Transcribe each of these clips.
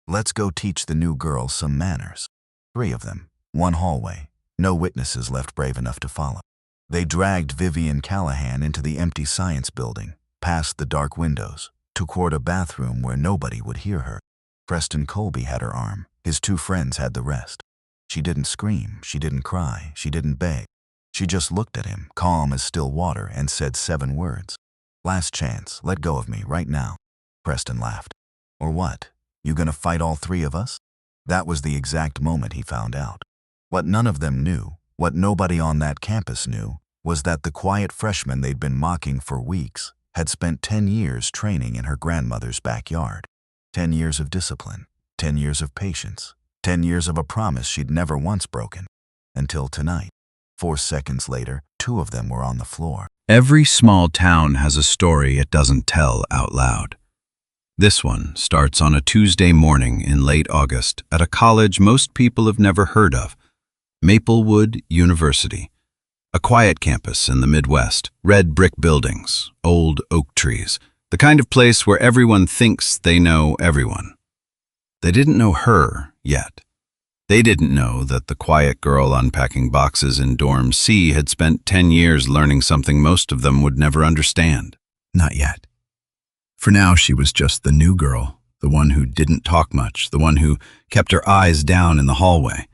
Let's go teach the new girls some manners. 3 of them, 1 hallway, no witnesses left brave enough to follow. They dragged Vivian Callahan into the empty science building, past the dark windows, toward a bathroom where nobody would hear her. Preston Colby had her arm. His 2 friends had the rest. She didn't scream, she didn't cry, she didn't beg. She just looked at him, calm as still water, and said 7 words. "Last chance, let go of me right now." Preston laughed. "Or what? You gonna fight all 3 of us?" That was the exact moment he found out. What none of them knew, what nobody on that campus knew, was that the quiet freshman they'd been mocking for weeks had spent 10 years training in her grandmother's backyard. 10 years of discipline, 10 years of patience, 10 years of a promise she'd never once broken. Until tonight. 4 seconds later, 2 of them were on the floor. Every small town has a story it doesn't tell out loud. This one starts on a Tuesday morning in late August at a college most people have never heard of, Maplewood University. A quiet campus in the Midwest, red brick buildings, old oak trees, the kind of place where everyone thinks they know everyone. They didn't know her yet. They didn't know that the quiet girl unpacking boxes in dorm C had spent 10 years learning something most of them would never understand. Not yet. For now, she was just the new girl, the one who didn't talk much, the one who kept her eyes down in the hallway.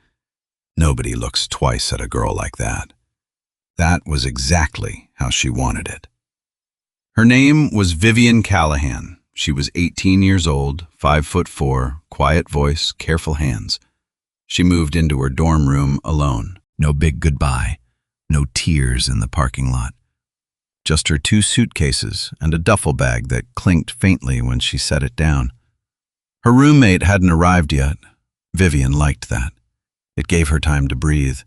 Nobody looks twice at a girl like that. That was exactly how she wanted it. Her name was Vivian Callahan. She was 18 years old, 5'4", quiet voice, careful hands. She moved into her dorm room alone. No big goodbye, no tears in the parking lot. Just her 2 suitcases and a duffel bag that clinked faintly when she set it down. Her roommate hadn't arrived yet. Vivian liked that. It gave her time to breathe.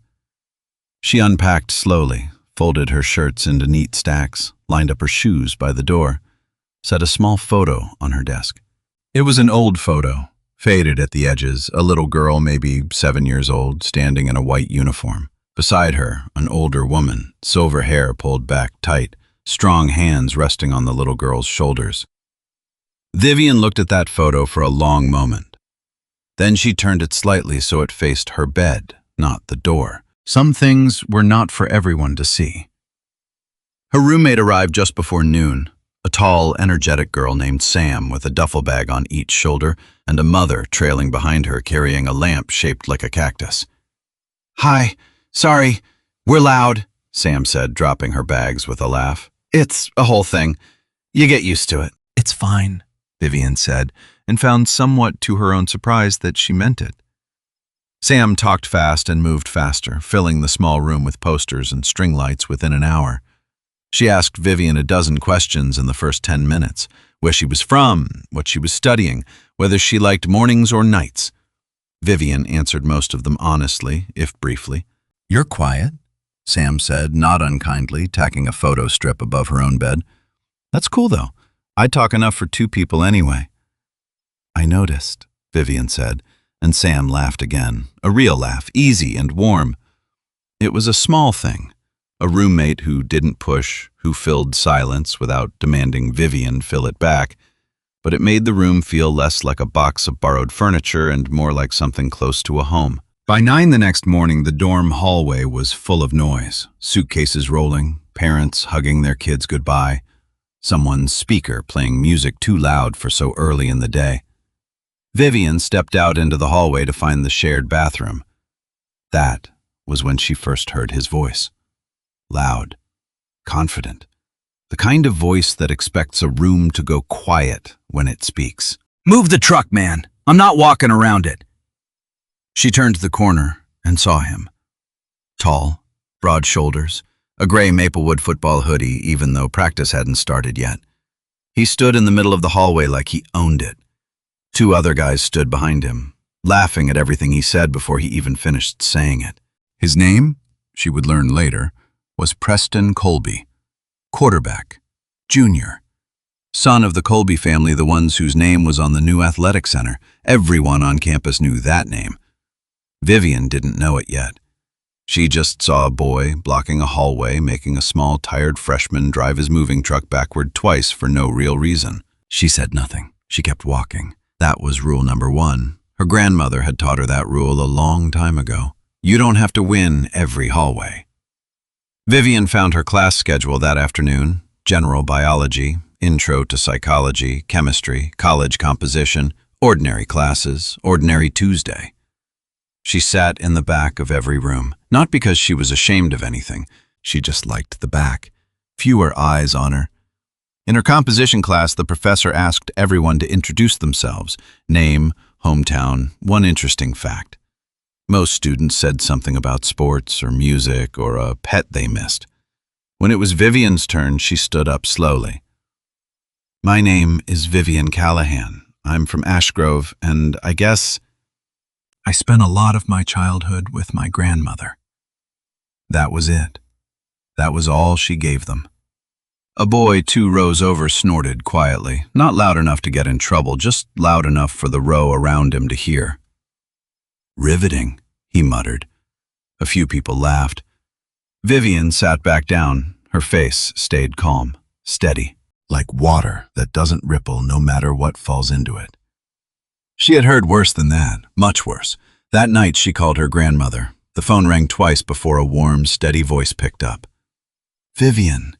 She unpacked slowly, folded her shirts into neat stacks, lined up her shoes by the door, set a small photo on her desk. It was an old photo, faded at the edges, a little girl maybe 7 years old, standing in a white uniform. Beside her, an older woman, silver hair pulled back tight, strong hands resting on the little girl's shoulders. Vivian looked at that photo for a long moment. Then she turned it slightly so it faced her bed, not the door. Some things were not for everyone to see. Her roommate arrived just before noon, a tall, energetic girl named Sam with a duffel bag on each shoulder and a mother trailing behind her carrying a lamp shaped like a cactus. "Hi, sorry, we're loud," Sam said, dropping her bags with a laugh. "It's a whole thing. You get used to it." "It's fine," Vivian said, and found somewhat to her own surprise that she meant it. Sam talked fast and moved faster, filling the small room with posters and string lights within an hour. She asked Vivian a dozen questions in the first 10 minutes, where she was from, what she was studying, whether she liked mornings or nights. Vivian answered most of them honestly, if briefly. "You're quiet," Sam said, not unkindly, tacking a photo strip above her own bed. "That's cool, though. I talk enough for 2 people anyway." "I noticed," Vivian said, and Sam laughed again, a real laugh, easy and warm. It was a small thing, a roommate who didn't push, who filled silence without demanding Vivian fill it back, but it made the room feel less like a box of borrowed furniture and more like something close to a home. By 9 the next morning, the dorm hallway was full of noise, suitcases rolling, parents hugging their kids goodbye, someone's speaker playing music too loud for so early in the day. Vivian stepped out into the hallway to find the shared bathroom. That was when she first heard his voice. Loud, confident, the kind of voice that expects a room to go quiet when it speaks. "Move the truck, man. I'm not walking around it." She turned the corner and saw him. Tall, broad shoulders, a gray Maplewood football hoodie even though practice hadn't started yet. He stood in the middle of the hallway like he owned it. 2 other guys stood behind him, laughing at everything he said before he even finished saying it. His name, she would learn later, was Preston Colby, quarterback, junior. Son of the Colby family, the ones whose name was on the new athletic center. Everyone on campus knew that name. Vivian didn't know it yet. She just saw a boy blocking a hallway, making a small, tired freshman drive his moving truck backward twice for no real reason. She said nothing. She kept walking, That was rule number 1. Her grandmother had taught her that rule a long time ago. You don't have to win every hallway. Vivian found her class schedule that afternoon: general biology, intro to psychology, chemistry, college composition, ordinary classes, ordinary Tuesday. She sat in the back of every room, not because she was ashamed of anything. She just liked the back. Fewer eyes on her. In her composition class, the professor asked everyone to introduce themselves: name, hometown, one interesting fact. Most students said something about sports or music or a pet they missed. When it was Vivian's turn, she stood up slowly. My name is Vivian Callahan. I'm from Ashgrove, and I guess I spent a lot of my childhood with my grandmother. That was it. That was all she gave them. A boy 2 rows over snorted quietly, not loud enough to get in trouble, just loud enough for the row around him to hear. Riveting, he muttered. A few people laughed. Vivian sat back down. Her face stayed calm, steady, like water that doesn't ripple no matter what falls into it. She had heard worse than that, much worse. That night she called her grandmother. The phone rang twice before a warm, steady voice picked up. Vivian,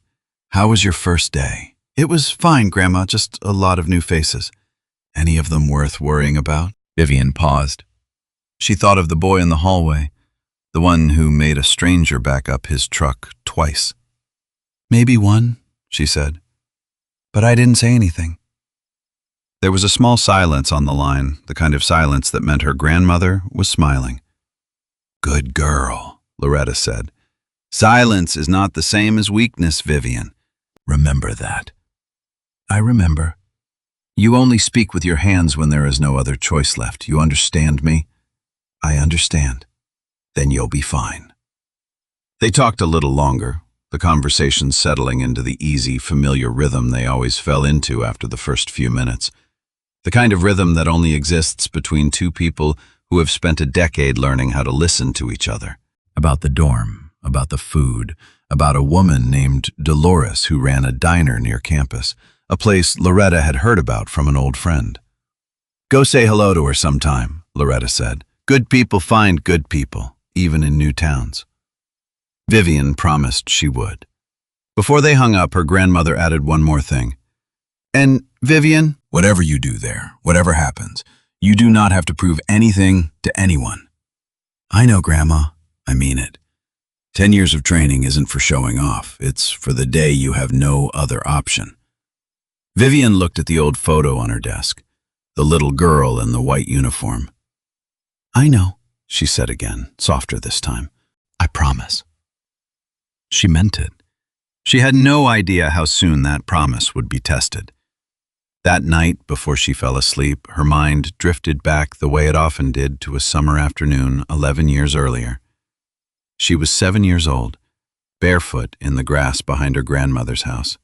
how was your first day? It was fine, Grandma, just a lot of new faces. Any of them worth worrying about? Vivian paused. She thought of the boy in the hallway, the one who made a stranger back up his truck twice. Maybe one, she said, but I didn't say anything. There was a small silence on the line, the kind of silence that meant her grandmother was smiling. Good girl, Loretta said. Silence is not the same as weakness, Vivian. Remember that. I remember. You only speak with your hands when there is no other choice left. You understand me? I understand. Then you'll be fine. They talked a little longer, the conversation settling into the easy, familiar rhythm they always fell into after the first few minutes. The kind of rhythm that only exists between 2 people who have spent a decade learning how to listen to each other. About the dorm, about the food, about a woman named Dolores who ran a diner near campus, a place Loretta had heard about from an old friend. Go say hello to her sometime, Loretta said. Good people find good people, even in new towns. Vivian promised she would. Before they hung up, her grandmother added one more thing. And, Vivian, whatever you do there, whatever happens, you do not have to prove anything to anyone. I know, Grandma. I mean it. 10 years of training isn't for showing off. It's for the day you have no other option. Vivian looked at the old photo on her desk, the little girl in the white uniform. I know, she said again, softer this time. I promise. She meant it. She had no idea how soon that promise would be tested. That night, before she fell asleep, her mind drifted back the way it often did to a summer afternoon 11 years earlier. She was 7 years old, barefoot in the grass behind her grandmother's house.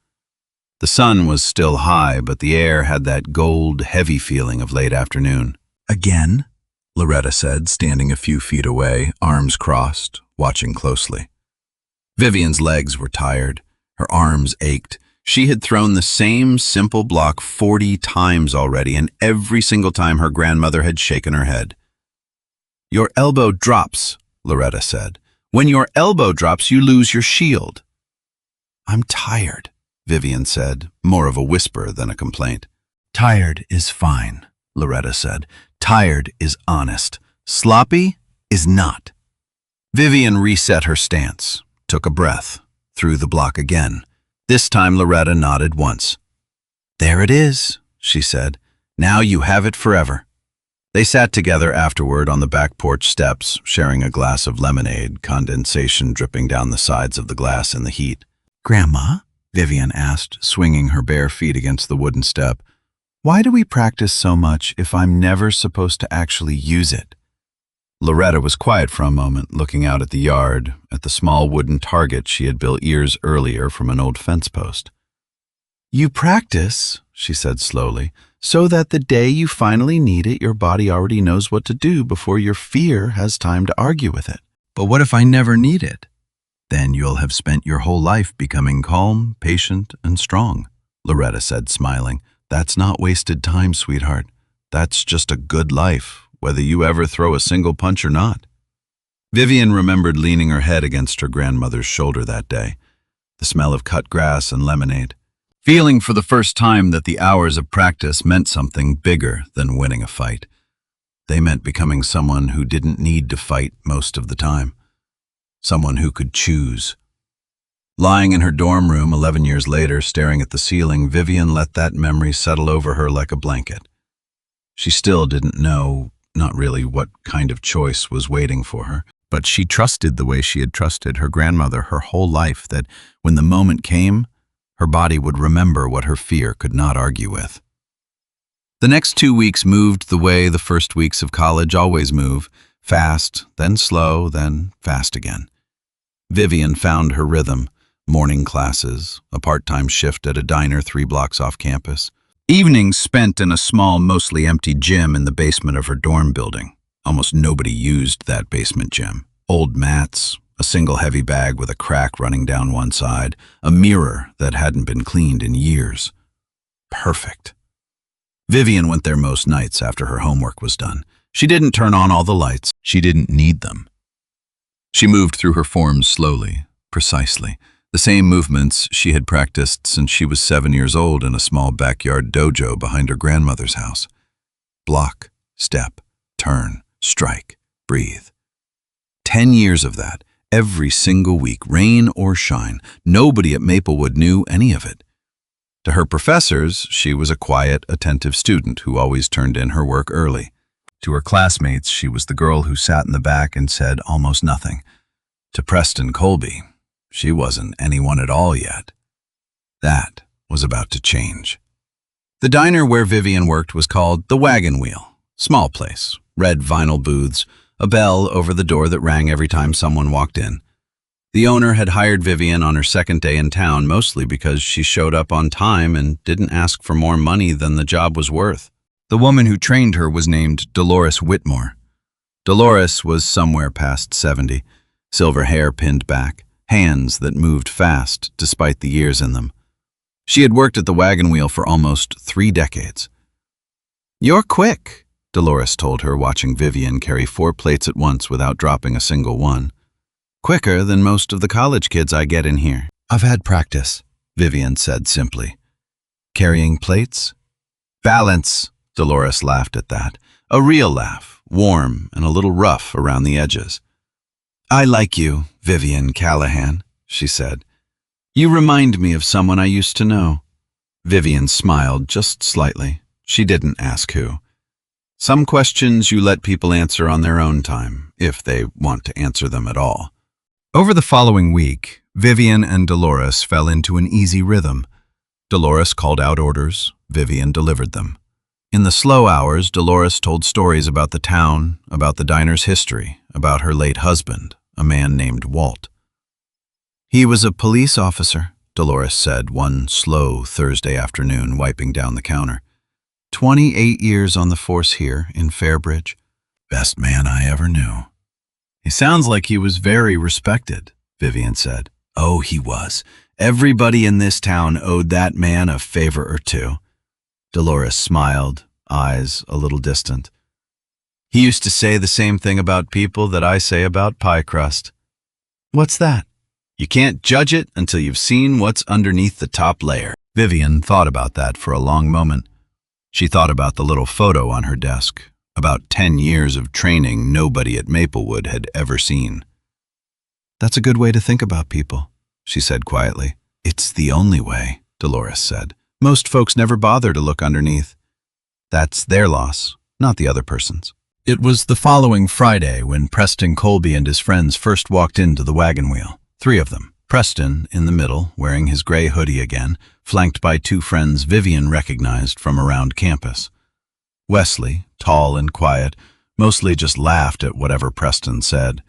The sun was still high, but the air had that gold, heavy feeling of late afternoon. Again? Loretta said, standing a few feet away, arms crossed, watching closely. Vivian's legs were tired. Her arms ached. She had thrown the same simple block 40 times already, and every single time her grandmother had shaken her head. Your elbow drops, Loretta said. When your elbow drops, you lose your shield. I'm tired, Vivian said, more of a whisper than a complaint. Tired is fine, Loretta said. Tired is honest. Sloppy is not. Vivian reset her stance, took a breath, threw the block again. This time Loretta nodded once. There it is, she said. Now you have it forever. They sat together afterward on the back porch steps, sharing a glass of lemonade, condensation dripping down the sides of the glass in the heat. Grandma, Vivian asked, swinging her bare feet against the wooden step, why do we practice so much if I'm never supposed to actually use it? Loretta was quiet for a moment, looking out at the yard, at the small wooden target she had built years earlier from an old fence post. You practice, she said slowly, so that the day you finally need it, your body already knows what to do before your fear has time to argue with it. But what if I never need it? Then you'll have spent your whole life becoming calm, patient, and strong, Loretta said, smiling. That's not wasted time, sweetheart. That's just a good life, whether you ever throw a single punch or not. Vivian remembered leaning her head against her grandmother's shoulder that day, the smell of cut grass and lemonade, feeling for the first time that the hours of practice meant something bigger than winning a fight. They meant becoming someone who didn't need to fight most of the time, someone who could choose. Lying in her dorm room 11 years later, staring at the ceiling, Vivian let that memory settle over her like a blanket. She still didn't know, not really, what kind of choice was waiting for her, but she trusted the way she had trusted her grandmother her whole life, that when the moment came, her body would remember what her fear could not argue with. The next 2 weeks moved the way the first weeks of college always move, fast, then slow, then fast again. Vivian found her rhythm, morning classes, a part-time shift at a diner 3 blocks off campus, evenings spent in a small, mostly empty gym in the basement of her dorm building. Almost nobody used that basement gym. Old mats, a single heavy bag with a crack running down one side, a mirror that hadn't been cleaned in years. Perfect. Vivian went there most nights after her homework was done. She didn't turn on all the lights. She didn't need them. She moved through her forms slowly, precisely, the same movements she had practiced since she was 7 years old in a small backyard dojo behind her grandmother's house. Block, step, turn, strike, breathe. 10 years of that, every single week, rain or shine. Nobody at Maplewood knew any of it. To her professors, she was a quiet, attentive student who always turned in her work early. To her classmates, she was the girl who sat in the back and said almost nothing. To Preston Colby, she wasn't anyone at all yet. That was about to change. The diner where Vivian worked was called the Wagon Wheel. Small place, red vinyl booths, a bell over the door that rang every time someone walked in. The owner had hired Vivian on her second day in town, mostly because she showed up on time and didn't ask for more money than the job was worth. The woman who trained her was named Dolores Whitmore. Dolores was somewhere past 70, silver hair pinned back, hands that moved fast despite the years in them. She had worked at the Wagon Wheel for almost 3 decades. "You're quick," Dolores told her, watching Vivian carry 4 plates at once without dropping a single one. "Quicker than most of the college kids I get in here." "I've had practice," Vivian said simply. "Carrying plates?" "Balance," Dolores laughed at that. A real laugh, warm and a little rough around the edges. "I like you, Vivian Callahan," she said. "You remind me of someone I used to know." Vivian smiled just slightly. She didn't ask who. Some questions you let people answer on their own time, if they want to answer them at all. Over the following week, Vivian and Dolores fell into an easy rhythm. Dolores called out orders, Vivian delivered them. In the slow hours, Dolores told stories about the town, about the diner's history, about her late husband, a man named Walt. "He was a police officer," Dolores said one slow Thursday afternoon, wiping down the counter. 28 years on the force here in Fairbridge. Best man I ever knew. "He sounds like he was very respected," Vivian said. "Oh, he was. Everybody in this town owed that man a favor or two." Dolores smiled, eyes a little distant. "He used to say the same thing about people that I say about pie crust." "What's that?" "You can't judge it until you've seen what's underneath the top layer." Vivian thought about that for a long moment. She thought about the little photo on her desk, about 10 years of training nobody at Maplewood had ever seen. "That's a good way to think about people," she said quietly. "It's the only way," Dolores said. "Most folks never bother to look underneath. That's their loss, not the other person's." It was the following Friday when Preston Colby and his friends first walked into the Wagon Wheel. 3 of them. Preston, in the middle, wearing his gray hoodie again, flanked by 2 friends Vivian recognized from around campus. Wesley, tall and quiet, mostly just laughed at whatever Preston said.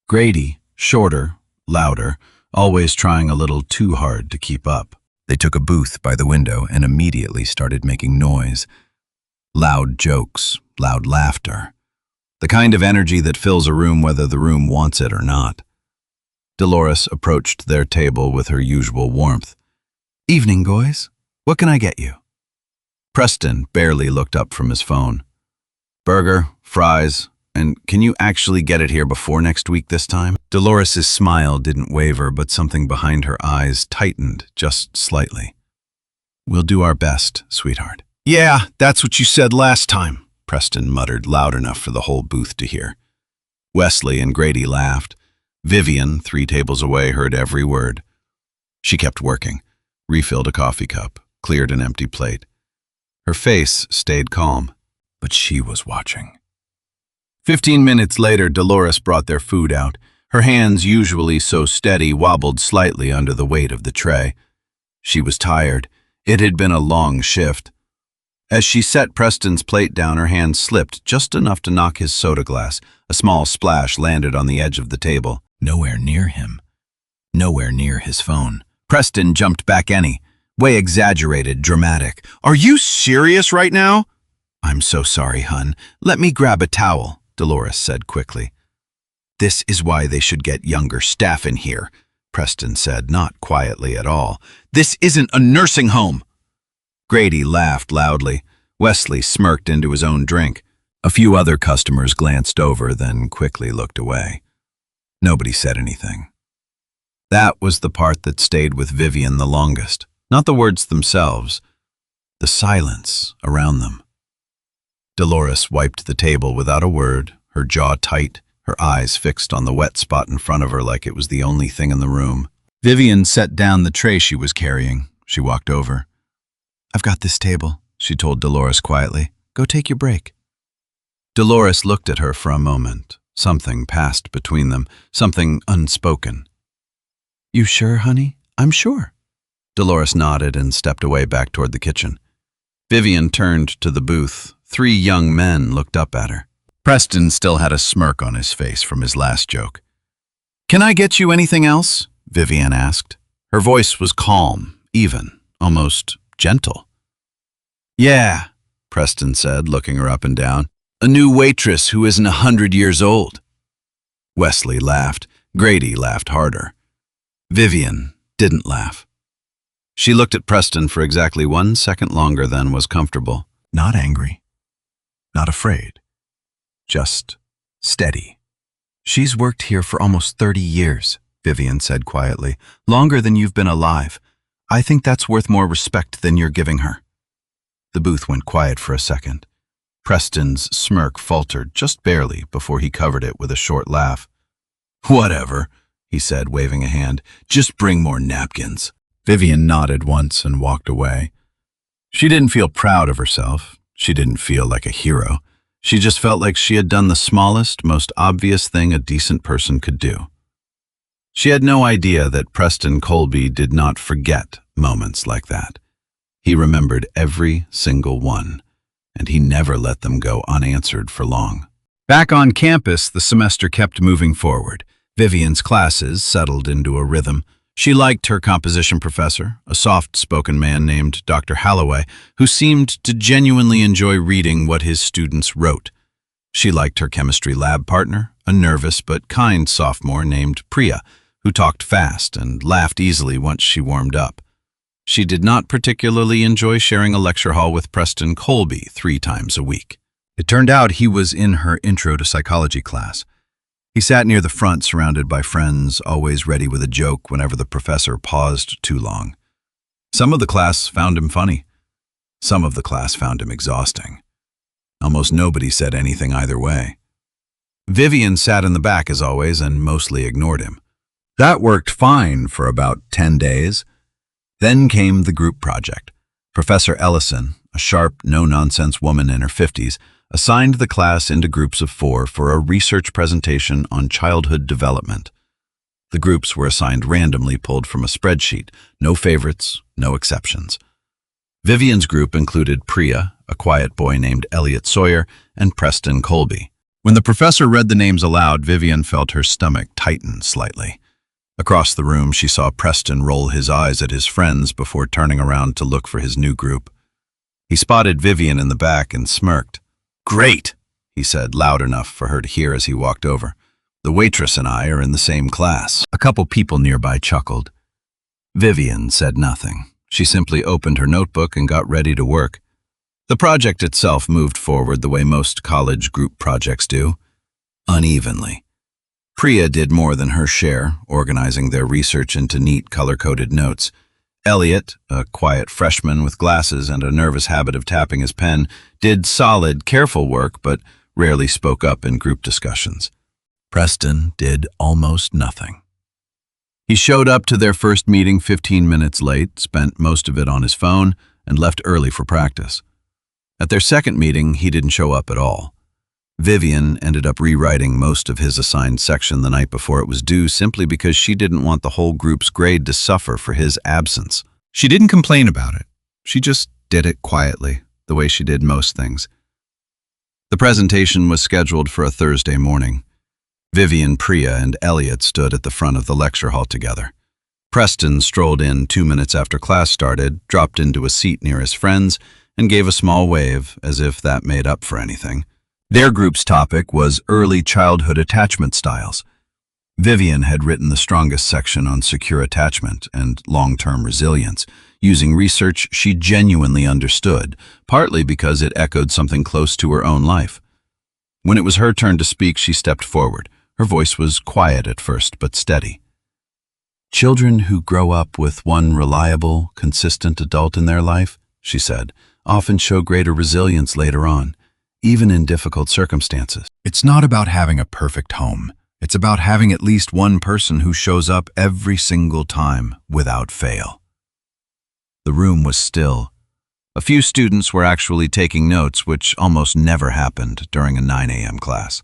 Grady, shorter, louder, always trying a little too hard to keep up. They took a booth by the window and immediately started making noise. Loud jokes, loud laughter. The kind of energy that fills a room whether the room wants it or not. Dolores approached their table with her usual warmth. "Evening, boys. What can I get you?" Preston barely looked up from his phone. Burger, fries, and can you actually get it here before next week this time? Dolores's smile didn't waver, but something behind her eyes tightened just slightly. We'll do our best, sweetheart. Yeah, that's what you said last time, Preston muttered loud enough for the whole booth to hear. Wesley and Grady laughed. Vivian, 3 tables away, heard every word. She kept working, refilled a coffee cup, cleared an empty plate. Her face stayed calm, but she was watching. 15 minutes later, Dolores brought their food out. Her hands, usually so steady, wobbled slightly under the weight of the tray. She was tired. It had been a long shift. As she set Preston's plate down, her hand slipped just enough to knock his soda glass. A small splash landed on the edge of the table. Nowhere near him. Nowhere near his phone. Preston jumped back way exaggerated, dramatic. Are you serious right now? I'm so sorry, hun. Let me grab a towel, Dolores said quickly. This is why they should get younger staff in here, Preston said, not quietly at all. This isn't a nursing home. Grady laughed loudly. Wesley smirked into his own drink. A few other customers glanced over, then quickly looked away. Nobody said anything. That was the part that stayed with Vivian the longest. Not the words themselves, the silence around them. Dolores wiped the table without a word, her jaw tight, her eyes fixed on the wet spot in front of her like it was the only thing in the room. Vivian set down the tray she was carrying. She walked over. I've got this table, she told Dolores quietly. Go take your break. Dolores looked at her for a moment. Something passed between them, something unspoken. You sure, honey? I'm sure. Dolores nodded and stepped away back toward the kitchen. Vivian turned to the booth. 3 young men looked up at her. Preston still had a smirk on his face from his last joke. Can I get you anything else? Vivian asked. Her voice was calm, even, almost gentle. Yeah, Preston said, looking her up and down. A new waitress who isn't 100 years old. Wesley laughed. Grady laughed harder. Vivian didn't laugh. She looked at Preston for exactly 1 second longer than was comfortable. Not angry. Not afraid. Just steady. She's worked here for almost 30 years, Vivian said quietly. Longer than you've been alive. I think that's worth more respect than you're giving her. The booth went quiet for a second. Preston's smirk faltered just barely before he covered it with a short laugh. Whatever, he said, waving a hand. Just bring more napkins. Vivian nodded once and walked away. She didn't feel proud of herself. She didn't feel like a hero. She just felt like she had done the smallest, most obvious thing a decent person could do. She had no idea that Preston Colby did not forget moments like that. He remembered every single one, and he never let them go unanswered for long. Back on campus, the semester kept moving forward. Vivian's classes settled into a rhythm. She liked her composition professor, a soft-spoken man named Dr. Holloway, who seemed to genuinely enjoy reading what his students wrote. She liked her chemistry lab partner, a nervous but kind sophomore named Priya, who talked fast and laughed easily once she warmed up. She did not particularly enjoy sharing a lecture hall with Preston Colby 3 times a week. It turned out he was in her intro to psychology class. He sat near the front, surrounded by friends, always ready with a joke whenever the professor paused too long. Some of the class found him funny. Some of the class found him exhausting. Almost nobody said anything either way. Vivian sat in the back as always and mostly ignored him. That worked fine for about 10 days. Then came the group project. Professor Ellison, a sharp, no-nonsense woman in her 50s, assigned the class into groups of 4 for a research presentation on childhood development. The groups were assigned randomly pulled from a spreadsheet, no favorites, no exceptions. Vivian's group included Priya, a quiet boy named Elliot Sawyer, and Preston Colby. When the professor read the names aloud, Vivian felt her stomach tighten slightly. Across the room, she saw Preston roll his eyes at his friends before turning around to look for his new group. He spotted Vivian in the back and smirked. Great, he said, loud enough for her to hear as he walked over. The waitress and I are in the same class. A couple people nearby chuckled. Vivian said nothing. She simply opened her notebook and got ready to work. The project itself moved forward the way most college group projects do, unevenly. Priya did more than her share, organizing their research into neat color-coded notes. Elliot, a quiet freshman with glasses and a nervous habit of tapping his pen, did solid, careful work but rarely spoke up in group discussions. Preston did almost nothing. He showed up to their first meeting 15 minutes late, spent most of it on his phone, and left early for practice. At their second meeting, he didn't show up at all. Vivian ended up rewriting most of his assigned section the night before it was due simply because she didn't want the whole group's grade to suffer for his absence. She didn't complain about it. She just did it quietly, the way she did most things. The presentation was scheduled for a Thursday morning. Vivian, Priya, and Elliot stood at the front of the lecture hall together. Preston strolled in 2 minutes after class started, dropped into a seat near his friends, and gave a small wave, as if that made up for anything. Their group's topic was early childhood attachment styles. Vivian had written the strongest section on secure attachment and long-term resilience, using research she genuinely understood, partly because it echoed something close to her own life. When it was her turn to speak, she stepped forward. Her voice was quiet at first, but steady. Children who grow up with one reliable, consistent adult in their life, she said, often show greater resilience later on, even in difficult circumstances. It's not about having a perfect home. It's about having at least one person who shows up every single time without fail. The room was still. A few students were actually taking notes, which almost never happened during a 9 a.m. class.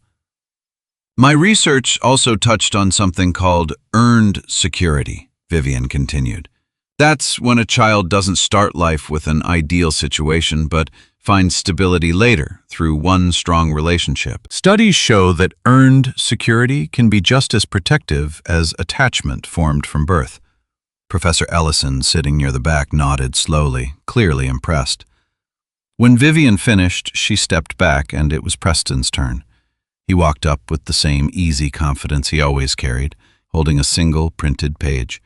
My research also touched on something called earned security, Vivian continued. That's when a child doesn't start life with an ideal situation, but finds stability later through one strong relationship. Studies show that earned security can be just as protective as attachment formed from birth. Professor Ellison, sitting near the back, nodded slowly, clearly impressed. When Vivian finished, she stepped back, and it was Preston's turn. He walked up with the same easy confidence he always carried, holding a single printed page.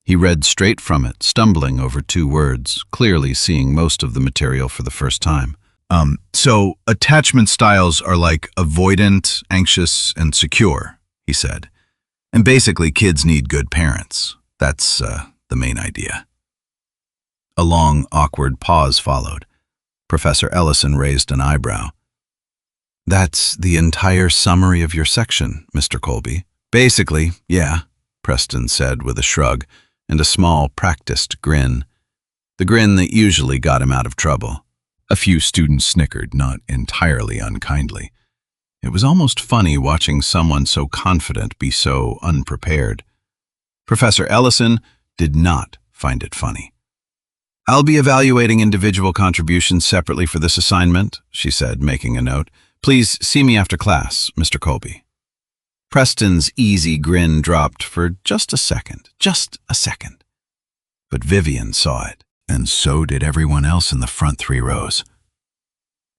He read straight from it, stumbling over 2 words, clearly seeing most of the material for the first time. So attachment styles are like avoidant, anxious, and secure, he said. And basically kids need good parents. That's the main idea. A long, awkward pause followed. Professor Ellison raised an eyebrow. That's the entire summary of your section, Mr. Colby. Basically, yeah, Preston said with a shrug and a small, practiced grin. The grin that usually got him out of trouble. A few students snickered, not entirely unkindly. It was almost funny watching someone so confident be so unprepared. Professor Ellison did not find it funny. I'll be evaluating individual contributions separately for this assignment, she said, making a note. Please see me after class, Mr. Colby. Preston's easy grin dropped for just a second. But Vivian saw it, and so did everyone else in the front 3 rows.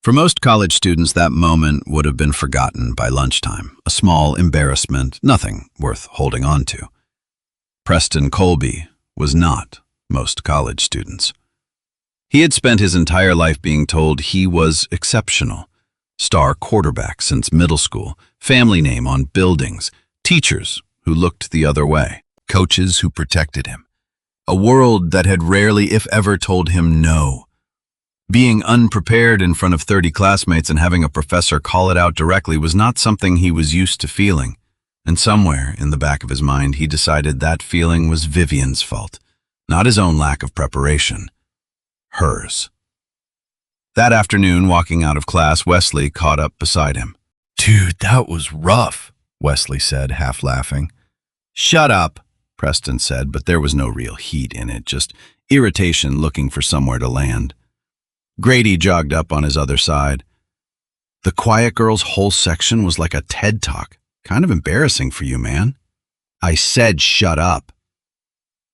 For most college students, that moment would have been forgotten by lunchtime, a small embarrassment, nothing worth holding on to. Preston Colby was not most college students. He had spent his entire life being told he was exceptional. Star quarterback since middle school, family name on buildings, teachers who looked the other way, coaches who protected him. A world that had rarely, if ever, told him no. Being unprepared in front of 30 classmates and having a professor call it out directly was not something he was used to feeling. And somewhere in the back of his mind, he decided that feeling was Vivian's fault, not his own lack of preparation. Hers. That afternoon, walking out of class, Wesley caught up beside him. "Dude, that was rough," Wesley said, half laughing. "Shut up," Preston said, but there was no real heat in it, just irritation looking for somewhere to land. Grady jogged up on his other side. "The quiet girl's whole section was like a TED Talk. Kind of embarrassing for you, man." "I said shut up."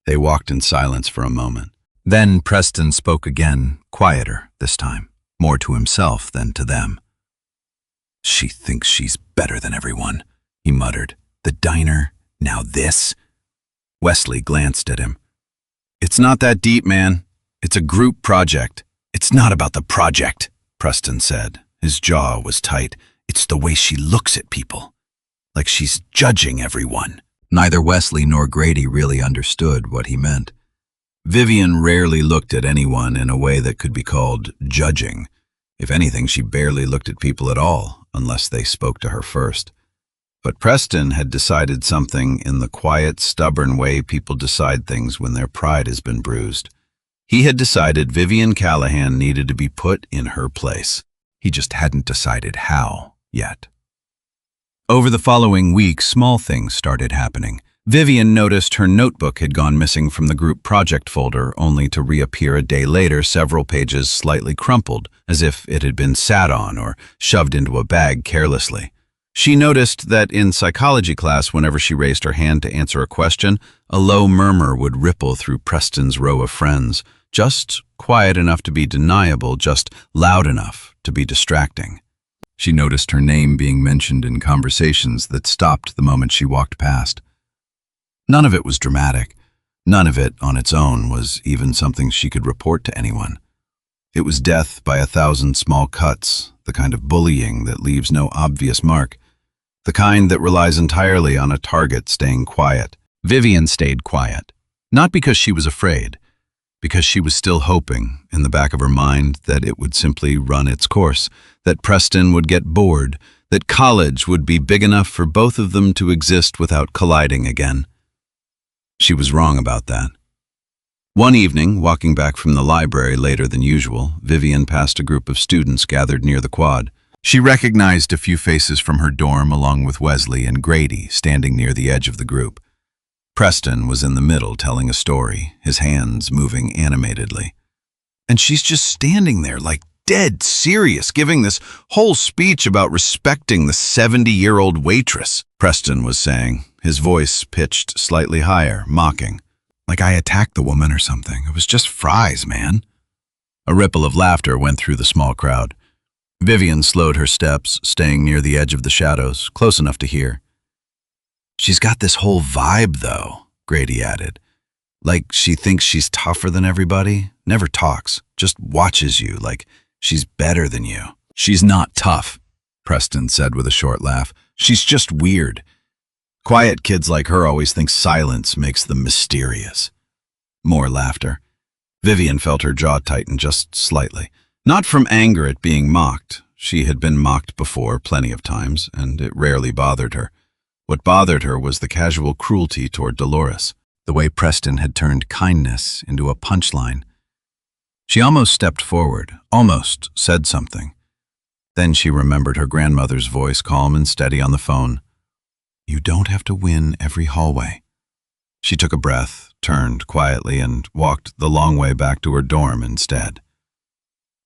They walked in silence for a moment. Then Preston spoke again, quieter this time, more to himself than to them. "She thinks she's better than everyone," he muttered. "The diner, now this." Wesley glanced at him. "It's not that deep, man. It's a group project. "It's not about the project," Preston said. His jaw was tight. "It's the way she looks at people. Like she's judging everyone." Neither Wesley nor Grady really understood what he meant. Vivian rarely looked at anyone in a way that could be called judging. If anything, she barely looked at people at all, unless they spoke to her first. But Preston had decided something in the quiet, stubborn way people decide things when their pride has been bruised. He had decided Vivian Callahan needed to be put in her place. He just hadn't decided how yet. Over the following week, small things started happening. Vivian noticed her notebook had gone missing from the group project folder, only to reappear a day later, several pages slightly crumpled, as if it had been sat on or shoved into a bag carelessly. She noticed that in psychology class, whenever she raised her hand to answer a question, a low murmur would ripple through Preston's row of friends, just quiet enough to be deniable, just loud enough to be distracting. She noticed her name being mentioned in conversations that stopped the moment she walked past. None of it was dramatic. None of it, on its own, was even something she could report to anyone. It was death by 1,000 small cuts, the kind of bullying that leaves no obvious mark, the kind that relies entirely on a target staying quiet. Vivian stayed quiet, not because she was afraid, because she was still hoping, in the back of her mind, that it would simply run its course, that Preston would get bored, that college would be big enough for both of them to exist without colliding again. She was wrong about that. One evening, walking back from the library later than usual, Vivian passed a group of students gathered near the quad. She recognized a few faces from her dorm along with Wesley and Grady standing near the edge of the group. Preston was in the middle telling a story, his hands moving animatedly. And she's just standing there like dead serious, giving this whole speech about respecting the 70-year-old waitress, Preston was saying, his voice pitched slightly higher, mocking. Like I attacked the woman or something. It was just fries, man. A ripple of laughter went through the small crowd. Vivian slowed her steps, staying near the edge of the shadows, close enough to hear. She's got this whole vibe, though, Grady added. Like she thinks she's tougher than everybody, never talks, just watches you like she's better than you. She's not tough, Preston said with a short laugh. She's just weird. Quiet kids like her always think silence makes them mysterious. More laughter. Vivian felt her jaw tighten just slightly. Not from anger at being mocked. She had been mocked before plenty of times, and it rarely bothered her. What bothered her was the casual cruelty toward Dolores, the way Preston had turned kindness into a punchline. She almost stepped forward, almost said something. Then she remembered her grandmother's voice, calm and steady on the phone. You don't have to win every hallway. She took a breath, turned quietly, and walked the long way back to her dorm instead.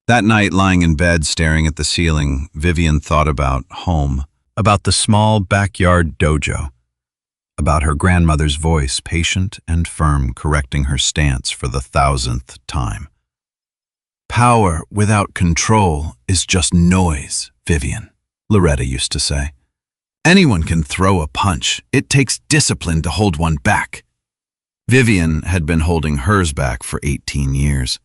That night, lying in bed staring at the ceiling, Vivian thought about home, about the small backyard dojo, about her grandmother's voice, patient and firm, correcting her stance for the 1,000th time. Power without control is just noise, Vivian, Loretta used to say. Anyone can throw a punch. It takes discipline to hold one back. Vivian had been holding hers back for 18 years.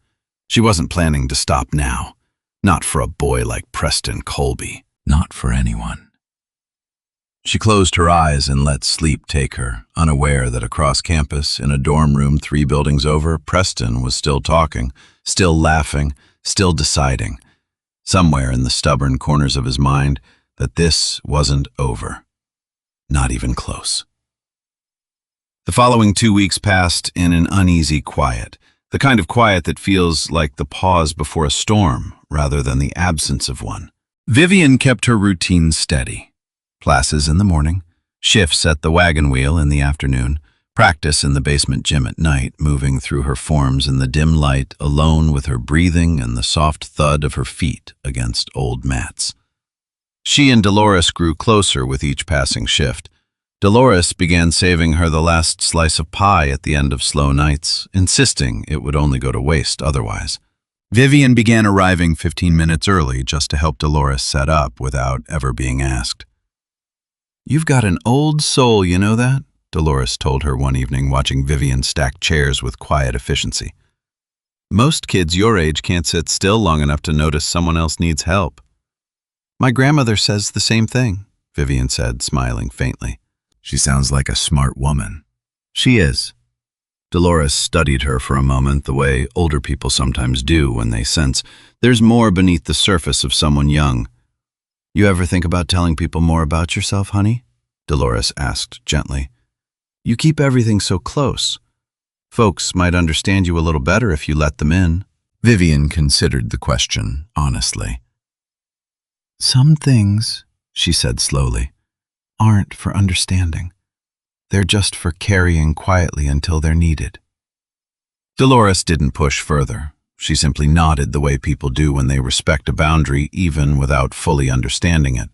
She wasn't planning to stop now. Not for a boy like Preston Colby. Not for anyone. She closed her eyes and let sleep take her, unaware that across campus, in a dorm room 3 buildings over, Preston was still talking, still laughing, still deciding, somewhere in the stubborn corners of his mind, that this wasn't over. Not even close. The following 2 weeks passed in an uneasy quiet, the kind of quiet that feels like the pause before a storm rather than the absence of one. Vivian kept her routine steady. Classes in the morning, shifts at the wagon wheel in the afternoon, practice in the basement gym at night, moving through her forms in the dim light, alone with her breathing and the soft thud of her feet against old mats. She and Dolores grew closer with each passing shift. Dolores began saving her the last slice of pie at the end of slow nights, insisting it would only go to waste otherwise. Vivian began arriving 15 minutes early just to help Dolores set up without ever being asked. You've got an old soul, you know that? Dolores told her one evening, watching Vivian stack chairs with quiet efficiency. Most kids your age can't sit still long enough to notice someone else needs help. My grandmother says the same thing, Vivian said, smiling faintly. She sounds like a smart woman. She is. Dolores studied her for a moment the way older people sometimes do when they sense there's more beneath the surface of someone young. You ever think about telling people more about yourself, honey? Dolores asked gently. You keep everything so close. Folks might understand you a little better if you let them in. Vivian considered the question honestly. Some things, she said slowly, aren't for understanding. They're just for carrying quietly until they're needed. Dolores didn't push further. She simply nodded the way people do when they respect a boundary even without fully understanding it.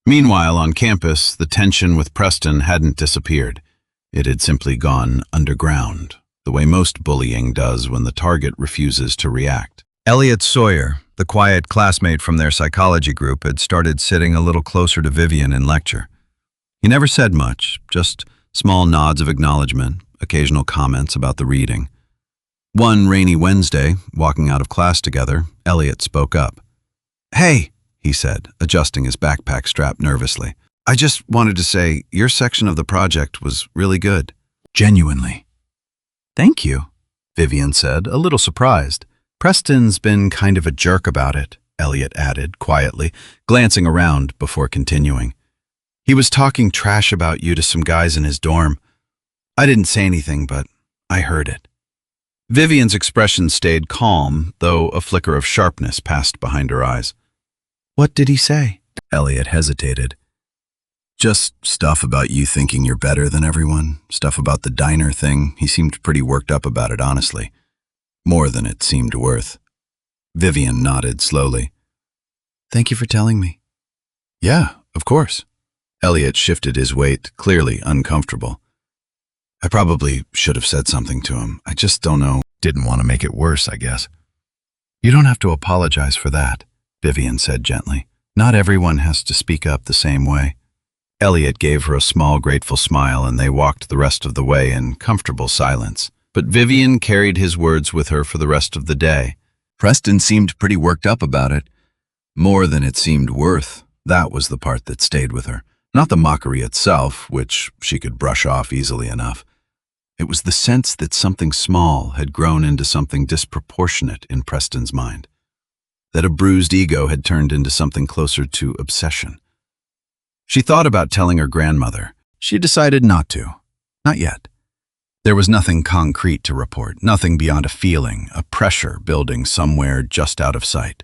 Meanwhile, on campus, the tension with Preston hadn't disappeared. It had simply gone underground, the way most bullying does when the target refuses to react. Elliot Sawyer, the quiet classmate from their psychology group, had started sitting a little closer to Vivian in lecture. He never said much, just small nods of acknowledgement, occasional comments about the reading. One rainy Wednesday, walking out of class together, Elliot spoke up. Hey, he said, adjusting his backpack strap nervously. I just wanted to say your section of the project was really good. Genuinely. Thank you, Vivian said, a little surprised. Preston's been kind of a jerk about it, Elliot added quietly, glancing around before continuing. He was talking trash about you to some guys in his dorm. I didn't say anything, but I heard it. Vivian's expression stayed calm, though a flicker of sharpness passed behind her eyes. What did he say? Elliot hesitated. Just stuff about you thinking you're better than everyone, stuff about the diner thing. He seemed pretty worked up about it, honestly. More than it seemed worth. Vivian nodded slowly. Thank you for telling me. Yeah, of course. Elliot shifted his weight, clearly uncomfortable. I probably should have said something to him. I just don't know. Didn't want to make it worse, I guess. You don't have to apologize for that, Vivian said gently. Not everyone has to speak up the same way. Elliot gave her a small, grateful smile, and they walked the rest of the way in comfortable silence. But Vivian carried his words with her for the rest of the day. Preston seemed pretty worked up about it. More than it seemed worth. That was the part that stayed with her. Not the mockery itself, which she could brush off easily enough. It was the sense that something small had grown into something disproportionate in Preston's mind. That a bruised ego had turned into something closer to obsession. She thought about telling her grandmother. She decided not to. Not yet. There was nothing concrete to report, nothing beyond a feeling, a pressure building somewhere just out of sight.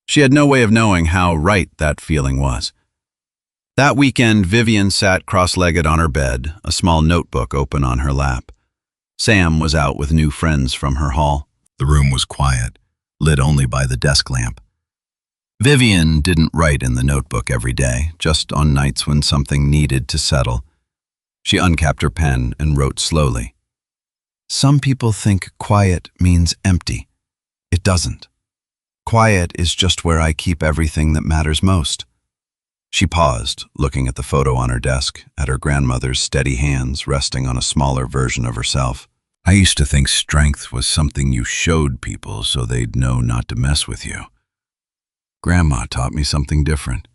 She had no way of knowing how right that feeling was. That weekend, Vivian sat cross-legged on her bed, a small notebook open on her lap. Sam was out with new friends from her hall. The room was quiet, lit only by the desk lamp. Vivian didn't write in the notebook every day, just on nights when something needed to settle. She uncapped her pen and wrote slowly. Some people think quiet means empty. It doesn't. Quiet is just where I keep everything that matters most. She paused, looking at the photo on her desk, at her grandmother's steady hands resting on a smaller version of herself. I used to think strength was something you showed people so they'd know not to mess with you. Grandma taught me something different.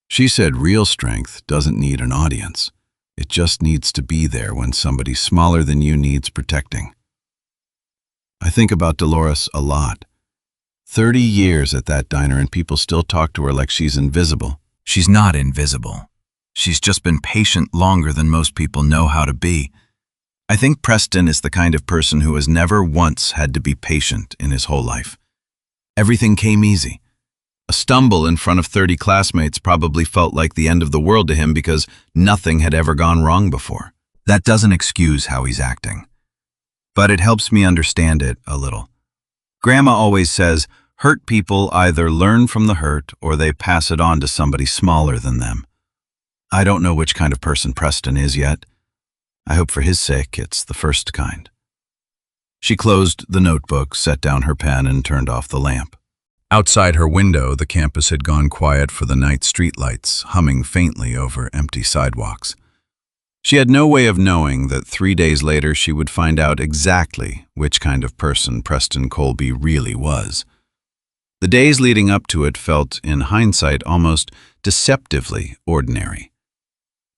She said real strength doesn't need an audience. It just needs to be there when somebody smaller than you needs protecting. I think about Dolores a lot. 30 years at that diner and people still talk to her like she's invisible. She's not invisible. She's just been patient longer than most people know how to be. I think Preston is the kind of person who has never once had to be patient in his whole life. Everything came easy. A stumble in front of 30 classmates probably felt like the end of the world to him because nothing had ever gone wrong before. That doesn't excuse how he's acting. But it helps me understand it a little. Grandma always says, hurt people either learn from the hurt or they pass it on to somebody smaller than them. I don't know which kind of person Preston is yet. I hope for his sake it's the first kind. She closed the notebook, set down her pen, and turned off the lamp. Outside her window, the campus had gone quiet for the night streetlights, humming faintly over empty sidewalks. She had no way of knowing that 3 days later she would find out exactly which kind of person Preston Colby really was. The days leading up to it felt, in hindsight, almost deceptively ordinary.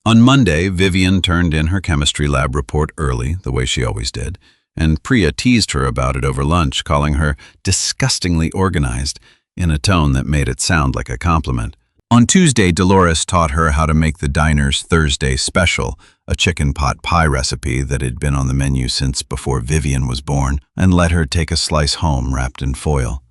On Monday, Vivian turned in her chemistry lab report early, the way she always did, and Priya teased her about it over lunch, calling her disgustingly organized in a tone that made it sound like a compliment. On Tuesday, Dolores taught her how to make the diner's Thursday special, a chicken pot pie recipe that had been on the menu since before Vivian was born, and let her take a slice home wrapped in foil.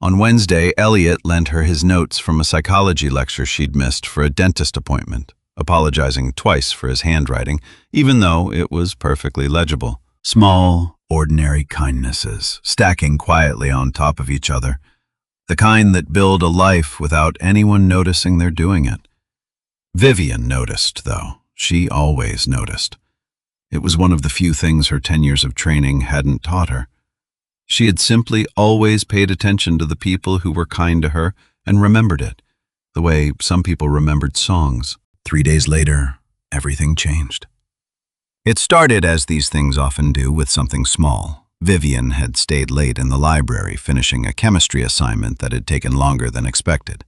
On Wednesday, Elliot lent her his notes from a psychology lecture she'd missed for a dentist appointment, apologizing twice for his handwriting, even though it was perfectly legible. Small, ordinary kindnesses, stacking quietly on top of each other. The kind that build a life without anyone noticing they're doing it. Vivian noticed, though. She always noticed. It was one of the few things her 10 years of training hadn't taught her. She had simply always paid attention to the people who were kind to her and remembered it, the way some people remembered songs. 3 days later, everything changed. It started, as these things often do, with something small. Vivian had stayed late in the library, finishing a chemistry assignment that had taken longer than expected.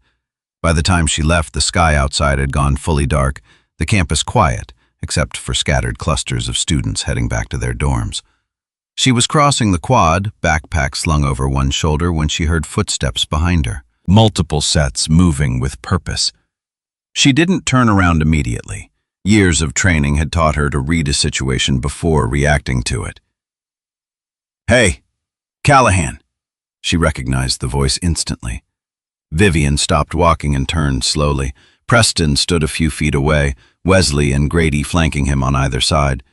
By the time she left, the sky outside had gone fully dark, the campus quiet, except for scattered clusters of students heading back to their dorms. She was crossing the quad, backpack slung over one shoulder, when she heard footsteps behind her, multiple sets moving with purpose. She didn't turn around immediately. Years of training had taught her to read a situation before reacting to it. "Hey, Callahan!" She recognized the voice instantly. Vivian stopped walking and turned slowly. Preston stood a few feet away, Wesley and Grady flanking him on either side.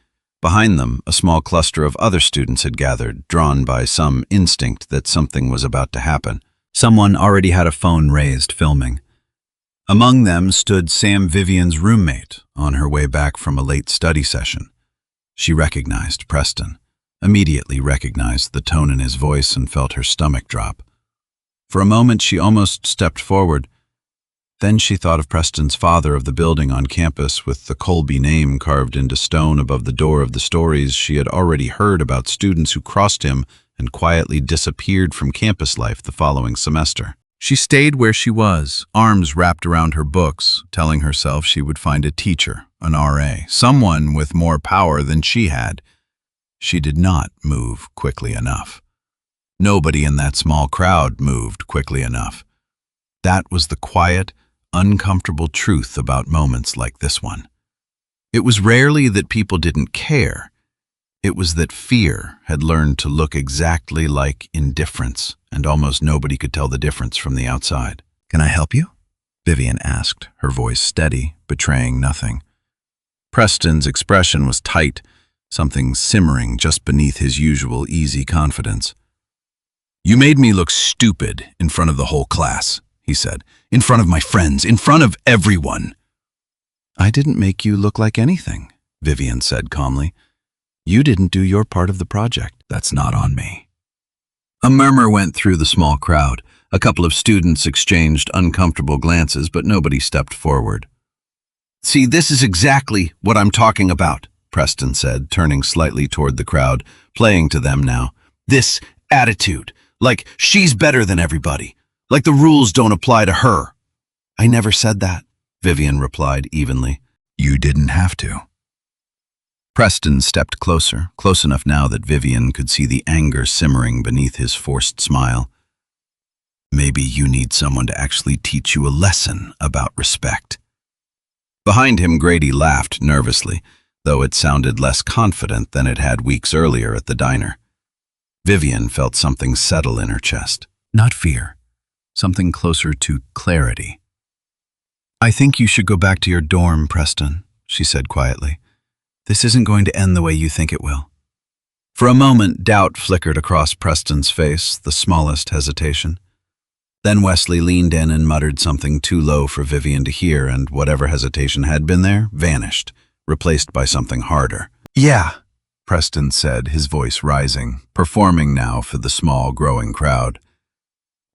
Behind them, a small cluster of other students had gathered, drawn by some instinct that something was about to happen. Someone already had a phone raised, filming. Among them stood Sam, Vivian's roommate, on her way back from a late study session. She recognized Preston, immediately recognized the tone in his voice, and felt her stomach drop. For a moment she almost stepped forward. Then she thought of Preston's father of the building on campus, with the Colby name carved into stone above the door, of the stories she had already heard about students who crossed him and quietly disappeared from campus life the following semester. She stayed where she was, arms wrapped around her books, telling herself she would find a teacher, an RA, someone with more power than she had. She did not move quickly enough. Nobody in that small crowd moved quickly enough. That was the quiet, uncomfortable truth about moments like this one. It was rarely that people didn't care. It was that fear had learned to look exactly like indifference, and almost nobody could tell the difference from the outside. "Can I help you?" Vivian asked, her voice steady, betraying nothing. Preston's expression was tight, something simmering just beneath his usual easy confidence. "You made me look stupid in front of the whole class," he said. "In front of my friends, in front of everyone." "I didn't make you look like anything," Vivian said calmly. "You didn't do your part of the project. That's not on me." A murmur went through the small crowd. A couple of students exchanged uncomfortable glances, but nobody stepped forward. "See, this is exactly what I'm talking about," Preston said, turning slightly toward the crowd, playing to them now. "This attitude, like she's better than everybody, like the rules don't apply to her." "I never said that," Vivian replied evenly. "You didn't have to." Preston stepped closer, close enough now that Vivian could see the anger simmering beneath his forced smile. "Maybe you need someone to actually teach you a lesson about respect." Behind him, Grady laughed nervously, though it sounded less confident than it had weeks earlier at the diner. Vivian felt something settle in her chest. Not fear, something closer to clarity. "I think you should go back to your dorm, Preston," she said quietly. "This isn't going to end the way you think it will." For a moment, doubt flickered across Preston's face, the smallest hesitation. Then Wesley leaned in and muttered something too low for Vivian to hear, and whatever hesitation had been there vanished, replaced by something harder. "Yeah," Preston said, his voice rising, performing now for the small, growing crowd.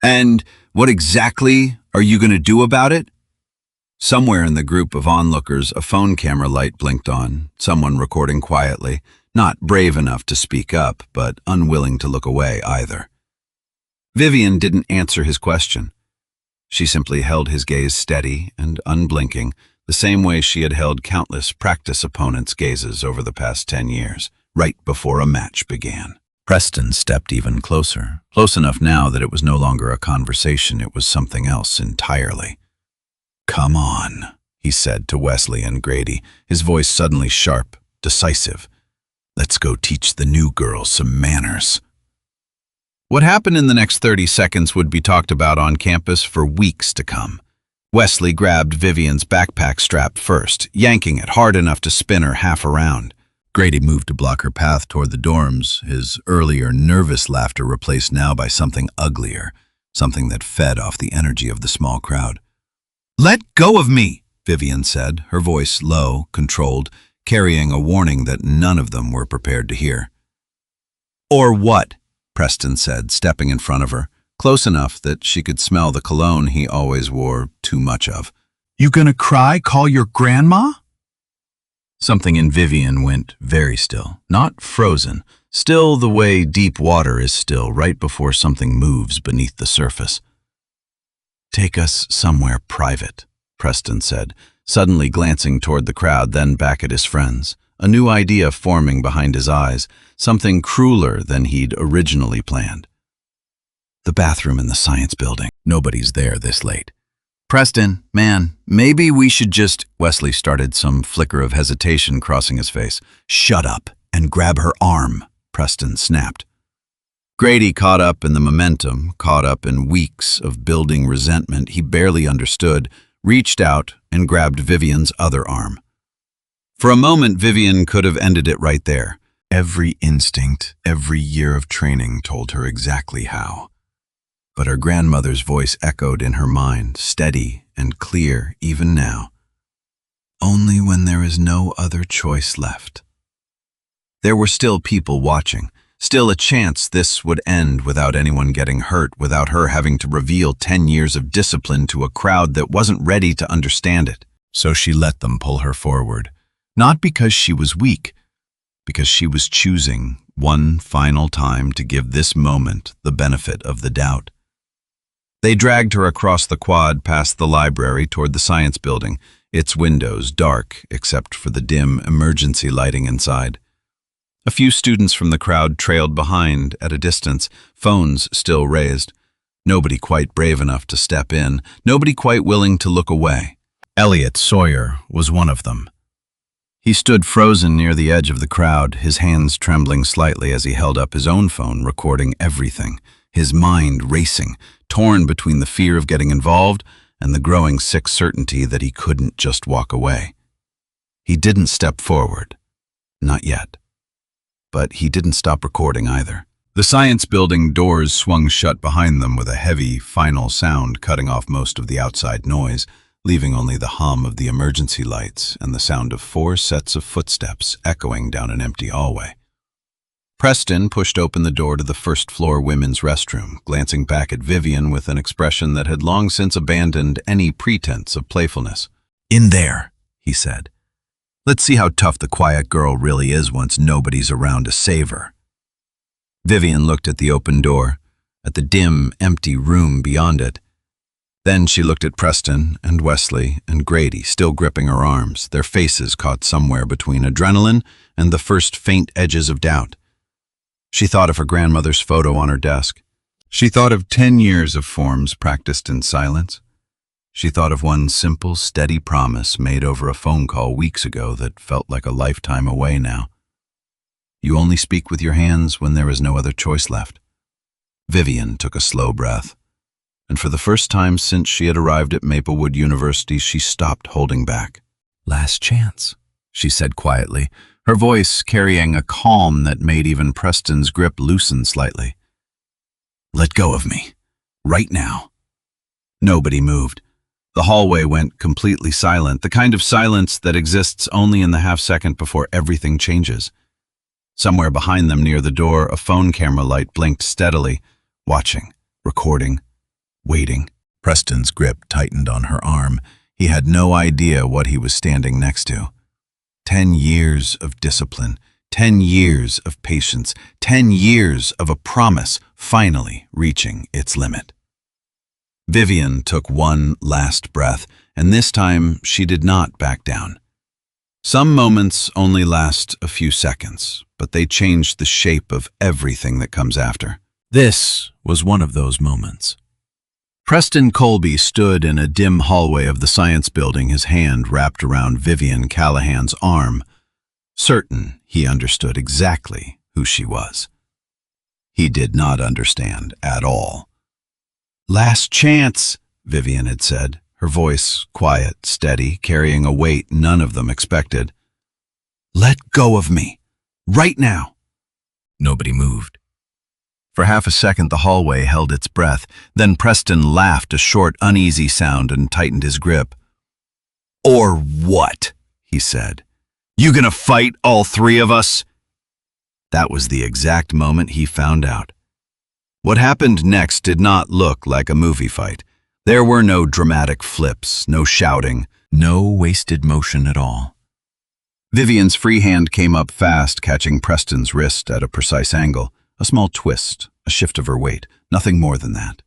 "And what exactly are you going to do about it?" Somewhere in the group of onlookers, a phone camera light blinked on, someone recording quietly, not brave enough to speak up, but unwilling to look away either. Vivian didn't answer his question. She simply held his gaze steady and unblinking, the same way she had held countless practice opponents' gazes over the past 10 years, right before a match began. Preston stepped even closer, close enough now that it was no longer a conversation, it was something else entirely. "Come on," he said to Wesley and Grady, his voice suddenly sharp, decisive. "Let's go teach the new girls some manners." What happened in the next 30 seconds would be talked about on campus for weeks to come. Wesley grabbed Vivian's backpack strap first, yanking it hard enough to spin her half around. Grady moved to block her path toward the dorms, his earlier nervous laughter replaced now by something uglier, something that fed off the energy of the small crowd. "Let go of me," Vivian said, her voice low, controlled, carrying a warning that none of them were prepared to hear. "Or what?" Preston said, stepping in front of her, close enough that she could smell the cologne he always wore too much of. "You gonna cry, call your grandma?" Something in Vivian went very still, not frozen, still the way deep water is still right before something moves beneath the surface. "Take us somewhere private," Preston said, suddenly glancing toward the crowd, then back at his friends, a new idea forming behind his eyes, something crueler than he'd originally planned. "The bathroom in the science building. Nobody's there this late." "Preston, man, maybe we should just—" Wesley started, some flicker of hesitation crossing his face. "Shut up and grab her arm," Preston snapped. Grady, caught up in the momentum, caught up in weeks of building resentment he barely understood, reached out and grabbed Vivian's other arm. For a moment, Vivian could have ended it right there. Every instinct, every year of training told her exactly how. But her grandmother's voice echoed in her mind, steady and clear even now. "Only when there is no other choice left." There were still people watching, still a chance this would end without anyone getting hurt, without her having to reveal 10 years of discipline to a crowd that wasn't ready to understand it. So she let them pull her forward, not because she was weak, because she was choosing one final time to give this moment the benefit of the doubt. They dragged her across the quad past the library toward the science building, its windows dark except for the dim emergency lighting inside. A few students from the crowd trailed behind at a distance, phones still raised. Nobody quite brave enough to step in, nobody quite willing to look away. Elliot Sawyer was one of them. He stood frozen near the edge of the crowd, his hands trembling slightly as he held up his own phone, recording everything, his mind racing, torn between the fear of getting involved and the growing sick certainty that he couldn't just walk away. He didn't step forward. Not yet. But he didn't stop recording either. The science building doors swung shut behind them with a heavy, final sound cutting off most of the outside noise, leaving only the hum of the emergency lights and the sound of 4 sets of footsteps echoing down an empty hallway. Preston pushed open the door to the first-floor women's restroom, glancing back at Vivian with an expression that had long since abandoned any pretense of playfulness. "In there," he said. "Let's see how tough the quiet girl really is once nobody's around to save her." Vivian looked at the open door, at the dim, empty room beyond it. Then she looked at Preston and Wesley and Grady, still gripping her arms, their faces caught somewhere between adrenaline and the first faint edges of doubt. She thought of her grandmother's photo on her desk. She thought of 10 years of forms practiced in silence. She thought of one simple, steady promise made over a phone call weeks ago that felt like a lifetime away now. You only speak with your hands when there is no other choice left. Vivian took a slow breath, and for the first time since she had arrived at Maplewood University, she stopped holding back. "Last chance," she said quietly, her voice carrying a calm that made even Preston's grip loosen slightly. "Let go of me. Right now." Nobody moved. The hallway went completely silent, the kind of silence that exists only in the half-second before everything changes. Somewhere behind them near the door, a phone camera light blinked steadily, watching, recording, waiting. Preston's grip tightened on her arm. He had no idea what he was standing next to. 10 years of discipline, 10 years of patience, 10 years of a promise finally reaching its limit. Vivian took one last breath, and this time she did not back down. Some moments only last a few seconds, but they change the shape of everything that comes after. This was one of those moments. Preston Colby stood in a dim hallway of the science building, his hand wrapped around Vivian Callahan's arm, certain he understood exactly who she was. He did not understand at all. "Last chance," Vivian had said, her voice quiet, steady, carrying a weight none of them expected. "Let go of me, right now." Nobody moved. For half a second the hallway held its breath, then Preston laughed a short, uneasy sound and tightened his grip. "Or what?" he said. "You gonna fight all three of us?" That was the exact moment he found out. What happened next did not look like a movie fight. There were no dramatic flips, no shouting, no wasted motion at all. Vivian's free hand came up fast, catching Preston's wrist at a precise angle. A small twist, a shift of her weight, nothing more than that.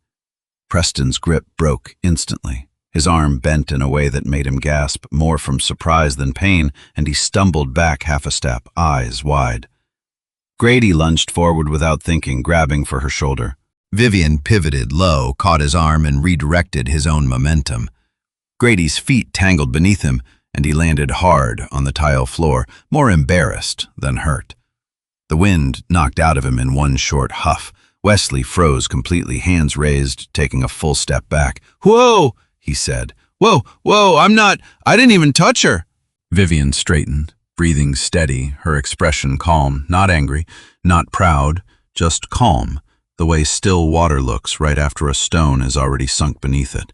Preston's grip broke instantly. His arm bent in a way that made him gasp, more from surprise than pain, and he stumbled back half a step, eyes wide. Grady lunged forward without thinking, grabbing for her shoulder. Vivian pivoted low, caught his arm, and redirected his own momentum. Grady's feet tangled beneath him, and he landed hard on the tile floor, more embarrassed than hurt. The wind knocked out of him in one short huff. Wesley froze completely, hands raised, taking a full step back. "Whoa!" he said. "Whoa, I didn't even touch her." Vivian straightened, breathing steady, her expression calm, not angry, not proud, just calm, the way still water looks right after a stone is already sunk beneath it.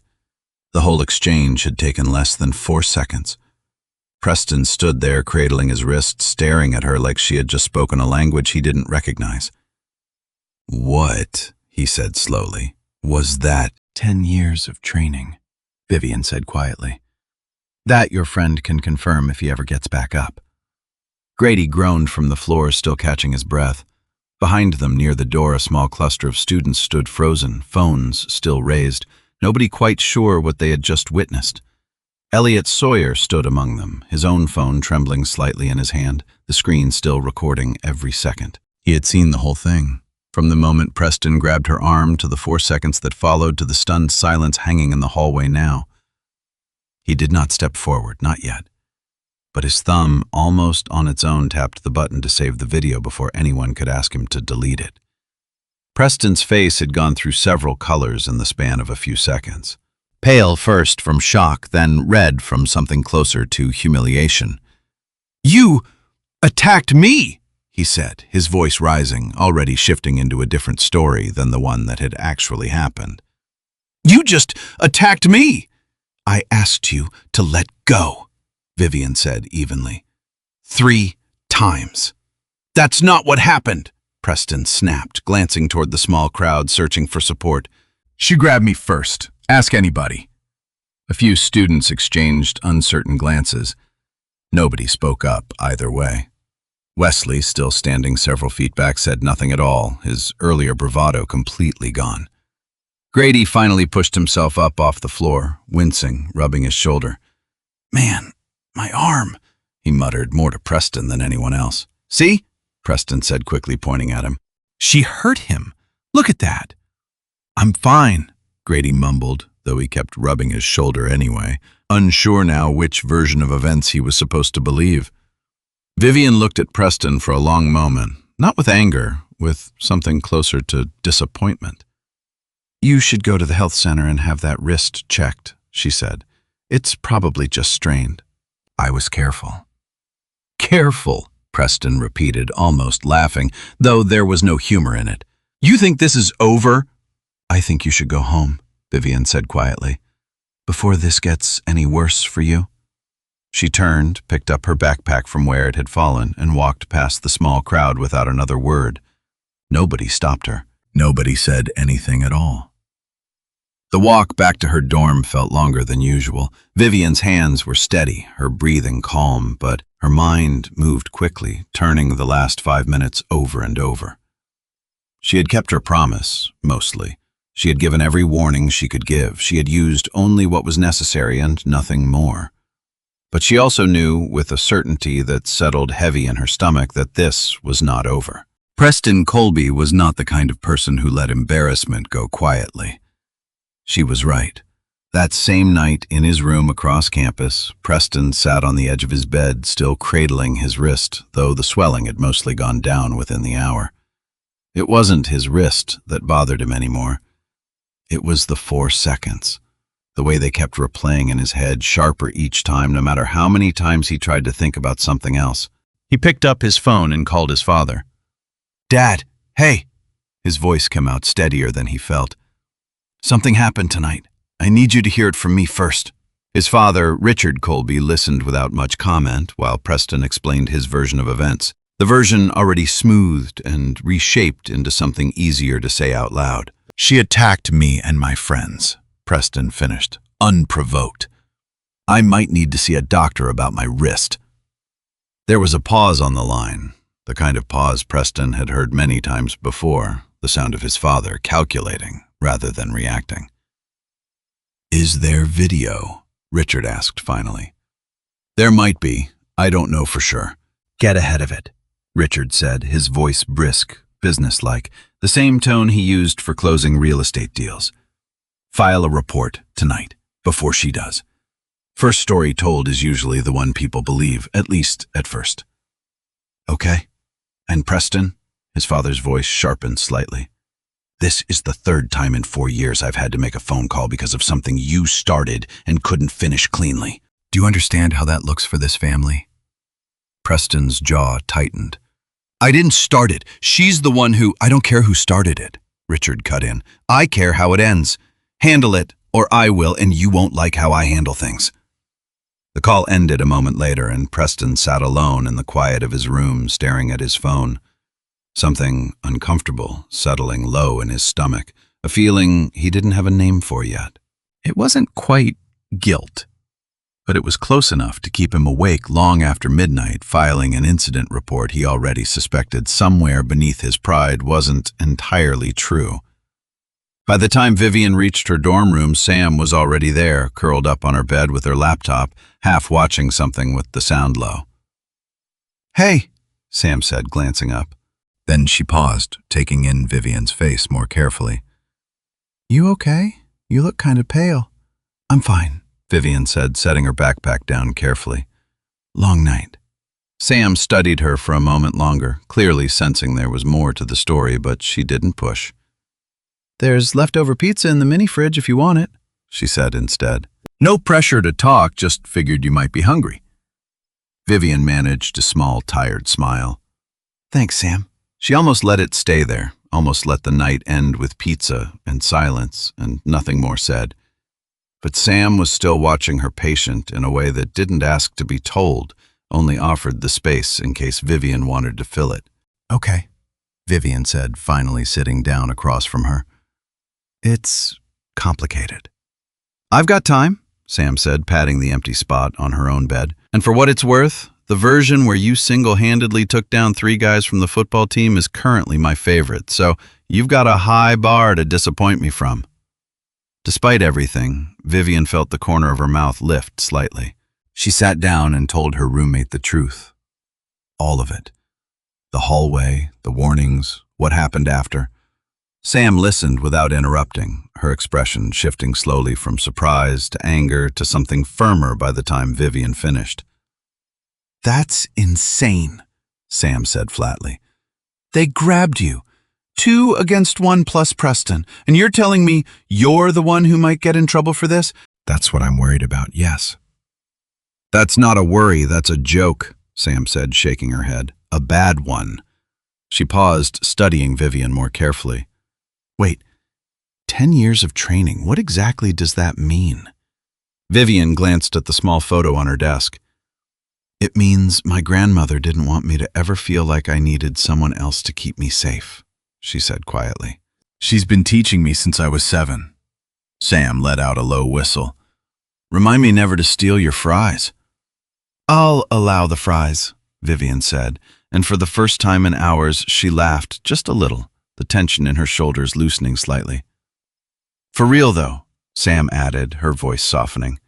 The whole exchange had taken less than 4 seconds. Preston stood there, cradling his wrist, staring at her like she had just spoken a language he didn't recognize. "What," he said slowly, "was that?" 10 years of training," Vivian said quietly. "That your friend can confirm if he ever gets back up." Grady groaned from the floor, still catching his breath. Behind them, near the door, a small cluster of students stood frozen, phones still raised, nobody quite sure what they had just witnessed. Elliot Sawyer stood among them, his own phone trembling slightly in his hand, the screen still recording every second. He had seen the whole thing, from the moment Preston grabbed her arm to the 4 seconds that followed to the stunned silence hanging in the hallway now. He did not step forward, not yet. But his thumb, almost on its own, tapped the button to save the video before anyone could ask him to delete it. Preston's face had gone through several colors in the span of a few seconds. Pale first from shock, then red from something closer to humiliation. "You attacked me," he said, his voice rising, already shifting into a different story than the one that had actually happened. "You just attacked me." "I asked you to let go," Vivian said evenly. 3 times. "That's not what happened," Preston snapped, glancing toward the small crowd searching for support. "She grabbed me first. Ask anybody." A few students exchanged uncertain glances. Nobody spoke up either way. Wesley, still standing several feet back, said nothing at all, his earlier bravado completely gone. Grady finally pushed himself up off the floor, wincing, rubbing his shoulder. "Man, my arm," he muttered, more to Preston than anyone else. "See?" Preston said quickly, pointing at him. "She hurt him. Look at that." "I'm fine," Grady mumbled, though he kept rubbing his shoulder anyway, unsure now which version of events he was supposed to believe. Vivian looked at Preston for a long moment, not with anger, with something closer to disappointment. "You should go to the health center and have that wrist checked," she said. "It's probably just strained." "I was careful." "Careful," Preston repeated, almost laughing, though there was no humor in it. "You think this is over?" "I think you should go home," Vivian said quietly. "Before this gets any worse for you." She turned, picked up her backpack from where it had fallen, and walked past the small crowd without another word. Nobody stopped her. Nobody said anything at all. The walk back to her dorm felt longer than usual. Vivian's hands were steady, her breathing calm, but her mind moved quickly, turning the last 5 minutes over and over. She had kept her promise, mostly. She had given every warning she could give. She had used only what was necessary and nothing more. But she also knew, with a certainty that settled heavy in her stomach, that this was not over. Preston Colby was not the kind of person who let embarrassment go quietly. She was right. That same night, in his room across campus, Preston sat on the edge of his bed, still cradling his wrist, though the swelling had mostly gone down within the hour. It wasn't his wrist that bothered him anymore. It was the 4 seconds. The way they kept replaying in his head, sharper each time, no matter how many times he tried to think about something else. He picked up his phone and called his father. "Dad, hey!" His voice came out steadier than he felt. "Something happened tonight. I need you to hear it from me first." His father, Richard Colby, listened without much comment while Preston explained his version of events, the version already smoothed and reshaped into something easier to say out loud. "She attacked me and my friends," Preston finished, unprovoked. "I might need to see a doctor about my wrist." There was a pause on the line, the kind of pause Preston had heard many times before, the sound of his father calculating rather than reacting. "Is there video?" Richard asked finally. "There might be. I don't know for sure." "Get ahead of it," Richard said, his voice brisk, businesslike, the same tone he used for closing real estate deals. "File a report tonight, before she does. First story told is usually the one people believe, at least at first." "Okay. And Preston?" His father's voice sharpened slightly. "This is the 3rd time in 4 years I've had to make a phone call because of something you started and couldn't finish cleanly. Do you understand how that looks for this family?" Preston's jaw tightened. "I didn't start it. She's the one who—" "I don't care who started it," Richard cut in. "I care how it ends. Handle it, or I will, and you won't like how I handle things." The call ended a moment later, and Preston sat alone in the quiet of his room, staring at his phone. Something uncomfortable settling low in his stomach, a feeling he didn't have a name for yet. It wasn't quite guilt, but it was close enough to keep him awake long after midnight, filing an incident report he already suspected somewhere beneath his pride wasn't entirely true. By the time Vivian reached her dorm room, Sam was already there, curled up on her bed with her laptop, half watching something with the sound low. "Hey," Sam said, glancing up. Then she paused, taking in Vivian's face more carefully. "You okay? You look kind of pale." "I'm fine," Vivian said, setting her backpack down carefully. "Long night." Sam studied her for a moment longer, clearly sensing there was more to the story, but she didn't push. "There's leftover pizza in the mini fridge if you want it," she said instead. "No pressure to talk, just figured you might be hungry." Vivian managed a small, tired smile. "Thanks, Sam." She almost let it stay there, almost let the night end with pizza and silence and nothing more said. But Sam was still watching her patient in a way that didn't ask to be told, only offered the space in case Vivian wanted to fill it. "Okay," Vivian said, finally sitting down across from her. "It's complicated." "I've got time," Sam said, patting the empty spot on her own bed. "And for what it's worth, the version where you single-handedly took down 3 guys from the football team is currently my favorite, so you've got a high bar to disappoint me from." Despite everything, Vivian felt the corner of her mouth lift slightly. She sat down and told her roommate the truth. All of it. The hallway, the warnings, what happened after. Sam listened without interrupting, her expression shifting slowly from surprise to anger to something firmer by the time Vivian finished. "That's insane," Sam said flatly. "They grabbed you. 2 against 1 plus Preston, and you're telling me you're the one who might get in trouble for this?" "That's what I'm worried about, yes." "That's not a worry, that's a joke," Sam said, shaking her head. "A bad one." She paused, studying Vivian more carefully. "Wait, 10 years of training, what exactly does that mean?" Vivian glanced at the small photo on her desk. "It means my grandmother didn't want me to ever feel like I needed someone else to keep me safe," she said quietly. "She's been teaching me since I was 7. Sam let out a low whistle. "Remind me never to steal your fries." "I'll allow the fries," Vivian said, and for the first time in hours she laughed just a little, the tension in her shoulders loosening slightly. "For real, though," Sam added, her voice softening.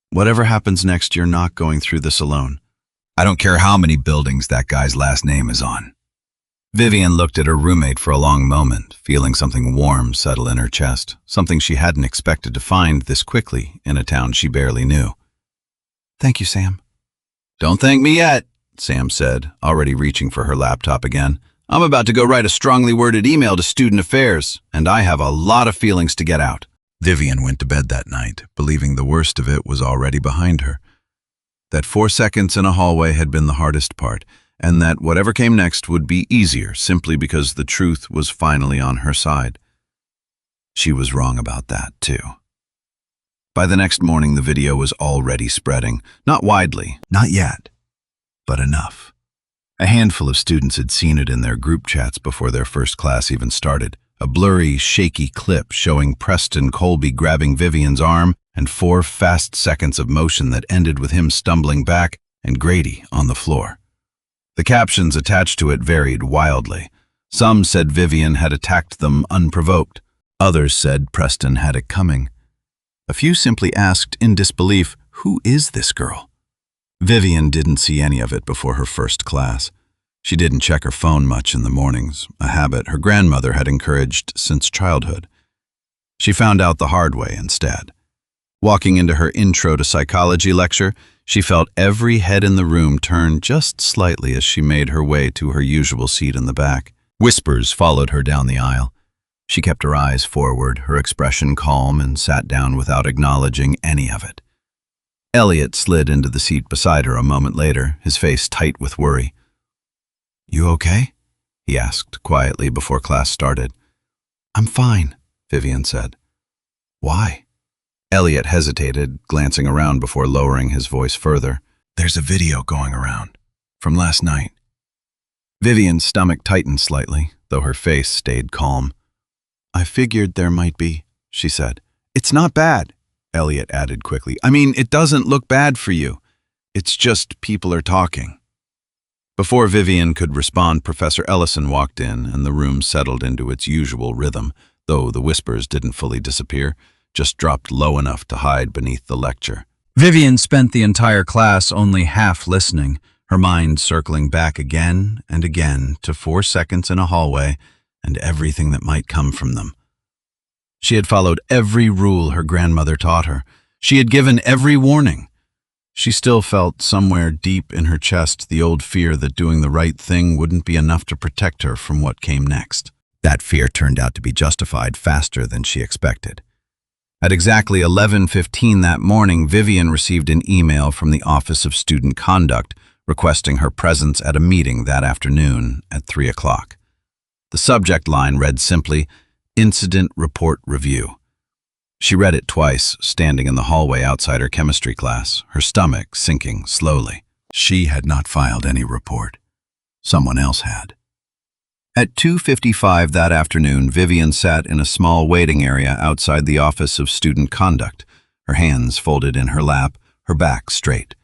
"Whatever happens next, you're not going through this alone. I don't care how many buildings that guy's last name is on." Vivian looked at her roommate for a long moment, feeling something warm settle in her chest, something she hadn't expected to find this quickly in a town she barely knew. "Thank you, Sam." "Don't thank me yet," Sam said, already reaching for her laptop again. "I'm about to go write a strongly worded email to Student Affairs, and I have a lot of feelings to get out." Vivian went to bed that night, believing the worst of it was already behind her. That 4 seconds in a hallway had been the hardest part, and that whatever came next would be easier simply because the truth was finally on her side. She was wrong about that, too. By the next morning, the video was already spreading, not widely, not yet, but enough. A handful of students had seen it in their group chats before their first class even started. A blurry, shaky clip showing Preston Colby grabbing Vivian's arm and 4 fast seconds of motion that ended with him stumbling back and Grady on the floor. The captions attached to it varied wildly. Some said Vivian had attacked them unprovoked. Others said Preston had it coming. A few simply asked in disbelief, "Who is this girl?" Vivian didn't see any of it before her first class. She didn't check her phone much in the mornings, a habit her grandmother had encouraged since childhood. She found out the hard way instead. Walking into her Intro to Psychology lecture, she felt every head in the room turn just slightly as she made her way to her usual seat in the back. Whispers followed her down the aisle. She kept her eyes forward, her expression calm, and sat down without acknowledging any of it. Elliot slid into the seat beside her a moment later, his face tight with worry. "You okay?" he asked quietly before class started. "I'm fine," Vivian said. "Why?" Elliot hesitated, glancing around before lowering his voice further. "There's a video going around. From last night." Vivian's stomach tightened slightly, though her face stayed calm. "I figured there might be," she said. "It's not bad," Elliot added quickly. "I mean, it doesn't look bad for you. It's just people are talking." Before Vivian could respond, Professor Ellison walked in, and the room settled into its usual rhythm, though the whispers didn't fully disappear, just dropped low enough to hide beneath the lecture. Vivian spent the entire class only half listening, her mind circling back again and again to 4 seconds in a hallway and everything that might come from them. She had followed every rule her grandmother taught her. She had given every warning. She still felt somewhere deep in her chest the old fear that doing the right thing wouldn't be enough to protect her from what came next. That fear turned out to be justified faster than she expected. At exactly 11:15 that morning, Vivian received an email from the Office of Student Conduct requesting her presence at a meeting that afternoon at 3 o'clock. The subject line read simply, "Incident Report Review." She read it twice, standing in the hallway outside her chemistry class, her stomach sinking slowly. She had not filed any report. Someone else had. At 2:55 that afternoon, Vivian sat in a small waiting area outside the Office of Student Conduct, her hands folded in her lap, her back straight.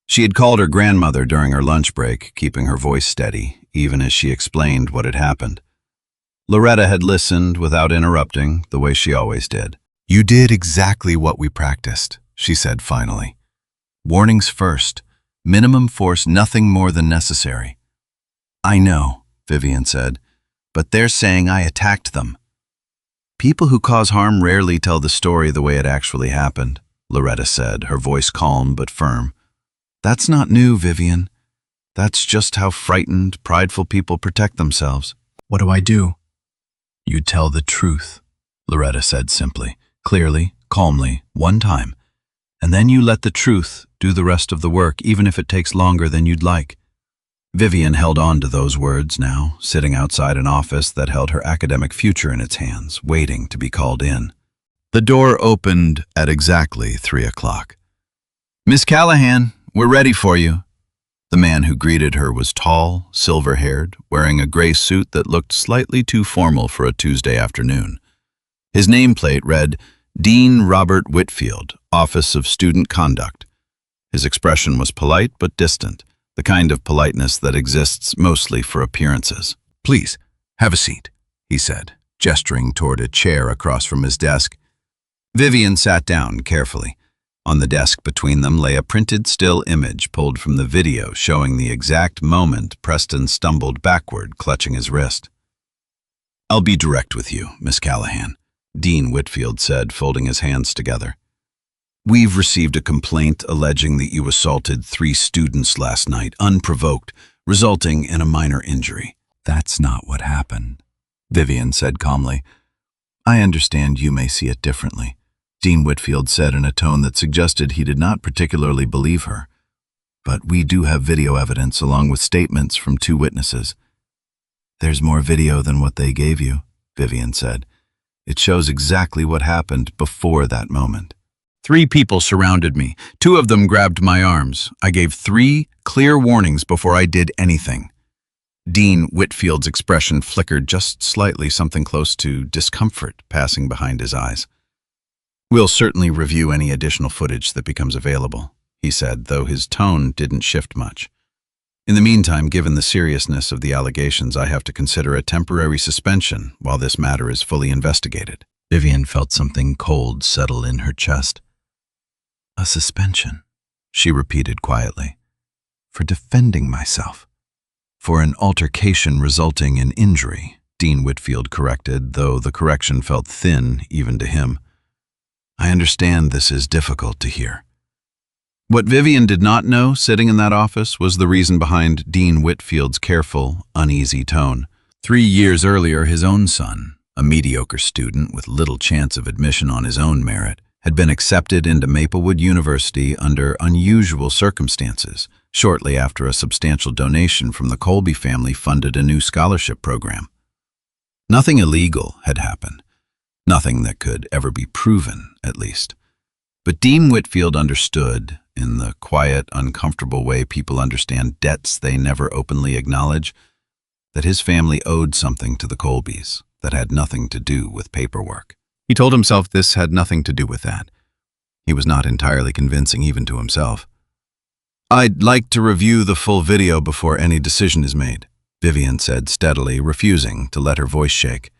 She had called her grandmother during her lunch break, keeping her voice steady, even as she explained what had happened. Loretta had listened without interrupting, the way she always did. "You did exactly what we practiced," she said finally. "Warnings first, minimum force, nothing more than necessary." "I know," Vivian said, "but they're saying I attacked them." "People who cause harm rarely tell the story the way it actually happened," Loretta said, her voice calm but firm. "That's not new, Vivian. That's just how frightened, prideful people protect themselves." "What do I do?" "You tell the truth," Loretta said simply, clearly, calmly, one time. "And then you let the truth do the rest of the work, even if it takes longer than you'd like." Vivian held on to those words now, sitting outside an office that held her academic future in its hands, waiting to be called in. The door opened at exactly 3 o'clock. "Miss Callahan, we're ready for you." The man who greeted her was tall, silver-haired, wearing a gray suit that looked slightly too formal for a Tuesday afternoon. His nameplate read, Dean Robert Whitfield, Office of Student Conduct. His expression was polite but distant, the kind of politeness that exists mostly for appearances. "Please, have a seat," he said, gesturing toward a chair across from his desk. Vivian sat down carefully. On the desk between them lay a printed still image pulled from the video showing the exact moment Preston stumbled backward, clutching his wrist. "I'll be direct with you, Miss Callahan," Dean Whitfield said, folding his hands together. "We've received a complaint alleging that you assaulted 3 students last night, unprovoked, resulting in a minor injury." "That's not what happened," Vivian said calmly. "I understand you may see it differently," Dean Whitfield said in a tone that suggested he did not particularly believe her. "But we do have video evidence along with statements from 2 witnesses." "There's more video than what they gave you," Vivian said. "It shows exactly what happened before that moment." 3 people surrounded me. 2 of them grabbed my arms. I gave 3 clear warnings before I did anything. Dean Whitfield's expression flickered just slightly, something close to discomfort passing behind his eyes. "We'll certainly review any additional footage that becomes available," he said, though his tone didn't shift much. "In the meantime, given the seriousness of the allegations, I have to consider a temporary suspension while this matter is fully investigated." Vivian felt something cold settle in her chest. "A suspension," she repeated quietly. "For defending myself." "For an altercation resulting in injury," Dean Whitfield corrected, though the correction felt thin even to him. "I understand this is difficult to hear." What Vivian did not know, sitting in that office, was the reason behind Dean Whitfield's careful, uneasy tone. 3 years earlier, his own son, a mediocre student with little chance of admission on his own merit, had been accepted into Maplewood University under unusual circumstances, shortly after a substantial donation from the Colby family funded a new scholarship program. Nothing illegal had happened. Nothing that could ever be proven, at least. But Dean Whitfield understood, in the quiet, uncomfortable way people understand debts they never openly acknowledge, that his family owed something to the Colbys that had nothing to do with paperwork. He told himself this had nothing to do with that. He was not entirely convincing even to himself. "I'd like to review the full video before any decision is made," Vivian said steadily, refusing to let her voice shake.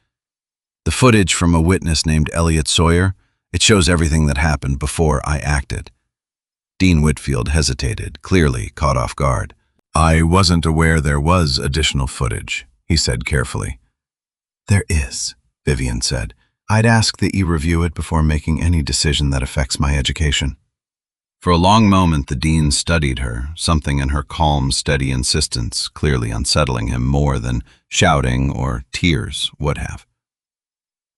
"The footage from a witness named Elliot Sawyer, it shows everything that happened before I acted." Dean Whitfield hesitated, clearly caught off guard. "I wasn't aware there was additional footage," he said carefully. "There is," Vivian said. "I'd ask that you review it before making any decision that affects my education." For a long moment the dean studied her, something in her calm, steady insistence clearly unsettling him more than shouting or tears would have.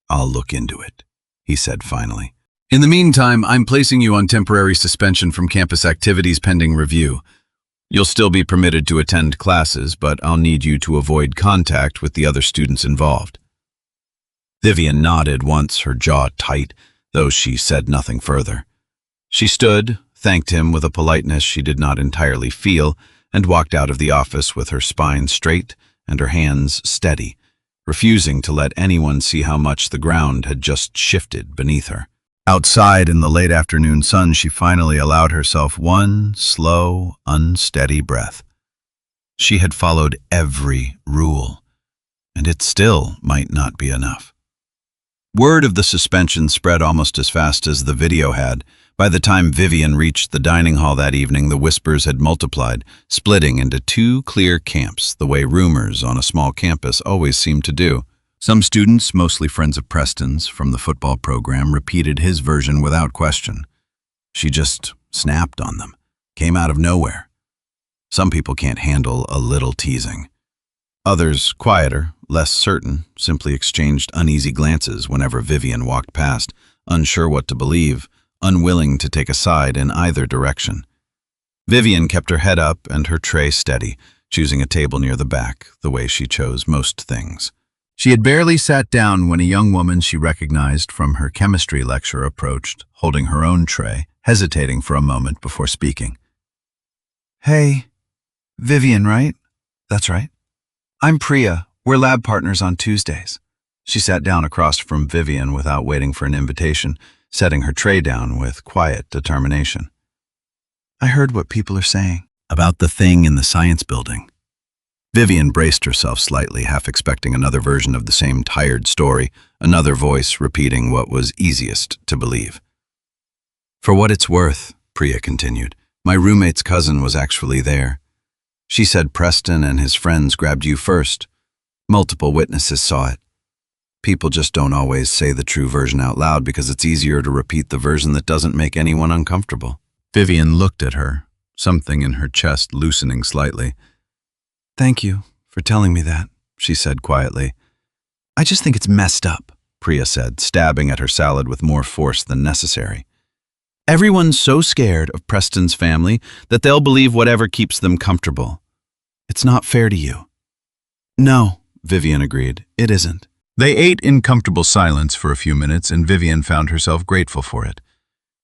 "I'll look into it," he said finally. "In the meantime, I'm placing you on temporary suspension from campus activities pending review. You'll still be permitted to attend classes, but I'll need you to avoid contact with the other students involved." Vivian nodded once, her jaw tight, though she said nothing further. She stood, thanked him with a politeness she did not entirely feel, and walked out of the office with her spine straight and her hands steady, refusing to let anyone see how much the ground had just shifted beneath her. Outside in the late afternoon sun, she finally allowed herself one slow, unsteady breath. She had followed every rule, and it still might not be enough. Word of the suspension spread almost as fast as the video had. By the time Vivian reached the dining hall that evening, the whispers had multiplied, splitting into 2 clear camps, the way rumors on a small campus always seem to do. Some students, mostly friends of Preston's from the football program, repeated his version without question. She just snapped on them, came out of nowhere. Some people can't handle a little teasing. Others, quieter, less certain, simply exchanged uneasy glances whenever Vivian walked past, unsure what to believe, unwilling to take a side in either direction. Vivian kept her head up and her tray steady, choosing a table near the back, the way she chose most things. She had barely sat down when a young woman she recognized from her chemistry lecture approached, holding her own tray, hesitating for a moment before speaking. "Hey, Vivian, right?" "That's right." "I'm Priya. We're lab partners on Tuesdays." She sat down across from Vivian without waiting for an invitation, setting her tray down with quiet determination. I heard what people are saying about the thing in the science building. Vivian braced herself slightly, half expecting another version of the same tired story, another voice repeating what was easiest to believe. For what it's worth, Priya continued, my roommate's cousin was actually there. She said Preston and his friends grabbed you first. Multiple witnesses saw it. People just don't always say the true version out loud because it's easier to repeat the version that doesn't make anyone uncomfortable. Vivian looked at her, something in her chest loosening slightly. Thank you for telling me that, she said quietly. I just think it's messed up, Priya said, stabbing at her salad with more force than necessary. Everyone's so scared of Preston's family that they'll believe whatever keeps them comfortable. It's not fair to you. No, Vivian agreed, it isn't. They ate in comfortable silence for a few minutes, and Vivian found herself grateful for it.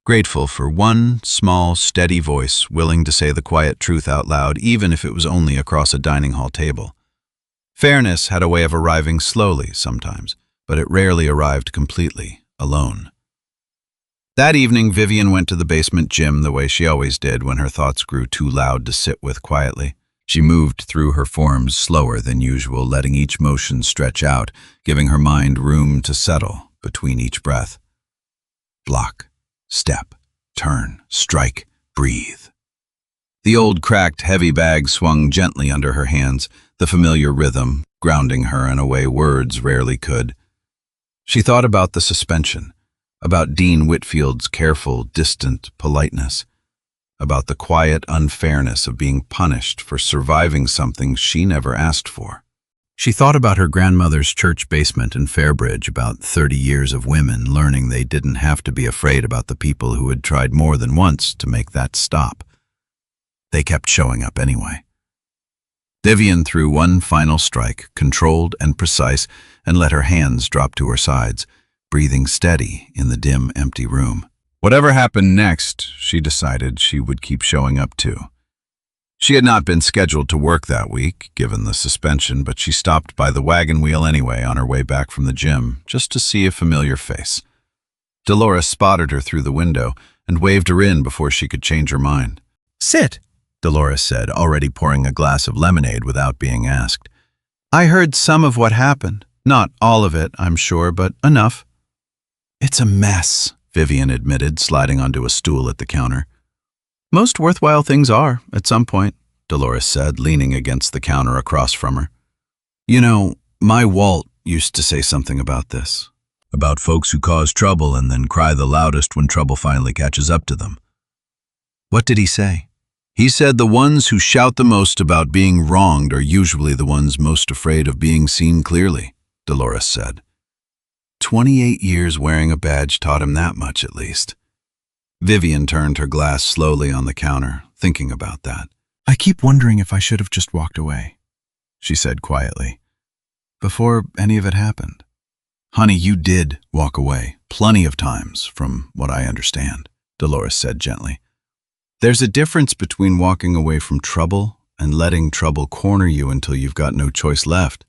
Grateful for one small, steady voice willing to say the quiet truth out loud, even if it was only across a dining hall table. Fairness had a way of arriving slowly sometimes, but it rarely arrived completely, alone. That evening, Vivian went to the basement gym the way she always did when her thoughts grew too loud to sit with quietly. She moved through her forms slower than usual, letting each motion stretch out, giving her mind room to settle between each breath. Block, step, turn, strike, breathe. The old cracked, heavy bag swung gently under her hands, the familiar rhythm grounding her in a way words rarely could. She thought about the suspension, about Dean Whitfield's careful, distant politeness, about the quiet unfairness of being punished for surviving something she never asked for. She thought about her grandmother's church basement in Fairbridge, about 30 years of women learning they didn't have to be afraid about the people who had tried more than once to make that stop. They kept showing up anyway. Vivian threw one final strike, controlled and precise, and let her hands drop to her sides, breathing steady in the dim, empty room. Whatever happened next, she decided she would keep showing up too. She had not been scheduled to work that week, given the suspension, but she stopped by the wagon wheel anyway on her way back from the gym, just to see a familiar face. Dolores spotted her through the window and waved her in before she could change her mind. Sit, Dolores said, already pouring a glass of lemonade without being asked. I heard some of what happened. Not all of it, I'm sure, but enough. It's a mess, Vivian admitted, sliding onto a stool at the counter. Most worthwhile things are, at some point, Dolores said, leaning against the counter across from her. You know, my Walt used to say something about this. About folks who cause trouble and then cry the loudest when trouble finally catches up to them. What did he say? He said the ones who shout the most about being wronged are usually the ones most afraid of being seen clearly, Dolores said. 28 years wearing a badge taught him that much, at least. Vivian turned her glass slowly on the counter, thinking about that. I keep wondering if I should have just walked away, she said quietly, before any of it happened. Honey, you did walk away, plenty of times, from what I understand, Dolores said gently. There's a difference between walking away from trouble and letting trouble corner you until you've got no choice left.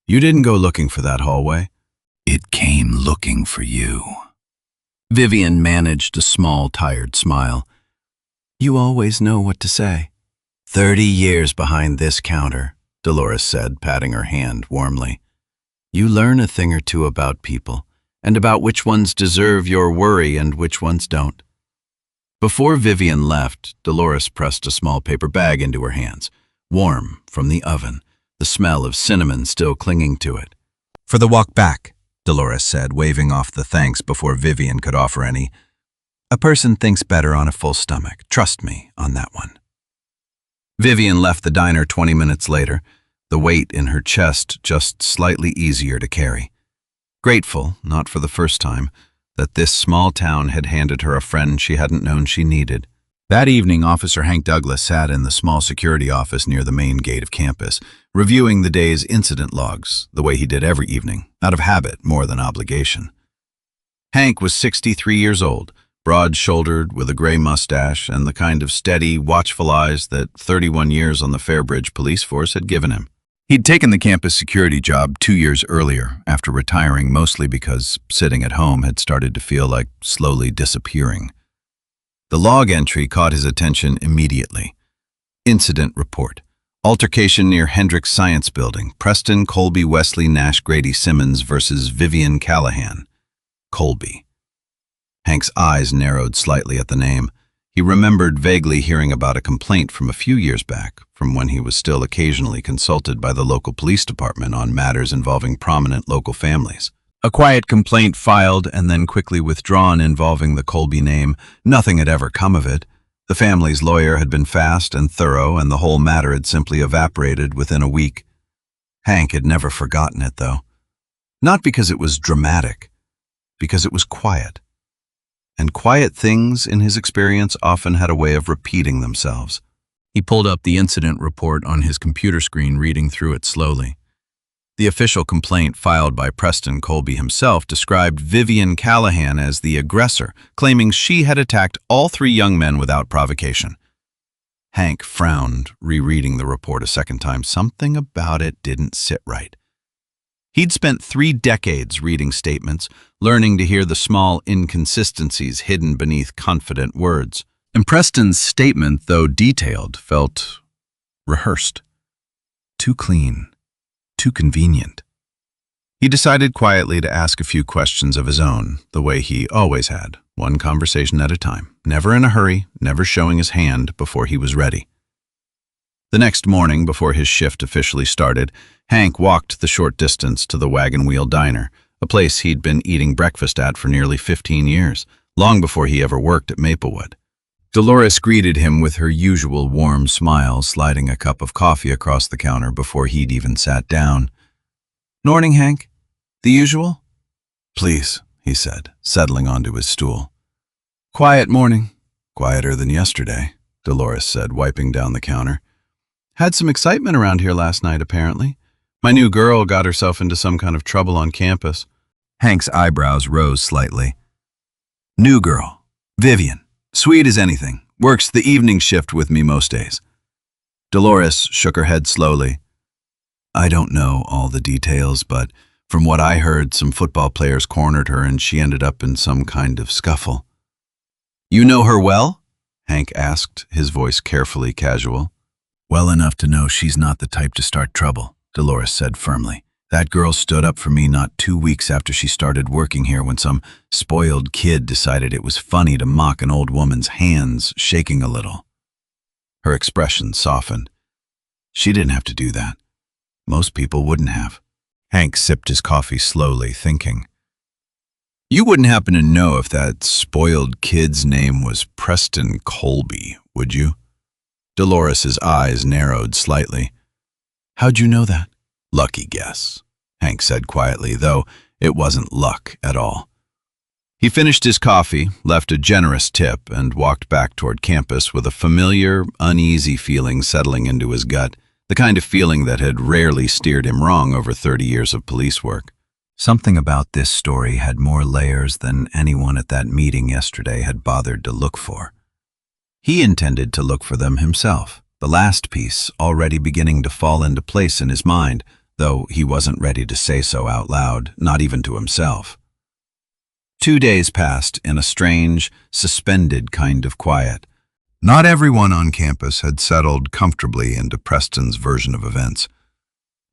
You didn't go looking for that hallway. It came looking for you. Vivian managed a small, tired smile. You always know what to say. 30 years behind this counter, Dolores said, patting her hand warmly. You learn a thing or two about people, and about which ones deserve your worry and which ones don't. Before Vivian left, Dolores pressed a small paper bag into her hands, warm from the oven, the smell of cinnamon still clinging to it. For the walk back, Dolores said, waving off the thanks before Vivian could offer any. A person thinks better on a full stomach. Trust me on that one. Vivian left the diner 20 minutes later, the weight in her chest just slightly easier to carry. Grateful, not for the first time, that this small town had handed her a friend she hadn't known she needed. That evening, Officer Hank Douglas sat in the small security office near the main gate of campus, reviewing the day's incident logs, the way he did every evening, out of habit more than obligation. Hank was 63 years old, broad-shouldered with a gray mustache and the kind of steady, watchful eyes that 31 years on the Fairbridge police force had given him. He'd taken the campus security job 2 years earlier, after retiring mostly because sitting at home had started to feel like slowly disappearing. The log entry caught his attention immediately. Incident report. Altercation near Hendricks Science Building. Preston, Colby, Wesley, Nash, Grady, Simmons versus Vivian Callahan. Colby. Hank's eyes narrowed slightly at the name. He remembered vaguely hearing about a complaint from a few years back, from when he was still occasionally consulted by the local police department on matters involving prominent local families. A quiet complaint filed and then quickly withdrawn involving the Colby name. Nothing had ever come of it. The family's lawyer had been fast and thorough, and the whole matter had simply evaporated within a week. Hank had never forgotten it, though. Not because it was dramatic, because it was quiet. And quiet things, in his experience, often had a way of repeating themselves. He pulled up the incident report on his computer screen, reading through it slowly. The official complaint filed by Preston Colby himself described Vivian Callahan as the aggressor, claiming she had attacked all 3 young men without provocation. Hank frowned, rereading the report a second time. Something about it didn't sit right. He'd spent 3 decades reading statements, learning to hear the small inconsistencies hidden beneath confident words. And Preston's statement, though detailed, felt rehearsed. Too clean. Too convenient. He decided quietly to ask a few questions of his own, the way he always had, one conversation at a time, never in a hurry, never showing his hand before he was ready. The next morning, before his shift officially started, Hank walked the short distance to the Wagon Wheel Diner, a place he'd been eating breakfast at for nearly 15 years, long before he ever worked at Maplewood. Dolores greeted him with her usual warm smile, sliding a cup of coffee across the counter before he'd even sat down. "Morning, Hank. The usual?" "Please," he said, settling onto his stool. "Quiet morning." "Quieter than yesterday," Dolores said, wiping down the counter. "Had some excitement around here last night, apparently. My new girl got herself into some kind of trouble on campus." Hank's eyebrows rose slightly. "New girl. Vivian. Sweet as anything. Works the evening shift with me most days." Dolores shook her head slowly. "I don't know all the details, but from what I heard, some football players cornered her and she ended up in some kind of scuffle." "You know her well?" Hank asked, his voice carefully casual. "Well enough to know she's not the type to start trouble," Dolores said firmly. "That girl stood up for me not 2 weeks after she started working here, when some spoiled kid decided it was funny to mock an old woman's hands shaking a little." Her expression softened. "She didn't have to do that. Most people wouldn't have." Hank sipped his coffee slowly, thinking. "You wouldn't happen to know if that spoiled kid's name was Preston Colby, would you?" Dolores's eyes narrowed slightly. "How'd you know that?" "Lucky guess," Hank said quietly, though it wasn't luck at all. He finished his coffee, left a generous tip, and walked back toward campus with a familiar, uneasy feeling settling into his gut, the kind of feeling that had rarely steered him wrong over 30 years of police work. Something about this story had more layers than anyone at that meeting yesterday had bothered to look for. He intended to look for them himself, the last piece already beginning to fall into place in his mind, though he wasn't ready to say so out loud, not even to himself. 2 days passed in a strange, suspended kind of quiet. Not everyone on campus had settled comfortably into Preston's version of events.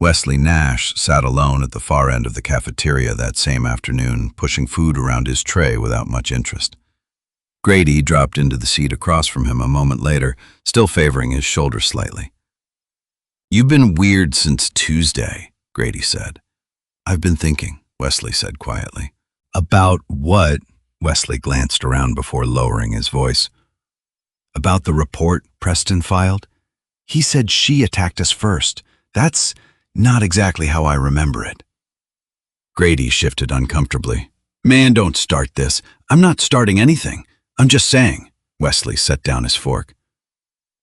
Wesley Nash sat alone at the far end of the cafeteria that same afternoon, pushing food around his tray without much interest. Grady dropped into the seat across from him a moment later, still favoring his shoulder slightly. "You've been weird since Tuesday," Grady said. "I've been thinking," Wesley said quietly. "About what?" Wesley glanced around before lowering his voice. "About the report Preston filed. He said she attacked us first. That's not exactly how I remember it." Grady shifted uncomfortably. "Man, don't start this. I'm not starting anything. I'm just saying." Wesley set down his fork.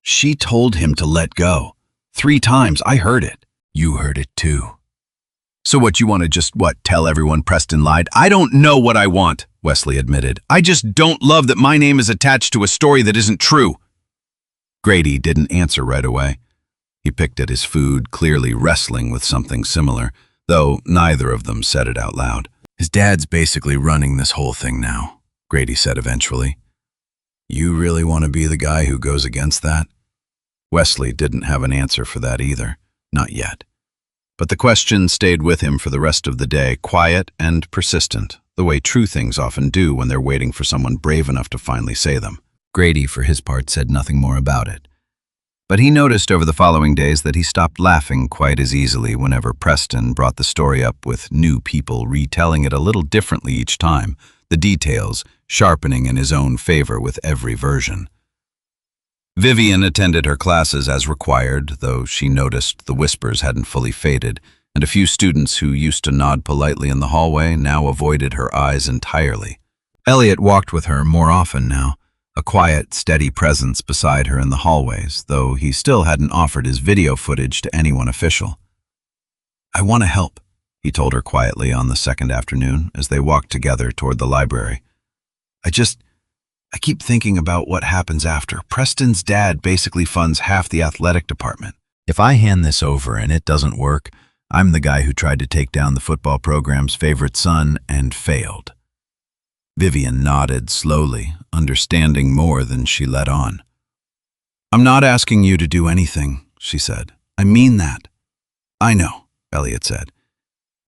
"She told him to let go. 3 times. I heard it." "You heard it too." "So what, you want to just, tell everyone Preston lied?" "I don't know what I want," Wesley admitted. "I just don't love that my name is attached to a story that isn't true." Grady didn't answer right away. He picked at his food, clearly wrestling with something similar, though neither of them said it out loud. His dad's basically running this whole thing now, Grady said eventually. You really want to be the guy who goes against that? Wesley didn't have an answer for that either, not yet. But the question stayed with him for the rest of the day, quiet and persistent, the way true things often do when they're waiting for someone brave enough to finally say them. Grady, for his part, said nothing more about it. But he noticed over the following days that he stopped laughing quite as easily whenever Preston brought the story up with new people retelling it a little differently each time, the details sharpening in his own favor with every version. Vivian attended her classes as required, though she noticed the whispers hadn't fully faded, and a few students who used to nod politely in the hallway now avoided her eyes entirely. Elliot walked with her more often now, a quiet, steady presence beside her in the hallways, though he still hadn't offered his video footage to anyone official. I want to help, he told her quietly on the second afternoon as they walked together toward the library. I keep thinking about what happens after. Preston's dad basically funds half the athletic department. If I hand this over and it doesn't work, I'm the guy who tried to take down the football program's favorite son and failed. Vivian nodded slowly, understanding more than she let on. I'm not asking you to do anything, she said. I mean that. I know, Elliot said.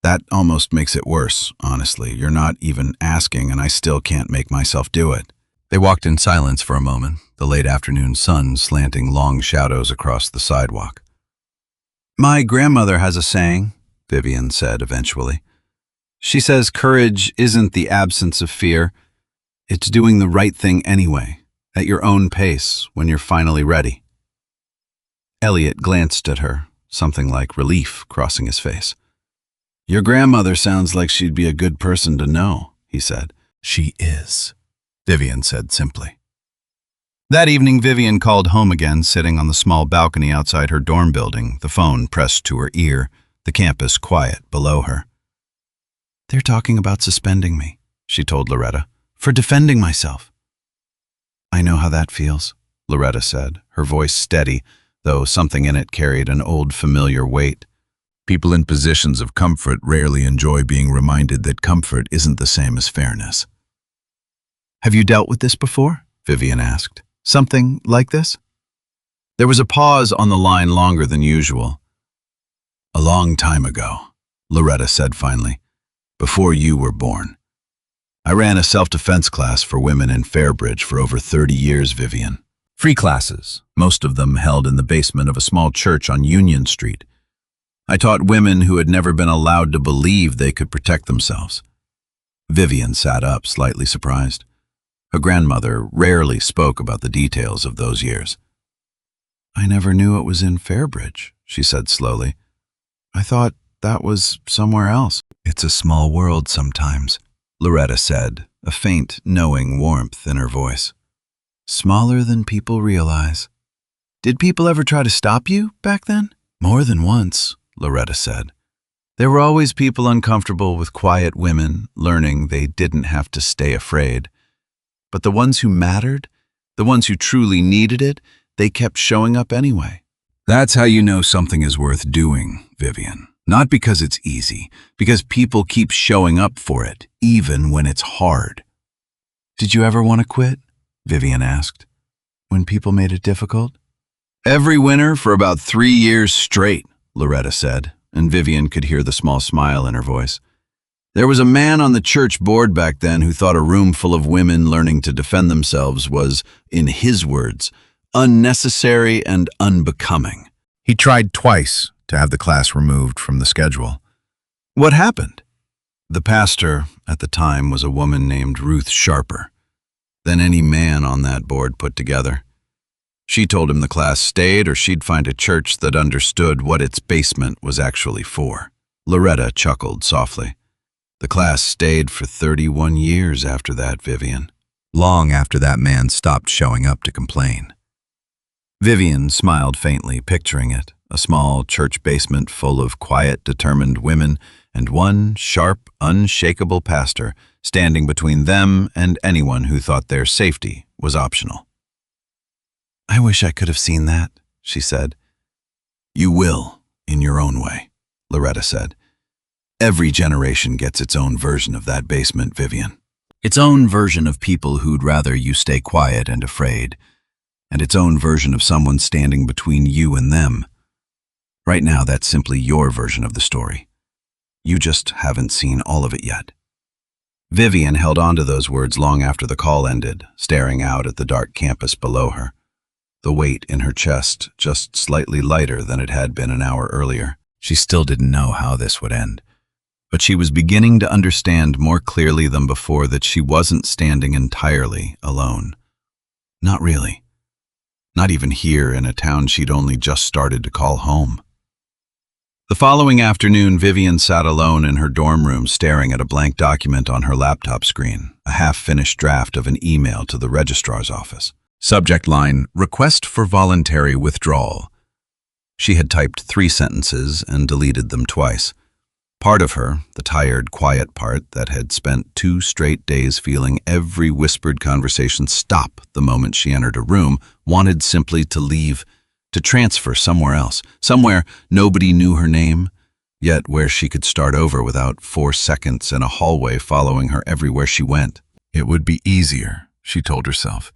That almost makes it worse, honestly. You're not even asking, and I still can't make myself do it. They walked in silence for a moment, the late afternoon sun slanting long shadows across the sidewalk. My grandmother has a saying, Vivian said eventually. She says courage isn't the absence of fear. It's doing the right thing anyway, at your own pace, when you're finally ready. Elliot glanced at her, something like relief crossing his face. Your grandmother sounds like she'd be a good person to know, he said. She is, Vivian said simply. That evening, Vivian called home again, sitting on the small balcony outside her dorm building, the phone pressed to her ear, the campus quiet below her. They're talking about suspending me, she told Loretta, for defending myself. I know how that feels, Loretta said, her voice steady, though something in it carried an old familiar weight. People in positions of comfort rarely enjoy being reminded that comfort isn't the same as fairness. Have you dealt with this before? Vivian asked. Something like this? There was a pause on the line longer than usual. A long time ago, Loretta said finally, before you were born. I ran a self-defense class for women in Fairbridge for over 30 years, Vivian. Free classes, most of them held in the basement of a small church on Union Street. I taught women who had never been allowed to believe they could protect themselves. Vivian sat up, slightly surprised. Her grandmother rarely spoke about the details of those years. I never knew it was in Fairbridge, she said slowly. I thought that was somewhere else. It's a small world sometimes, Loretta said, a faint, knowing warmth in her voice. Smaller than people realize. Did people ever try to stop you back then? More than once, Loretta said. There were always people uncomfortable with quiet women, learning they didn't have to stay afraid. But the ones who mattered, the ones who truly needed it, they kept showing up anyway. That's how you know something is worth doing, Vivian. Not because it's easy, because people keep showing up for it, even when it's hard. Did you ever want to quit? Vivian asked. When people made it difficult? Every winter for about 3 years straight, Loretta said, and Vivian could hear the small smile in her voice. There was a man on the church board back then who thought a room full of women learning to defend themselves was, in his words, unnecessary and unbecoming. He tried twice to have the class removed from the schedule. What happened? The pastor at the time was a woman named Ruth Sharper, than any man on that board put together. She told him the class stayed or she'd find a church that understood what its basement was actually for. Loretta chuckled softly. The class stayed for 31 years after that, Vivian. Long after that man stopped showing up to complain. Vivian smiled faintly, picturing it, a small church basement full of quiet, determined women and one sharp, unshakable pastor standing between them and anyone who thought their safety was optional. I wish I could have seen that, she said. You will, in your own way, Loretta said. Every generation gets its own version of that basement, Vivian. Its own version of people who'd rather you stay quiet and afraid, and its own version of someone standing between you and them. Right now, that's simply your version of the story. You just haven't seen all of it yet. Vivian held on to those words long after the call ended, staring out at the dark campus below her, the weight in her chest just slightly lighter than it had been an hour earlier. She still didn't know how this would end, but she was beginning to understand more clearly than before that she wasn't standing entirely alone. Not really. Not even here in a town she'd only just started to call home. The following afternoon, Vivian sat alone in her dorm room staring at a blank document on her laptop screen, a half-finished draft of an email to the registrar's office. Subject line, "Request for voluntary withdrawal." She had typed 3 sentences and deleted them twice. Part of her, the tired, quiet part that had spent 2 straight days feeling every whispered conversation stop the moment she entered a room, wanted simply to leave, to transfer somewhere else, somewhere nobody knew her name, yet where she could start over without 4 seconds in a hallway following her everywhere she went. It would be easier, she told herself.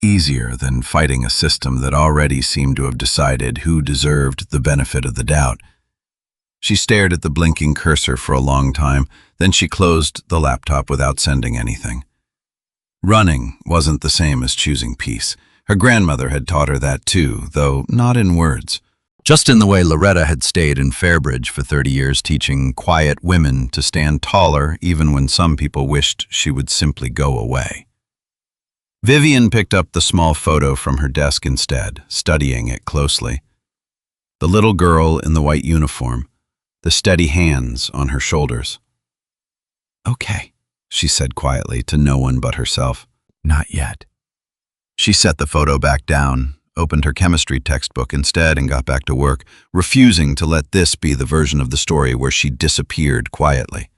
Easier than fighting a system that already seemed to have decided who deserved the benefit of the doubt. She stared at the blinking cursor for a long time, then she closed the laptop without sending anything. Running wasn't the same as choosing peace. Her grandmother had taught her that too, though not in words. Just in the way Loretta had stayed in Fairbridge for 30 years teaching quiet women to stand taller even when some people wished she would simply go away. Vivian picked up the small photo from her desk instead, studying it closely. The little girl in the white uniform, the steady hands on her shoulders. "Okay," she said quietly to no one but herself. "Not yet." She set the photo back down, opened her chemistry textbook instead and got back to work, refusing to let this be the version of the story where she disappeared quietly.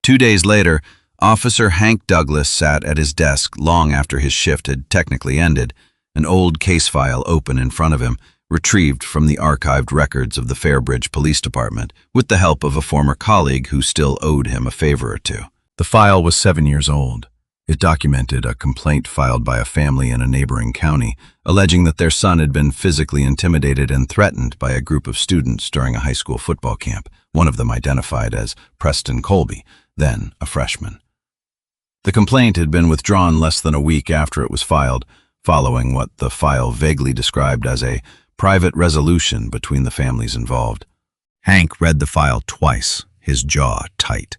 2 days later, Officer Hank Douglas sat at his desk long after his shift had technically ended, an old case file open in front of him, retrieved from the archived records of the Fairbridge Police Department, with the help of a former colleague who still owed him a favor or two. The file was 7 years old. It documented a complaint filed by a family in a neighboring county, alleging that their son had been physically intimidated and threatened by a group of students during a high school football camp, one of them identified as Preston Colby, then a freshman. The complaint had been withdrawn less than a week after it was filed, following what the file vaguely described as a private resolution between the families involved. Hank read the file twice, his jaw tight.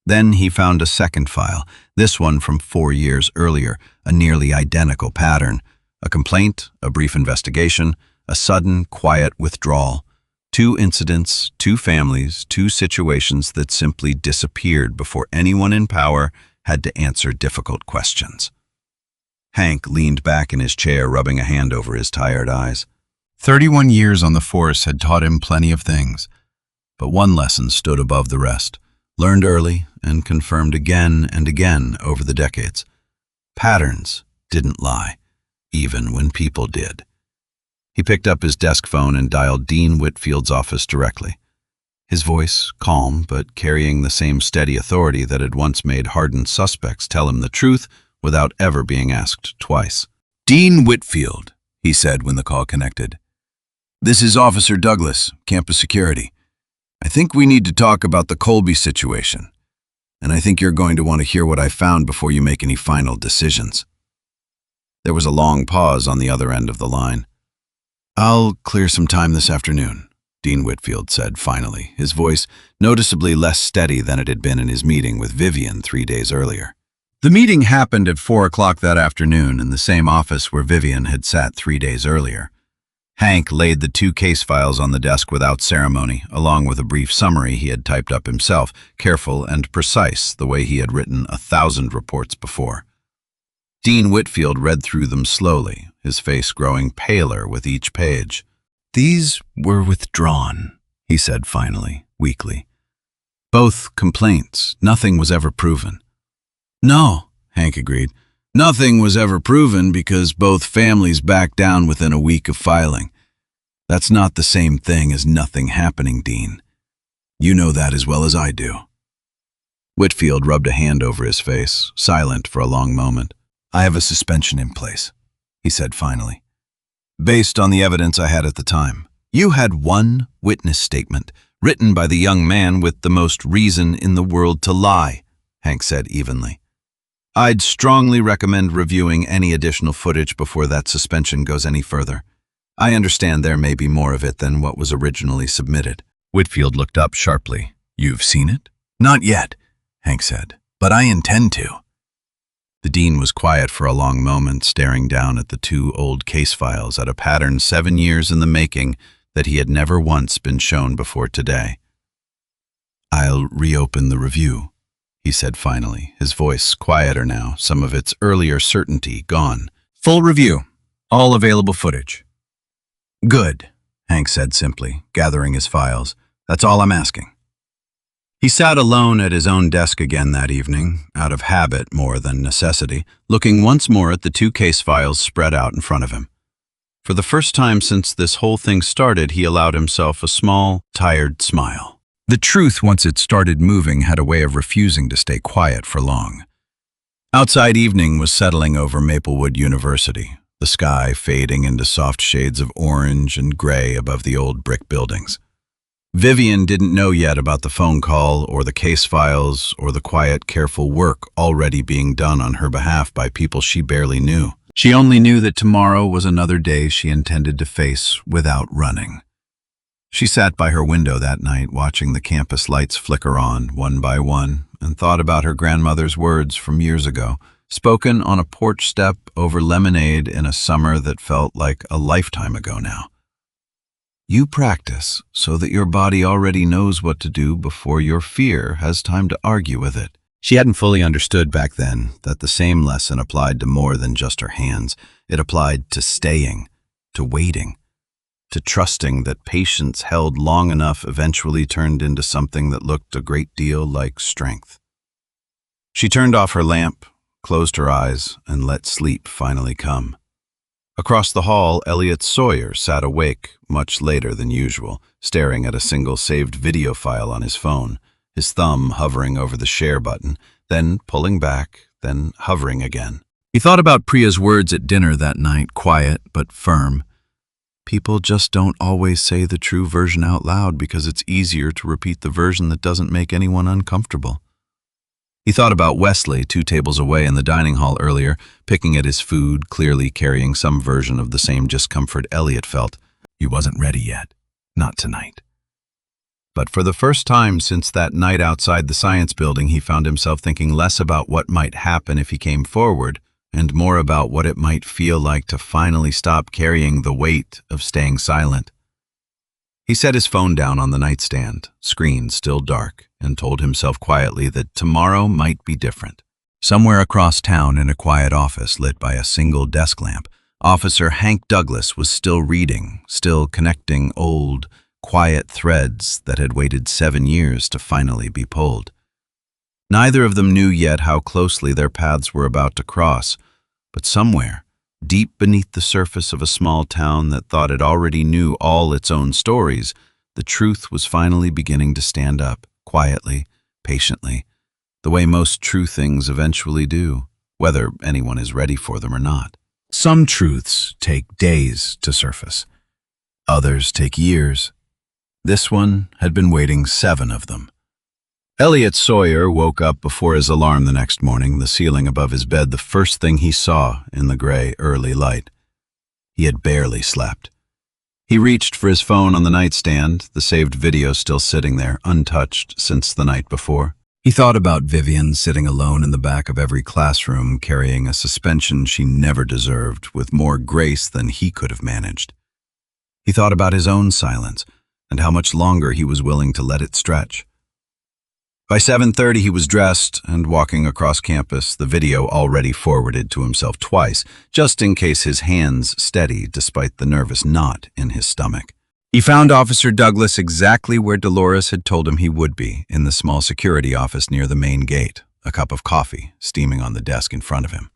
Then he found a second file, this one from 4 years earlier, a nearly identical pattern. A complaint, a brief investigation, a sudden, quiet withdrawal. 2 incidents, 2 families, 2 situations that simply disappeared before anyone in power had to answer difficult questions. Hank leaned back in his chair, rubbing a hand over his tired eyes. 31 years on the force had taught him plenty of things, but one lesson stood above the rest, learned early and confirmed again and again over the decades. Patterns didn't lie, even when people did. He picked up his desk phone and dialed Dean Whitfield's office directly. His voice, calm but carrying the same steady authority that had once made hardened suspects tell him the truth without ever being asked twice. "Dean Whitfield," he said when the call connected. "This is Officer Douglas, Campus Security. I think we need to talk about the Colby situation, and I think you're going to want to hear what I found before you make any final decisions." There was a long pause on the other end of the line. "I'll clear some time this afternoon," Dean Whitfield said finally, his voice noticeably less steady than it had been in his meeting with Vivian 3 days earlier. The meeting happened at 4 o'clock that afternoon in the same office where Vivian had sat 3 days earlier. Hank laid the 2 case files on the desk without ceremony, along with a brief summary he had typed up himself, careful and precise the way he had written 1,000 reports before. Dean Whitfield read through them slowly, his face growing paler with each page. "These were withdrawn," he said finally, weakly. "Both complaints. Nothing was ever proven." "No," Hank agreed. "Nothing was ever proven because both families backed down within a week of filing. That's not the same thing as nothing happening, Dean. You know that as well as I do. Whitfield rubbed a hand over his face, silent for a long moment. I have a suspension in place, he said finally. Based on the evidence I had at the time. You had one witness statement, written by the young man with the most reason in the world to lie, Hank said evenly. I'd strongly recommend reviewing any additional footage before that suspension goes any further. I understand there may be more of it than what was originally submitted. Whitfield looked up sharply. You've seen it? Not yet, Hank said, but I intend to. The dean was quiet for a long moment, staring down at the two old case files at a pattern 7 years in the making that he had never once been shown before today. I'll reopen the review, he said finally, his voice quieter now, some of its earlier certainty gone. Full review. All available footage. Good, Hank said simply, gathering his files. That's all I'm asking. He sat alone at his own desk again that evening, out of habit more than necessity, looking once more at the two case files spread out in front of him. For the first time since this whole thing started, he allowed himself a small, tired smile. The truth, once it started moving, had a way of refusing to stay quiet for long. Outside evening was settling over Maplewood University, the sky fading into soft shades of orange and gray above the old brick buildings. Vivian didn't know yet about the phone call or the case files or the quiet, careful work already being done on her behalf by people she barely knew. She only knew that tomorrow was another day she intended to face without running. She sat by her window that night, watching the campus lights flicker on, one by one, and thought about her grandmother's words from years ago, spoken on a porch step over lemonade in a summer that felt like a lifetime ago now. You practice so that your body already knows what to do before your fear has time to argue with it. She hadn't fully understood back then that the same lesson applied to more than just her hands. It applied to staying, to waiting, to trusting that patience held long enough eventually turned into something that looked a great deal like strength. She turned off her lamp, closed her eyes, and let sleep finally come. Across the hall, Elliot Sawyer sat awake much later than usual, staring at a single saved video file on his phone, his thumb hovering over the share button, then pulling back, then hovering again. He thought about Priya's words at dinner that night, quiet but firm. People just don't always say the true version out loud because it's easier to repeat the version that doesn't make anyone uncomfortable. He thought about Wesley, 2 tables away in the dining hall earlier, picking at his food, clearly carrying some version of the same discomfort Elliot felt. He wasn't ready yet. Not tonight. But for the first time since that night outside the science building, he found himself thinking less about what might happen if he came forward, and more about what it might feel like to finally stop carrying the weight of staying silent. He set his phone down on the nightstand, screen still dark, and told himself quietly that tomorrow might be different. Somewhere across town in a quiet office lit by a single desk lamp, Officer Hank Douglas was still reading, still connecting old, quiet threads that had waited 7 years to finally be pulled. Neither of them knew yet how closely their paths were about to cross, but somewhere, deep beneath the surface of a small town that thought it already knew all its own stories, the truth was finally beginning to stand up, quietly, patiently, the way most true things eventually do, whether anyone is ready for them or not. Some truths take days to surface. Others take years. This one had been waiting 7 of them. Elliot Sawyer woke up before his alarm the next morning, the ceiling above his bed the first thing he saw in the gray, early light. He had barely slept. He reached for his phone on the nightstand, the saved video still sitting there, untouched since the night before. He thought about Vivian sitting alone in the back of every classroom, carrying a suspension she never deserved with more grace than he could have managed. He thought about his own silence and how much longer he was willing to let it stretch. By 7:30 he was dressed and walking across campus, the video already forwarded to himself twice, just in case his hands steady despite the nervous knot in his stomach. He found Officer Douglas exactly where Dolores had told him he would be, in the small security office near the main gate, a cup of coffee steaming on the desk in front of him.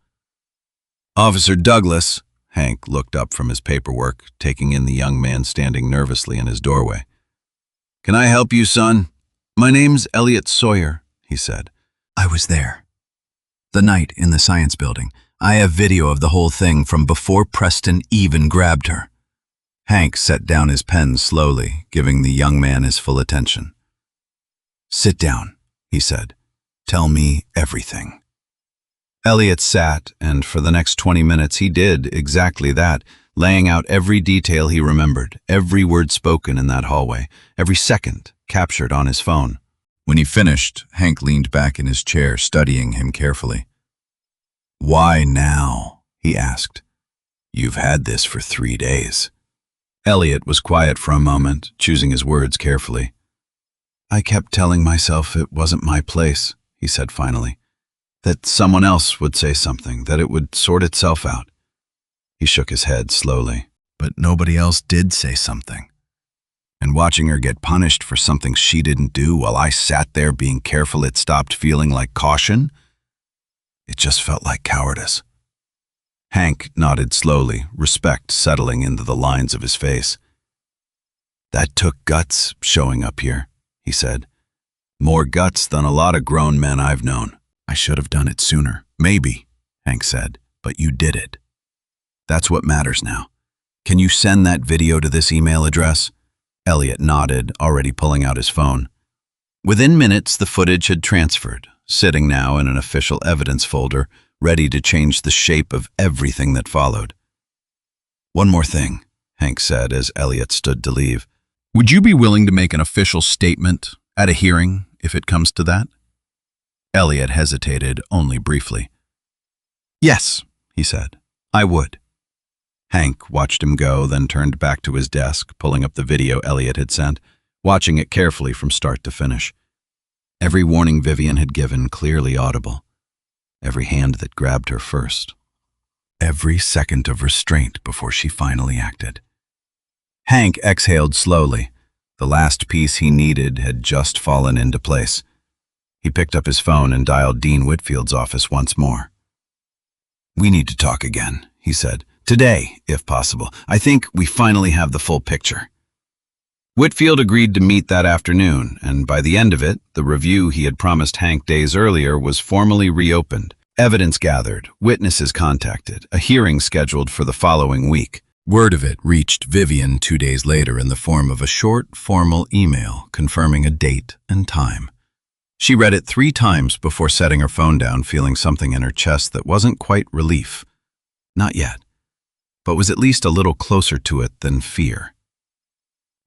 "Officer Douglas," Hank looked up from his paperwork, taking in the young man standing nervously in his doorway. "Can I help you, son?" "My name's Elliot Sawyer," he said. "I was there. The night in the science building. I have video of the whole thing from before Preston even grabbed her." Hank set down his pen slowly, giving the young man his full attention. "Sit down," he said. "Tell me everything." Elliot sat, and for the next 20 minutes he did exactly that, laying out every detail he remembered, every word spoken in that hallway, every second captured on his phone. When he finished, Hank leaned back in his chair, studying him carefully. "Why now?" he asked. "You've had this for 3 days. Elliot was quiet for a moment, choosing his words carefully. "I kept telling myself it wasn't my place," he said finally. "That someone else would say something, that it would sort itself out." He shook his head slowly. "But nobody else did say something. And watching her get punished for something she didn't do while I sat there being careful, it stopped feeling like caution. It just felt like cowardice." Hank nodded slowly, respect settling into the lines of his face. "That took guts, showing up here," he said. "More guts than a lot of grown men I've known." "I should have done it sooner, maybe," Hank said, "but you did it. That's what matters now. Can you send that video to this email address?" Elliot nodded, already pulling out his phone. Within minutes, the footage had transferred, sitting now in an official evidence folder, ready to change the shape of everything that followed. "One more thing," Hank said as Elliot stood to leave. "Would you be willing to make an official statement at a hearing if it comes to that?" Elliot hesitated only briefly. "Yes," he said, "I would." Hank watched him go, then turned back to his desk, pulling up the video Elliot had sent, watching it carefully from start to finish. Every warning Vivian had given clearly audible. Every hand that grabbed her first. Every second of restraint before she finally acted. Hank exhaled slowly. The last piece he needed had just fallen into place. He picked up his phone and dialed Dean Whitfield's office once more. "We need to talk again," he said. "Today, if possible. I think we finally have the full picture." Whitfield agreed to meet that afternoon, and by the end of it, the review he had promised Hank days earlier was formally reopened. Evidence gathered, witnesses contacted, a hearing scheduled for the following week. Word of it reached Vivian 2 days later in the form of a short, formal email confirming a date and time. She read it 3 times before setting her phone down, feeling something in her chest that wasn't quite relief. Not yet, but was at least a little closer to it than fear.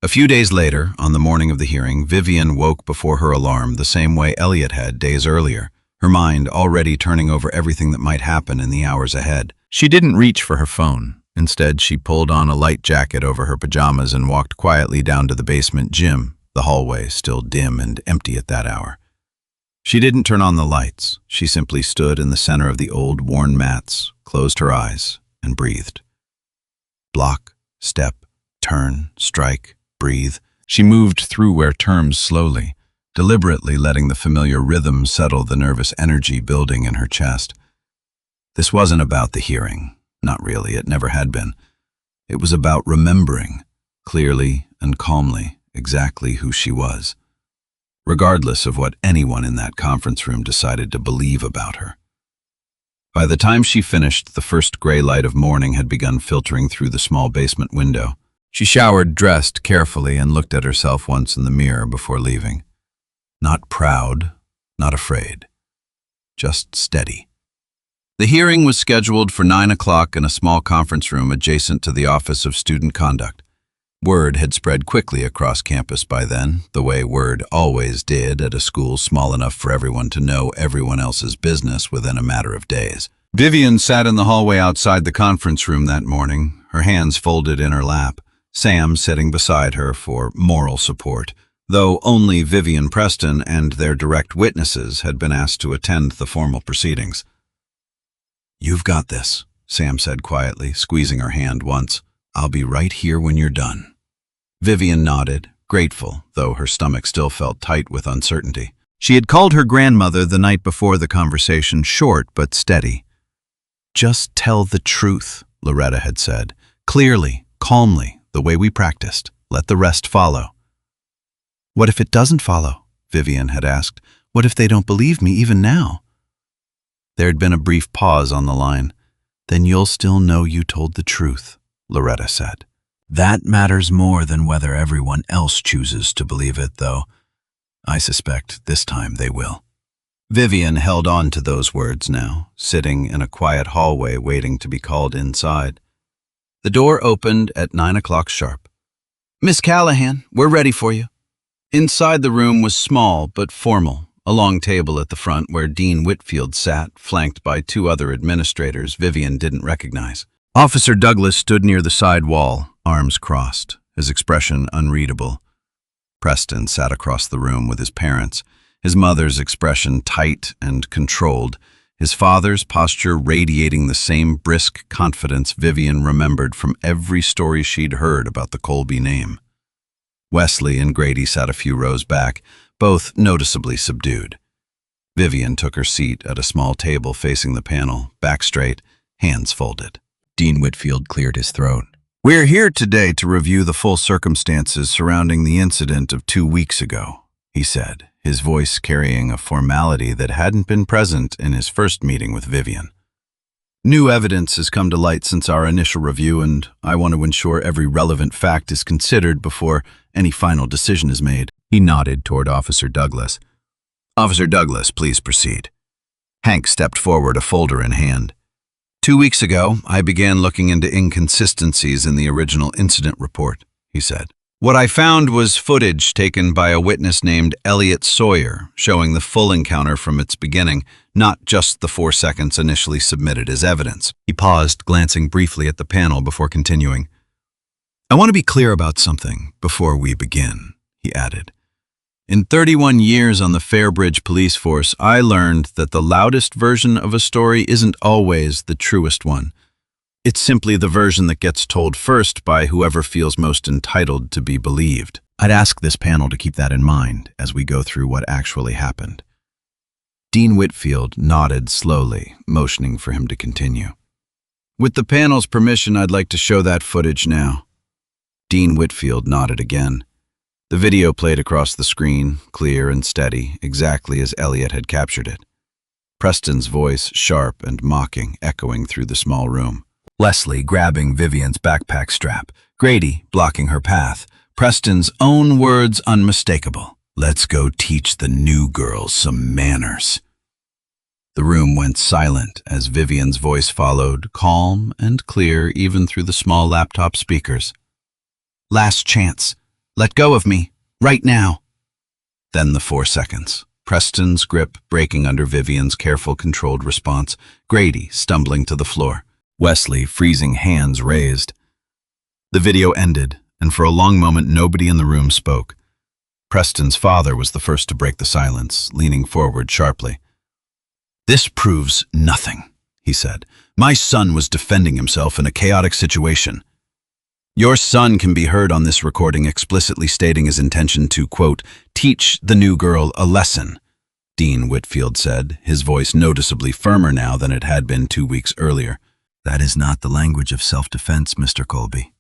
A few days later, on the morning of the hearing, Vivian woke before her alarm the same way Elliot had days earlier, her mind already turning over everything that might happen in the hours ahead. She didn't reach for her phone. Instead, she pulled on a light jacket over her pajamas and walked quietly down to the basement gym, the hallway still dim and empty at that hour. She didn't turn on the lights. She simply stood in the center of the old worn mats, closed her eyes, and breathed. Block, step, turn, strike, breathe. She moved through where terms slowly, deliberately letting the familiar rhythm settle the nervous energy building in her chest. This wasn't about the hearing. Not really, it never had been. It was about remembering, clearly and calmly, exactly who she was, regardless of what anyone in that conference room decided to believe about her. By the time she finished, the first gray light of morning had begun filtering through the small basement window. She showered, dressed carefully, and looked at herself once in the mirror before leaving. Not proud, not afraid, just steady. The hearing was scheduled for 9 o'clock in a small conference room adjacent to the Office of Student Conduct. Word had spread quickly across campus by then, the way word always did at a school small enough for everyone to know everyone else's business within a matter of days. Vivian sat in the hallway outside the conference room that morning, her hands folded in her lap, Sam sitting beside her for moral support, though only Vivian Preston and their direct witnesses had been asked to attend the formal proceedings. "You've got this," Sam said quietly, squeezing her hand once. "I'll be right here when you're done." Vivian nodded, grateful, though her stomach still felt tight with uncertainty. She had called her grandmother the night before the conversation, short but steady. just tell the truth, Loretta had said. Clearly, calmly, the way we practiced. Let the rest follow. What if it doesn't follow? Vivian had asked. What if they don't believe me even now? There had been a brief pause on the line. Then you'll still know you told the truth, Loretta said. That matters more than whether everyone else chooses to believe it, though. I suspect this time they will. Vivian held on to those words now, sitting in a quiet hallway waiting to be called inside. The door opened at 9 o'clock sharp. Miss Callahan, we're ready for you. Inside the room was small but formal, a long table at the front where Dean Whitfield sat, flanked by two other administrators Vivian didn't recognize. Officer Douglas stood near the side wall, arms crossed, his expression unreadable. Preston sat across the room with his parents, his mother's expression tight and controlled, his father's posture radiating the same brisk confidence Vivian remembered from every story she'd heard about the Colby name. Wesley and Grady sat a few rows back, both noticeably subdued. Vivian took her seat at a small table facing the panel, back straight, hands folded. Dean Whitfield cleared his throat. We're here today to review the full circumstances surrounding the incident of 2 weeks ago, he said, his voice carrying a formality that hadn't been present in his first meeting with Vivian. New evidence has come to light since our initial review, and I want to ensure every relevant fact is considered before any final decision is made. He nodded toward Officer Douglas. Officer Douglas, please proceed. Hank stepped forward, a folder in hand. 2 weeks ago, I began looking into inconsistencies in the original incident report, he said. What I found was footage taken by a witness named Elliot Sawyer, showing the full encounter from its beginning, not just the 4 seconds initially submitted as evidence. He paused, glancing briefly at the panel before continuing. I want to be clear about something before we begin, he added. In 31 years on the Fairbridge police force, I learned that the loudest version of a story isn't always the truest one. It's simply the version that gets told first by whoever feels most entitled to be believed. I'd ask this panel to keep that in mind as we go through what actually happened. Dean Whitfield nodded slowly, motioning for him to continue. With the panel's permission, I'd like to show that footage now. Dean Whitfield nodded again. The video played across the screen, clear and steady, exactly as Elliot had captured it. Preston's voice, sharp and mocking, echoing through the small room. Leslie grabbing Vivian's backpack strap, Grady blocking her path, Preston's own words unmistakable. Let's go teach the new girls some manners. The room went silent as Vivian's voice followed, calm and clear even through the small laptop speakers. Last chance. Let go of me, right now. Then the 4 seconds. Preston's grip breaking under Vivian's careful, controlled response, Grady stumbling to the floor, Wesley freezing, hands raised. The video ended, and for a long moment nobody in the room spoke. Preston's father was the first to break the silence, leaning forward sharply. This proves nothing, he said. My son was defending himself in a chaotic situation. Your son can be heard on this recording explicitly stating his intention to, quote, teach the new girl a lesson, Dean Whitfield said, his voice noticeably firmer now than it had been 2 weeks earlier. That is not the language of self-defense, Mr. Colby.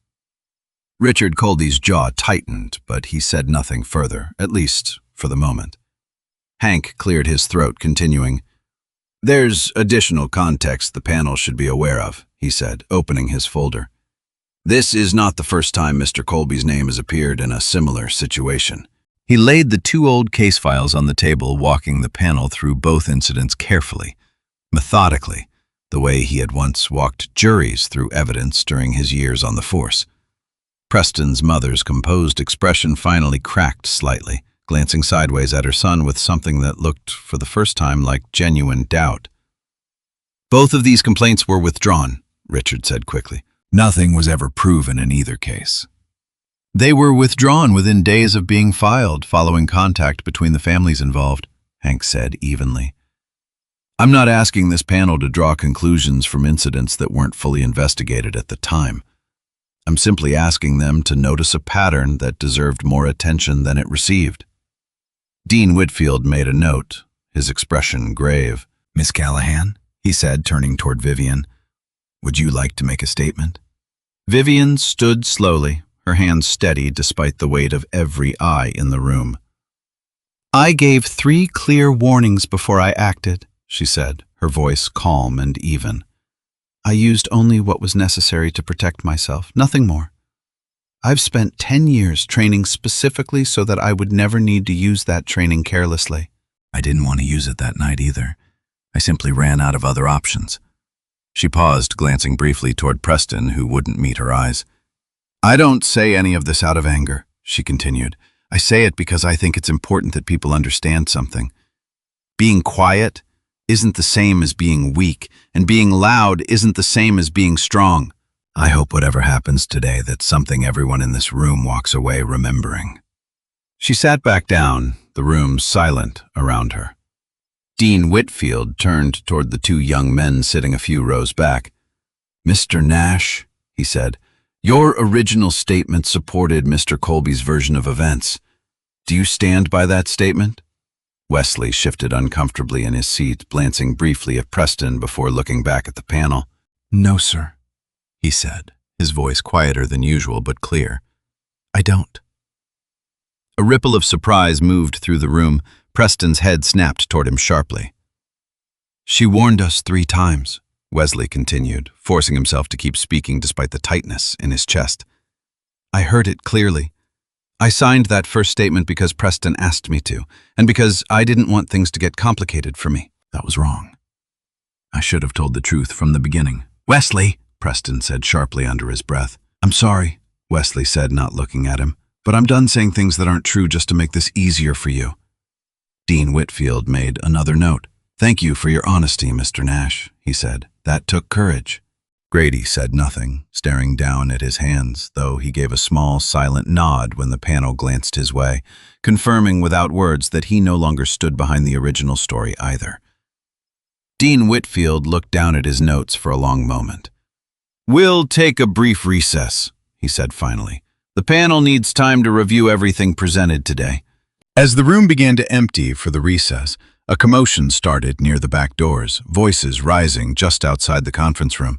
Richard Colby's jaw tightened, but he said nothing further, at least for the moment. Hank cleared his throat, continuing. There's additional context the panel should be aware of, he said, opening his folder. This is not the first time Mr. Colby's name has appeared in a similar situation. He laid the 2 old case files on the table, walking the panel through both incidents carefully, methodically, the way he had once walked juries through evidence during his years on the force. Preston's mother's composed expression finally cracked slightly, glancing sideways at her son with something that looked, for the first time, like genuine doubt. Both of these complaints were withdrawn, Richard said quickly. Nothing was ever proven in either case. They were withdrawn within days of being filed, following contact between the families involved, Hank said evenly. I'm not asking this panel to draw conclusions from incidents that weren't fully investigated at the time. I'm simply asking them to notice a pattern that deserved more attention than it received. Dean Whitfield made a note, his expression grave. Miss Callahan, he said, turning toward Vivian, Would you like to make a statement? Vivian stood slowly, her hands steady despite the weight of every eye in the room. I gave 3 clear warnings before I acted, she said, her voice calm and even. I used only what was necessary to protect myself, nothing more. I've spent 10 years training specifically so that I would never need to use that training carelessly. I didn't want to use it that night either. I simply ran out of other options. She paused, glancing briefly toward Preston, who wouldn't meet her eyes. I don't say any of this out of anger, she continued. I say it because I think it's important that people understand something. Being quiet isn't the same as being weak, and being loud isn't the same as being strong. I hope whatever happens today, that's something everyone in this room walks away remembering. She sat back down, the room silent around her. Dean Whitfield turned toward the 2 young men sitting a few rows back. Mr. Nash, he said, your original statement supported Mr. Colby's version of events. Do you stand by that statement? Wesley shifted uncomfortably in his seat, glancing briefly at Preston before looking back at the panel. No, sir, he said, his voice quieter than usual but clear. I don't. A ripple of surprise moved through the room. Preston's head snapped toward him sharply. She warned us 3 times, Wesley continued, forcing himself to keep speaking despite the tightness in his chest. I heard it clearly. I signed that first statement because Preston asked me to, and because I didn't want things to get complicated for me. That was wrong. I should have told the truth from the beginning. Wesley, Preston said sharply under his breath. I'm sorry, Wesley said, not looking at him, but I'm done saying things that aren't true just to make this easier for you. Dean Whitfield made another note. Thank you for your honesty, Mr. Nash, he said. That took courage. Grady said nothing, staring down at his hands, though he gave a small, silent nod when the panel glanced his way, confirming without words that he no longer stood behind the original story either. Dean Whitfield looked down at his notes for a long moment. We'll take a brief recess, he said finally. The panel needs time to review everything presented today. As the room began to empty for the recess, a commotion started near the back doors, voices rising just outside the conference room.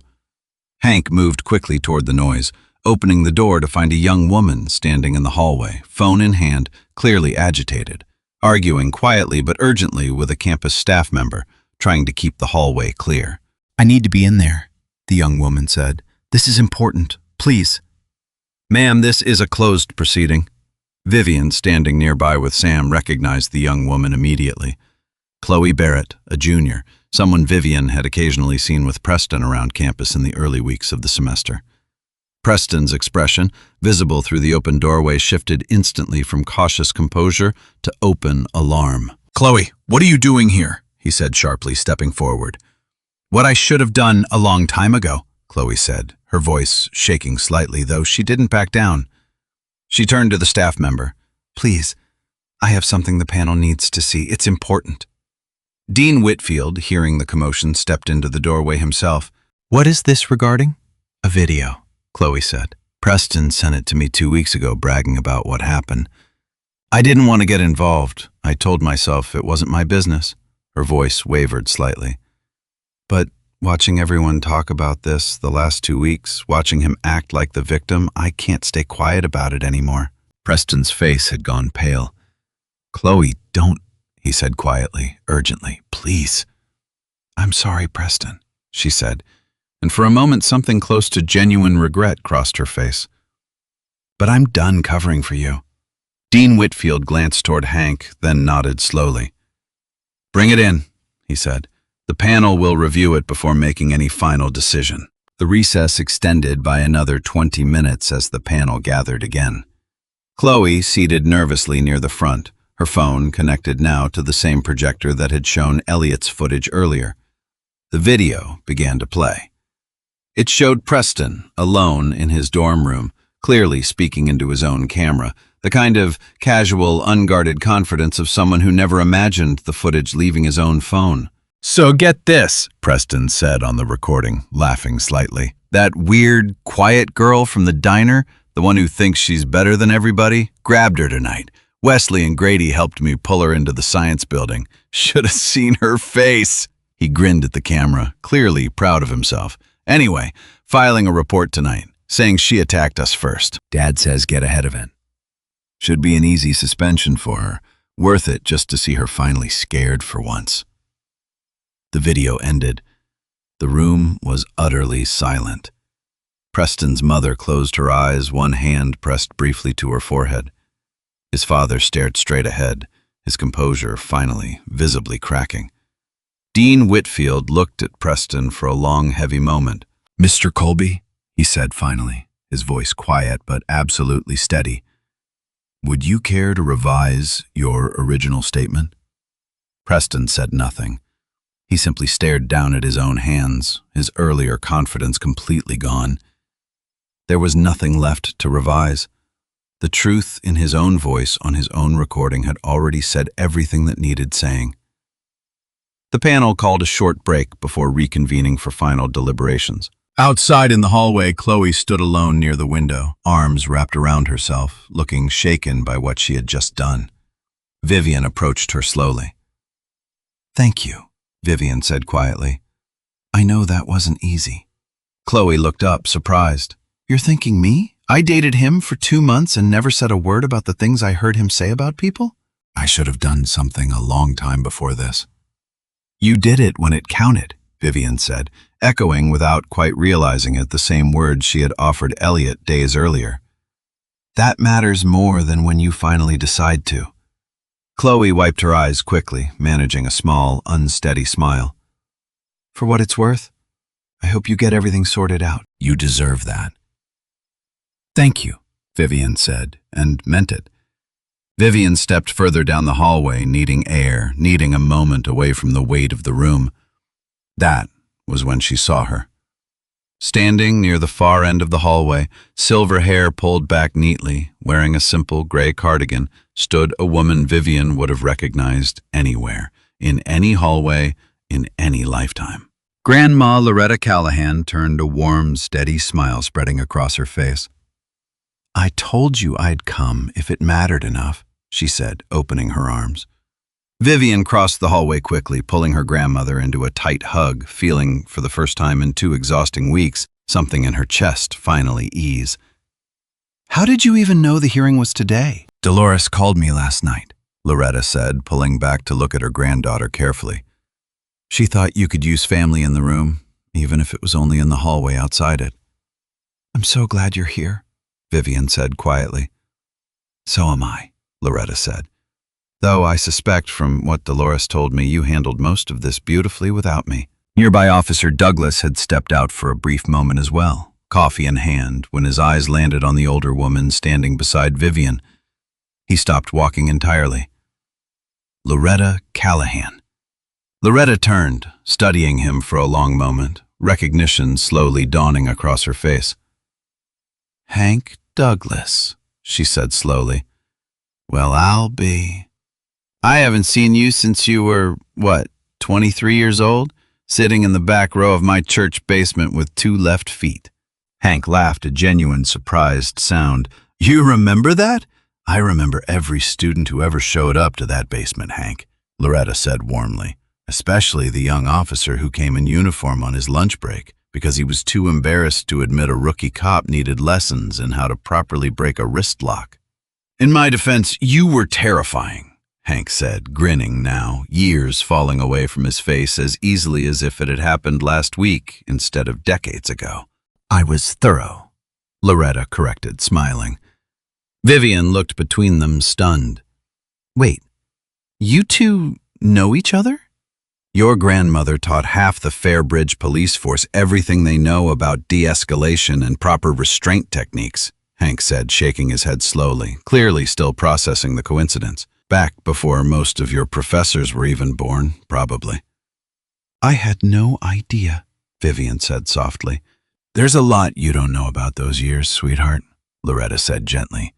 Hank moved quickly toward the noise, opening the door to find a young woman standing in the hallway, phone in hand, clearly agitated, arguing quietly but urgently with a campus staff member, trying to keep the hallway clear. I need to be in there, the young woman said. This is important, please. Ma'am, this is a closed proceeding. Vivian, standing nearby with Sam, recognized the young woman immediately. Chloe Barrett, a junior, someone Vivian had occasionally seen with Preston around campus in the early weeks of the semester. Preston's expression, visible through the open doorway, shifted instantly from cautious composure to open alarm. Chloe, what are you doing here? He said sharply, stepping forward. What I should have done a long time ago, Chloe said, her voice shaking slightly, though she didn't back down. She turned to the staff member. Please, I have something the panel needs to see. It's important. Dean Whitfield, hearing the commotion, stepped into the doorway himself. What is this regarding? A video, Chloe said. Preston sent it to me 2 weeks ago, bragging about what happened. I didn't want to get involved. I told myself it wasn't my business. Her voice wavered slightly. But watching everyone talk about this the last 2 weeks, watching him act like the victim, I can't stay quiet about it anymore. Preston's face had gone pale. Chloe, don't, he said quietly, urgently. Please. I'm sorry, Preston, she said, and for a moment something close to genuine regret crossed her face. But I'm done covering for you. Dean Whitfield glanced toward Hank, then nodded slowly. Bring it in, he said. The panel will review it before making any final decision. The recess extended by another 20 minutes as the panel gathered again. Chloe, seated nervously near the front, her phone connected now to the same projector that had shown Elliot's footage earlier. The video began to play. It showed Preston, alone in his dorm room, clearly speaking into his own camera, the kind of casual, unguarded confidence of someone who never imagined the footage leaving his own phone. So get this, Preston said on the recording, laughing slightly. That weird, quiet girl from the diner, the one who thinks she's better than everybody, grabbed her tonight. Wesley and Grady helped me pull her into the science building. Should have seen her face. He grinned at the camera, clearly proud of himself. Anyway, filing a report tonight, saying she attacked us first. Dad says get ahead of it. Should be an easy suspension for her. Worth it just to see her finally scared for once. The video ended. The room was utterly silent. Preston's mother closed her eyes, one hand pressed briefly to her forehead. His father stared straight ahead, his composure finally visibly cracking. Dean Whitfield looked at Preston for a long, heavy moment. "Mr. Colby," he said finally, his voice quiet but absolutely steady, "would you care to revise your original statement?" Preston said nothing. He simply stared down at his own hands, his earlier confidence completely gone. There was nothing left to revise. The truth in his own voice on his own recording had already said everything that needed saying. The panel called a short break before reconvening for final deliberations. Outside in the hallway, Chloe stood alone near the window, arms wrapped around herself, looking shaken by what she had just done. Vivian approached her slowly. "Thank you," Vivian said quietly. "I know that wasn't easy." Chloe looked up, surprised. "You're thinking me? I dated him for 2 months and never said a word about the things I heard him say about people? I should have done something a long time before this." "You did it when it counted," Vivian said, echoing without quite realizing it the same words she had offered Elliot days earlier. "That matters more than when you finally decide to." Chloe wiped her eyes quickly, managing a small, unsteady smile. "For what it's worth, I hope you get everything sorted out. You deserve that." "Thank you," Vivian said, and meant it. Vivian stepped further down the hallway, needing air, needing a moment away from the weight of the room. That was when she saw her. Standing near the far end of the hallway, silver hair pulled back neatly, wearing a simple gray cardigan, stood a woman Vivian would have recognized anywhere, in any hallway, in any lifetime. Grandma Loretta Callahan turned a warm, steady smile spreading across her face. "I told you I'd come if it mattered enough," she said, opening her arms. Vivian crossed the hallway quickly, pulling her grandmother into a tight hug, feeling, for the first time in 2 exhausting weeks, something in her chest finally ease. "How did you even know the hearing was today?" "Dolores called me last night," Loretta said, pulling back to look at her granddaughter carefully. "She thought you could use family in the room, even if it was only in the hallway outside it." "I'm so glad you're here," Vivian said quietly. "So am I," Loretta said. "Though I suspect from what Dolores told me you handled most of this beautifully without me." Nearby Officer Douglas had stepped out for a brief moment as well, coffee in hand, when his eyes landed on the older woman standing beside Vivian. He stopped walking entirely. Loretta Callahan. Loretta turned, studying him for a long moment, recognition slowly dawning across her face. "Hank Douglas," she said slowly. "Well, I'll be... I haven't seen you since you were, 23 years old? Sitting in the back row of my church basement with 2 left feet." Hank laughed a genuine, surprised sound. "You remember that?" "I remember every student who ever showed up to that basement, Hank," Loretta said warmly, "especially the young officer who came in uniform on his lunch break because he was too embarrassed to admit a rookie cop needed lessons in how to properly break a wrist lock." "In my defense, you were terrifying," Hank said, grinning now, years falling away from his face as easily as if it had happened last week instead of decades ago. "I was thorough," Loretta corrected, smiling. Vivian looked between them, stunned. "Wait, you two know each other?" "Your grandmother taught half the Fairbridge police force everything they know about de-escalation and proper restraint techniques," Hank said, shaking his head slowly, clearly still processing the coincidence. "Back before most of your professors were even born, probably." "I had no idea," Vivian said softly. "There's a lot you don't know about those years, sweetheart," Loretta said gently.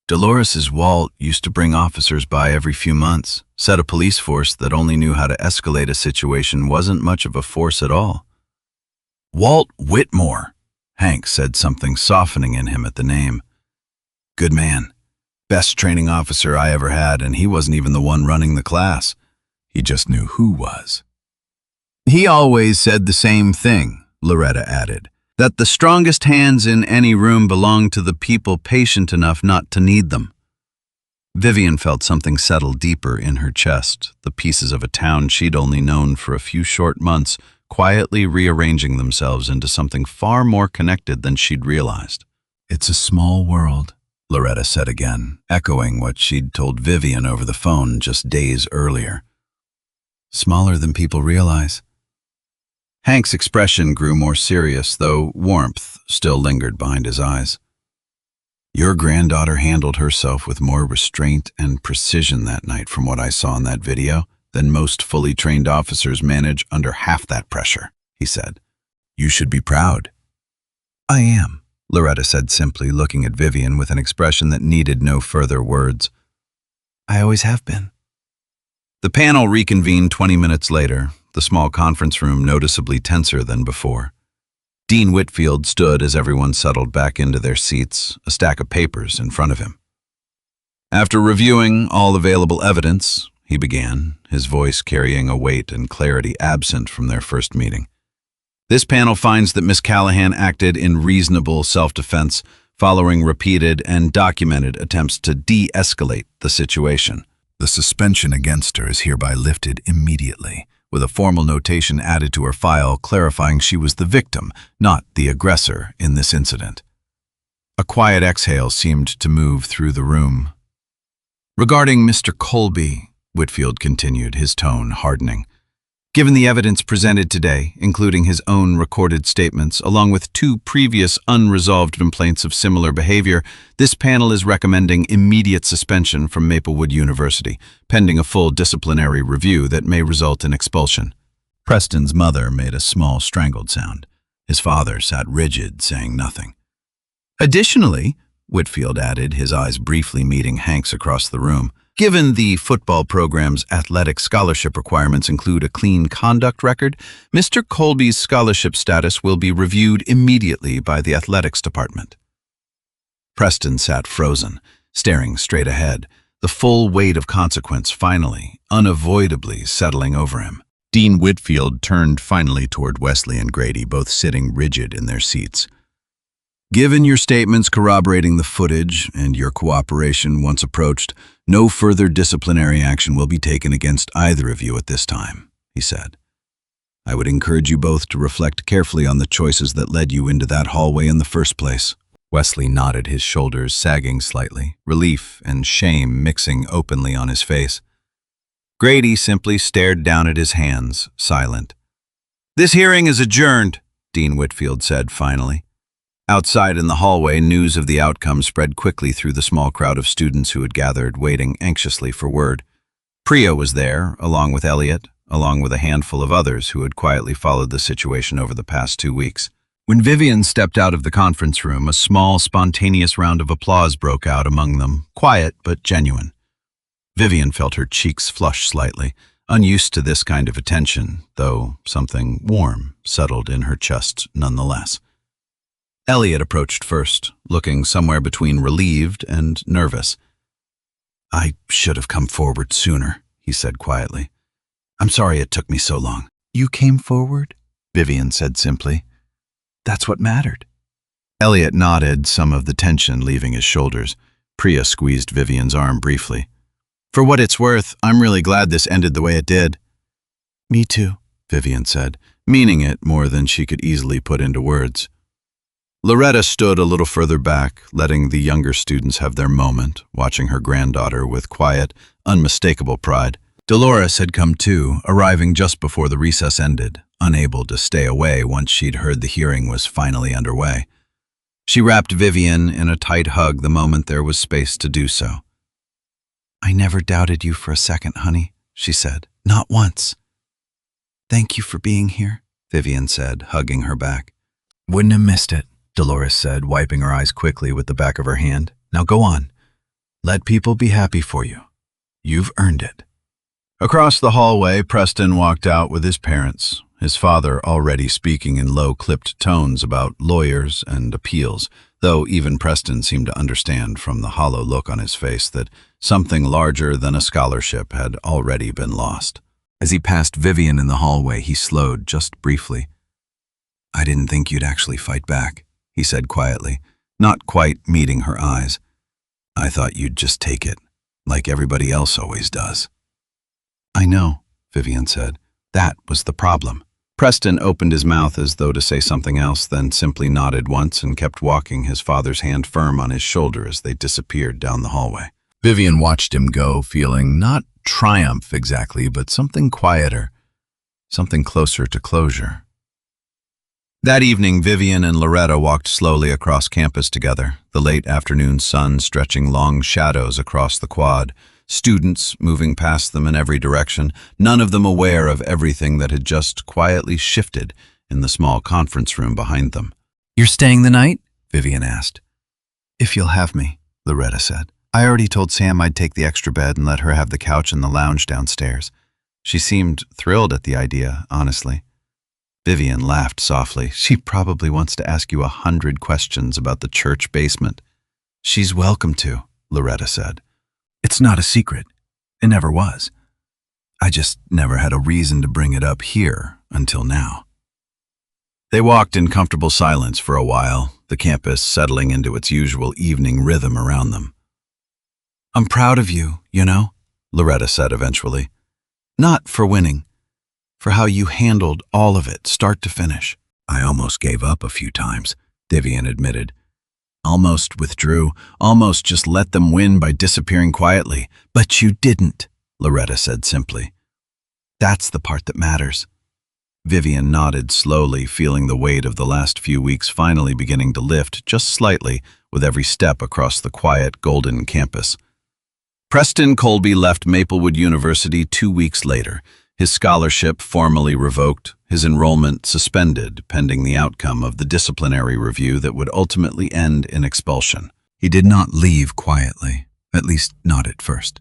"Dolores's Walt used to bring officers by every few months, said a police force that only knew how to escalate a situation wasn't much of a force at all." "Walt Whitmore," Hank said, something softening in him at the name. "Good man. Best training officer I ever had, and he wasn't even the one running the class. He just knew who was." "He always said the same thing," Loretta added, that the strongest hands in any room belong to the people patient enough not to need them. Vivian felt something settle deeper in her chest, the pieces of a town she'd only known for a few short months quietly rearranging themselves into something far more connected than she'd realized. It's a small world, Loretta said again, echoing what she'd told Vivian over the phone just days earlier. Smaller than people realize. Hank's expression grew more serious, though warmth still lingered behind his eyes. Your granddaughter handled herself with more restraint and precision that night from what I saw in that video than most fully trained officers manage under half that pressure, he said. You should be proud. I am, Loretta said simply, looking at Vivian with an expression that needed no further words. I always have been. The panel reconvened 20 minutes later, the small conference room noticeably tenser than before. Dean Whitfield stood as everyone settled back into their seats, a stack of papers in front of him. After reviewing all available evidence, he began, his voice carrying a weight and clarity absent from their first meeting. This panel finds that Miss Callahan acted in reasonable self-defense following repeated and documented attempts to de-escalate the situation. The suspension against her is hereby lifted immediately, with a formal notation added to her file clarifying she was the victim, not the aggressor, in this incident. A quiet exhale seemed to move through the room. Regarding Mr. Colby, Whitfield continued, his tone hardening. Given the evidence presented today, including his own recorded statements, along with 2 previous unresolved complaints of similar behavior, this panel is recommending immediate suspension from Maplewood University, pending a full disciplinary review that may result in expulsion. Preston's mother made a small strangled sound. His father sat rigid, saying nothing. Additionally, Whitfield added, his eyes briefly meeting Hank's across the room, given the football program's athletic scholarship requirements include a clean conduct record, Mr. Colby's scholarship status will be reviewed immediately by the athletics department. Preston sat frozen, staring straight ahead, the full weight of consequence finally, unavoidably settling over him. Dean Whitfield turned finally toward Wesley and Grady, both sitting rigid in their seats. Given your statements corroborating the footage and your cooperation once approached, no further disciplinary action will be taken against either of you at this time, he said. I would encourage you both to reflect carefully on the choices that led you into that hallway in the first place. Wesley nodded, his shoulders sagging slightly, relief and shame mixing openly on his face. Grady simply stared down at his hands, silent. This hearing is adjourned, Dean Whitfield said finally. Outside in the hallway, news of the outcome spread quickly through the small crowd of students who had gathered, waiting anxiously for word. Priya was there, along with Elliot, along with a handful of others who had quietly followed the situation over the past 2 weeks. When Vivian stepped out of the conference room, a small, spontaneous round of applause broke out among them, quiet but genuine. Vivian felt her cheeks flush slightly, unused to this kind of attention, though something warm settled in her chest nonetheless. Elliot approached first, looking somewhere between relieved and nervous. I should have come forward sooner, he said quietly. I'm sorry it took me so long. You came forward? Vivian said simply. That's what mattered. Elliot nodded, some of the tension leaving his shoulders. Priya squeezed Vivian's arm briefly. For what it's worth, I'm really glad this ended the way it did. Me too, Vivian said, meaning it more than she could easily put into words. Loretta stood a little further back, letting the younger students have their moment, watching her granddaughter with quiet, unmistakable pride. Dolores had come too, arriving just before the recess ended, unable to stay away once she'd heard the hearing was finally underway. She wrapped Vivian in a tight hug the moment there was space to do so. I never doubted you for a second, honey, she said. Not once. Thank you for being here, Vivian said, hugging her back. Wouldn't have missed it, Dolores said, wiping her eyes quickly with the back of her hand. Now go on. Let people be happy for you. You've earned it. Across the hallway, Preston walked out with his parents, his father already speaking in low-clipped tones about lawyers and appeals, though even Preston seemed to understand from the hollow look on his face that something larger than a scholarship had already been lost. As he passed Vivian in the hallway, he slowed just briefly. I didn't think you'd actually fight back, he said quietly, not quite meeting her eyes. I thought you'd just take it, like everybody else always does. I know, Vivian said. That was the problem. Preston opened his mouth as though to say something else, then simply nodded once and kept walking, his father's hand firm on his shoulder as they disappeared down the hallway. Vivian watched him go, feeling not triumph exactly, but something quieter, something closer to closure. That evening, Vivian and Loretta walked slowly across campus together, the late afternoon sun stretching long shadows across the quad, students moving past them in every direction, none of them aware of everything that had just quietly shifted in the small conference room behind them. "You're staying the night?" Vivian asked. "If you'll have me," Loretta said. "I already told Sam I'd take the extra bed and let her have the couch in the lounge downstairs." She seemed thrilled at the idea, honestly. Vivian laughed softly. "She probably wants to ask you 100 questions about the church basement." "She's welcome to," Loretta said. "It's not a secret. It never was. I just never had a reason to bring it up here until now." They walked in comfortable silence for a while, the campus settling into its usual evening rhythm around them. "I'm proud of you, you know," Loretta said eventually. "Not for winning, for how you handled all of it, start to finish." "I almost gave up a few times," Vivian admitted. "Almost withdrew, almost just let them win by disappearing quietly. But you didn't," Loretta said simply. "That's the part that matters." Vivian nodded slowly, feeling the weight of the last few weeks finally beginning to lift just slightly with every step across the quiet, golden campus. Preston Colby left Maplewood University 2 weeks later, his scholarship formally revoked, his enrollment suspended pending the outcome of the disciplinary review that would ultimately end in expulsion. He did not leave quietly, at least not at first.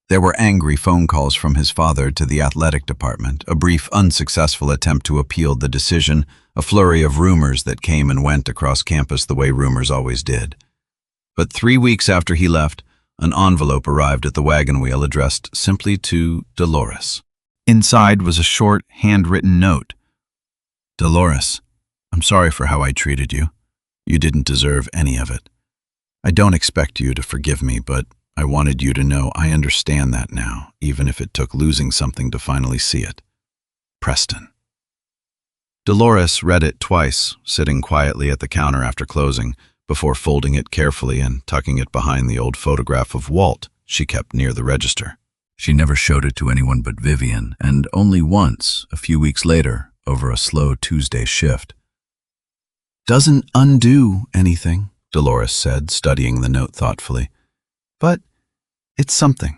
There were angry phone calls from his father to the athletic department, a brief unsuccessful attempt to appeal the decision, a flurry of rumors that came and went across campus the way rumors always did. But 3 weeks after he left, an envelope arrived at the wagon wheel addressed simply to Dolores. Inside was a short, handwritten note. "Dolores, I'm sorry for how I treated you. You didn't deserve any of it. I don't expect you to forgive me, but I wanted you to know I understand that now, even if it took losing something to finally see it. Preston." Dolores read it twice, sitting quietly at the counter after closing, before folding it carefully and tucking it behind the old photograph of Walt she kept near the register. She never showed it to anyone but Vivian, and only once, a few weeks later, over a slow Tuesday shift. "Doesn't undo anything," Dolores said, studying the note thoughtfully. "But it's something.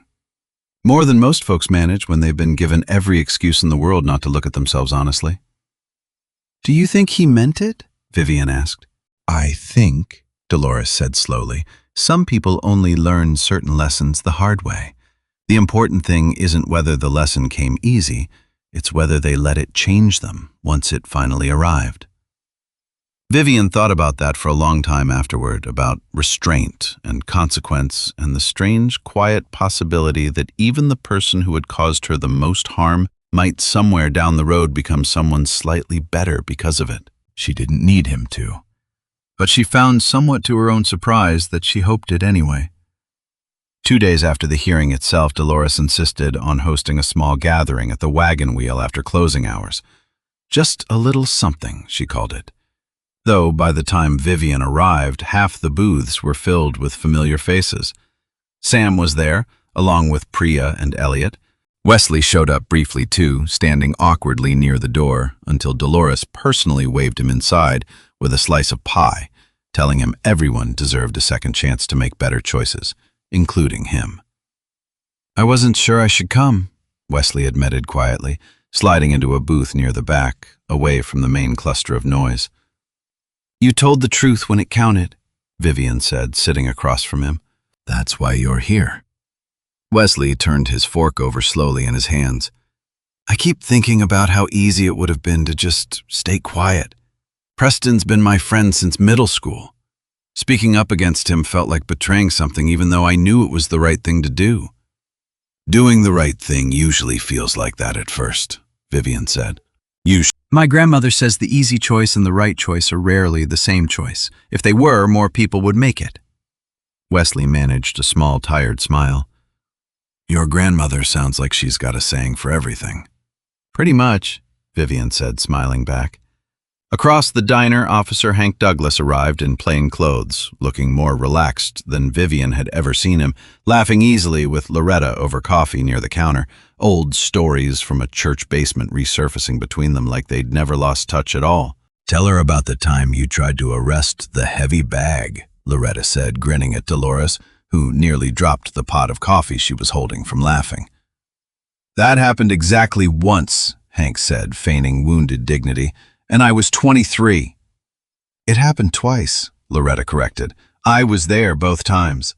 More than most folks manage when they've been given every excuse in the world not to look at themselves honestly." "Do you think he meant it?" Vivian asked. "I think," Dolores said slowly, "some people only learn certain lessons the hard way. The important thing isn't whether the lesson came easy, it's whether they let it change them once it finally arrived." Vivian thought about that for a long time afterward, about restraint and consequence and the strange, quiet possibility that even the person who had caused her the most harm might somewhere down the road become someone slightly better because of it. She didn't need him to. But she found somewhat to her own surprise that she hoped it anyway. 2 days after the hearing itself, Dolores insisted on hosting a small gathering at the wagon wheel after closing hours. Just a little something, she called it. Though by the time Vivian arrived, half the booths were filled with familiar faces. Sam was there, along with Priya and Elliot. Wesley showed up briefly too, standing awkwardly near the door, until Dolores personally waved him inside with a slice of pie, telling him everyone deserved a second chance to make better choices, including him. "I wasn't sure I should come," Wesley admitted quietly, sliding into a booth near the back, away from the main cluster of noise. "You told the truth when it counted," Vivian said, sitting across from him. "That's why you're here." Wesley turned his fork over slowly in his hands. "I keep thinking about how easy it would have been to just stay quiet. Preston's been my friend since middle school. Speaking up against him felt like betraying something, even though I knew it was the right thing to do." "Doing the right thing usually feels like that at first," Vivian said. My grandmother says the easy choice and the right choice are rarely the same choice. If they were, more people would make it. Wesley managed a small, tired smile. Your grandmother sounds like she's got a saying for everything. Pretty much, Vivian said, smiling back. Across the diner, Officer Hank Douglas arrived in plain clothes, looking more relaxed than Vivian had ever seen him, laughing easily with Loretta over coffee near the counter, old stories from a church basement resurfacing between them like they'd never lost touch at all. Tell her about the time you tried to arrest the heavy bag, Loretta said, grinning at Dolores, who nearly dropped the pot of coffee she was holding from laughing. That happened exactly once, Hank said, feigning wounded dignity, and I was 23. It happened twice, Loretta corrected. I was there both times.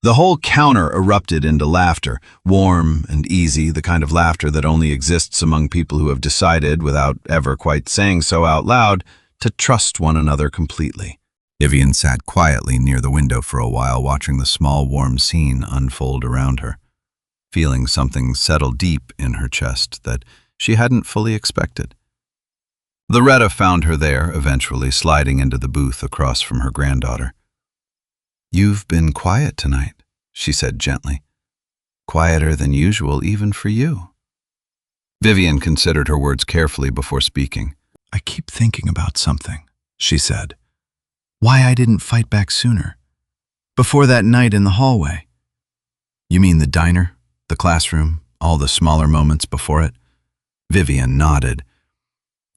The whole counter erupted into laughter, warm and easy, the kind of laughter that only exists among people who have decided, without ever quite saying so out loud, to trust one another completely. Vivian sat quietly near the window for a while, watching the small, warm scene unfold around her, feeling something settle deep in her chest that she hadn't fully expected. Loretta found her there, eventually sliding into the booth across from her granddaughter. You've been quiet tonight, she said gently. Quieter than usual, even for you. Vivian considered her words carefully before speaking. I keep thinking about something, she said. Why I didn't fight back sooner. Before that night in the hallway. You mean the diner, the classroom, all the smaller moments before it? Vivian nodded.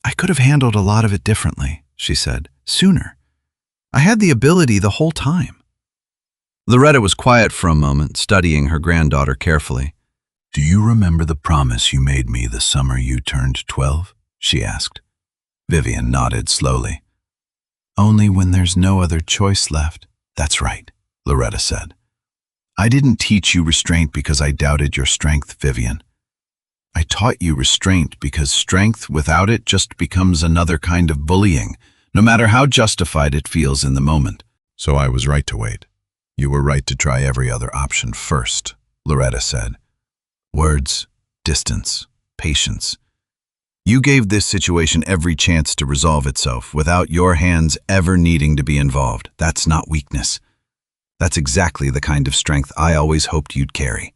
I could have handled a lot of it differently, she said, sooner. I had the ability the whole time. Loretta was quiet for a moment, studying her granddaughter carefully. Do you remember the promise you made me the summer you turned 12? She asked. Vivian nodded slowly. Only when there's no other choice left. That's right, Loretta said. I didn't teach you restraint because I doubted your strength, Vivian. I taught you restraint because strength without it just becomes another kind of bullying, no matter how justified it feels in the moment. So I was right to wait. You were right to try every other option first, Loretta said. Words, distance, patience. You gave this situation every chance to resolve itself without your hands ever needing to be involved. That's not weakness. That's exactly the kind of strength I always hoped you'd carry.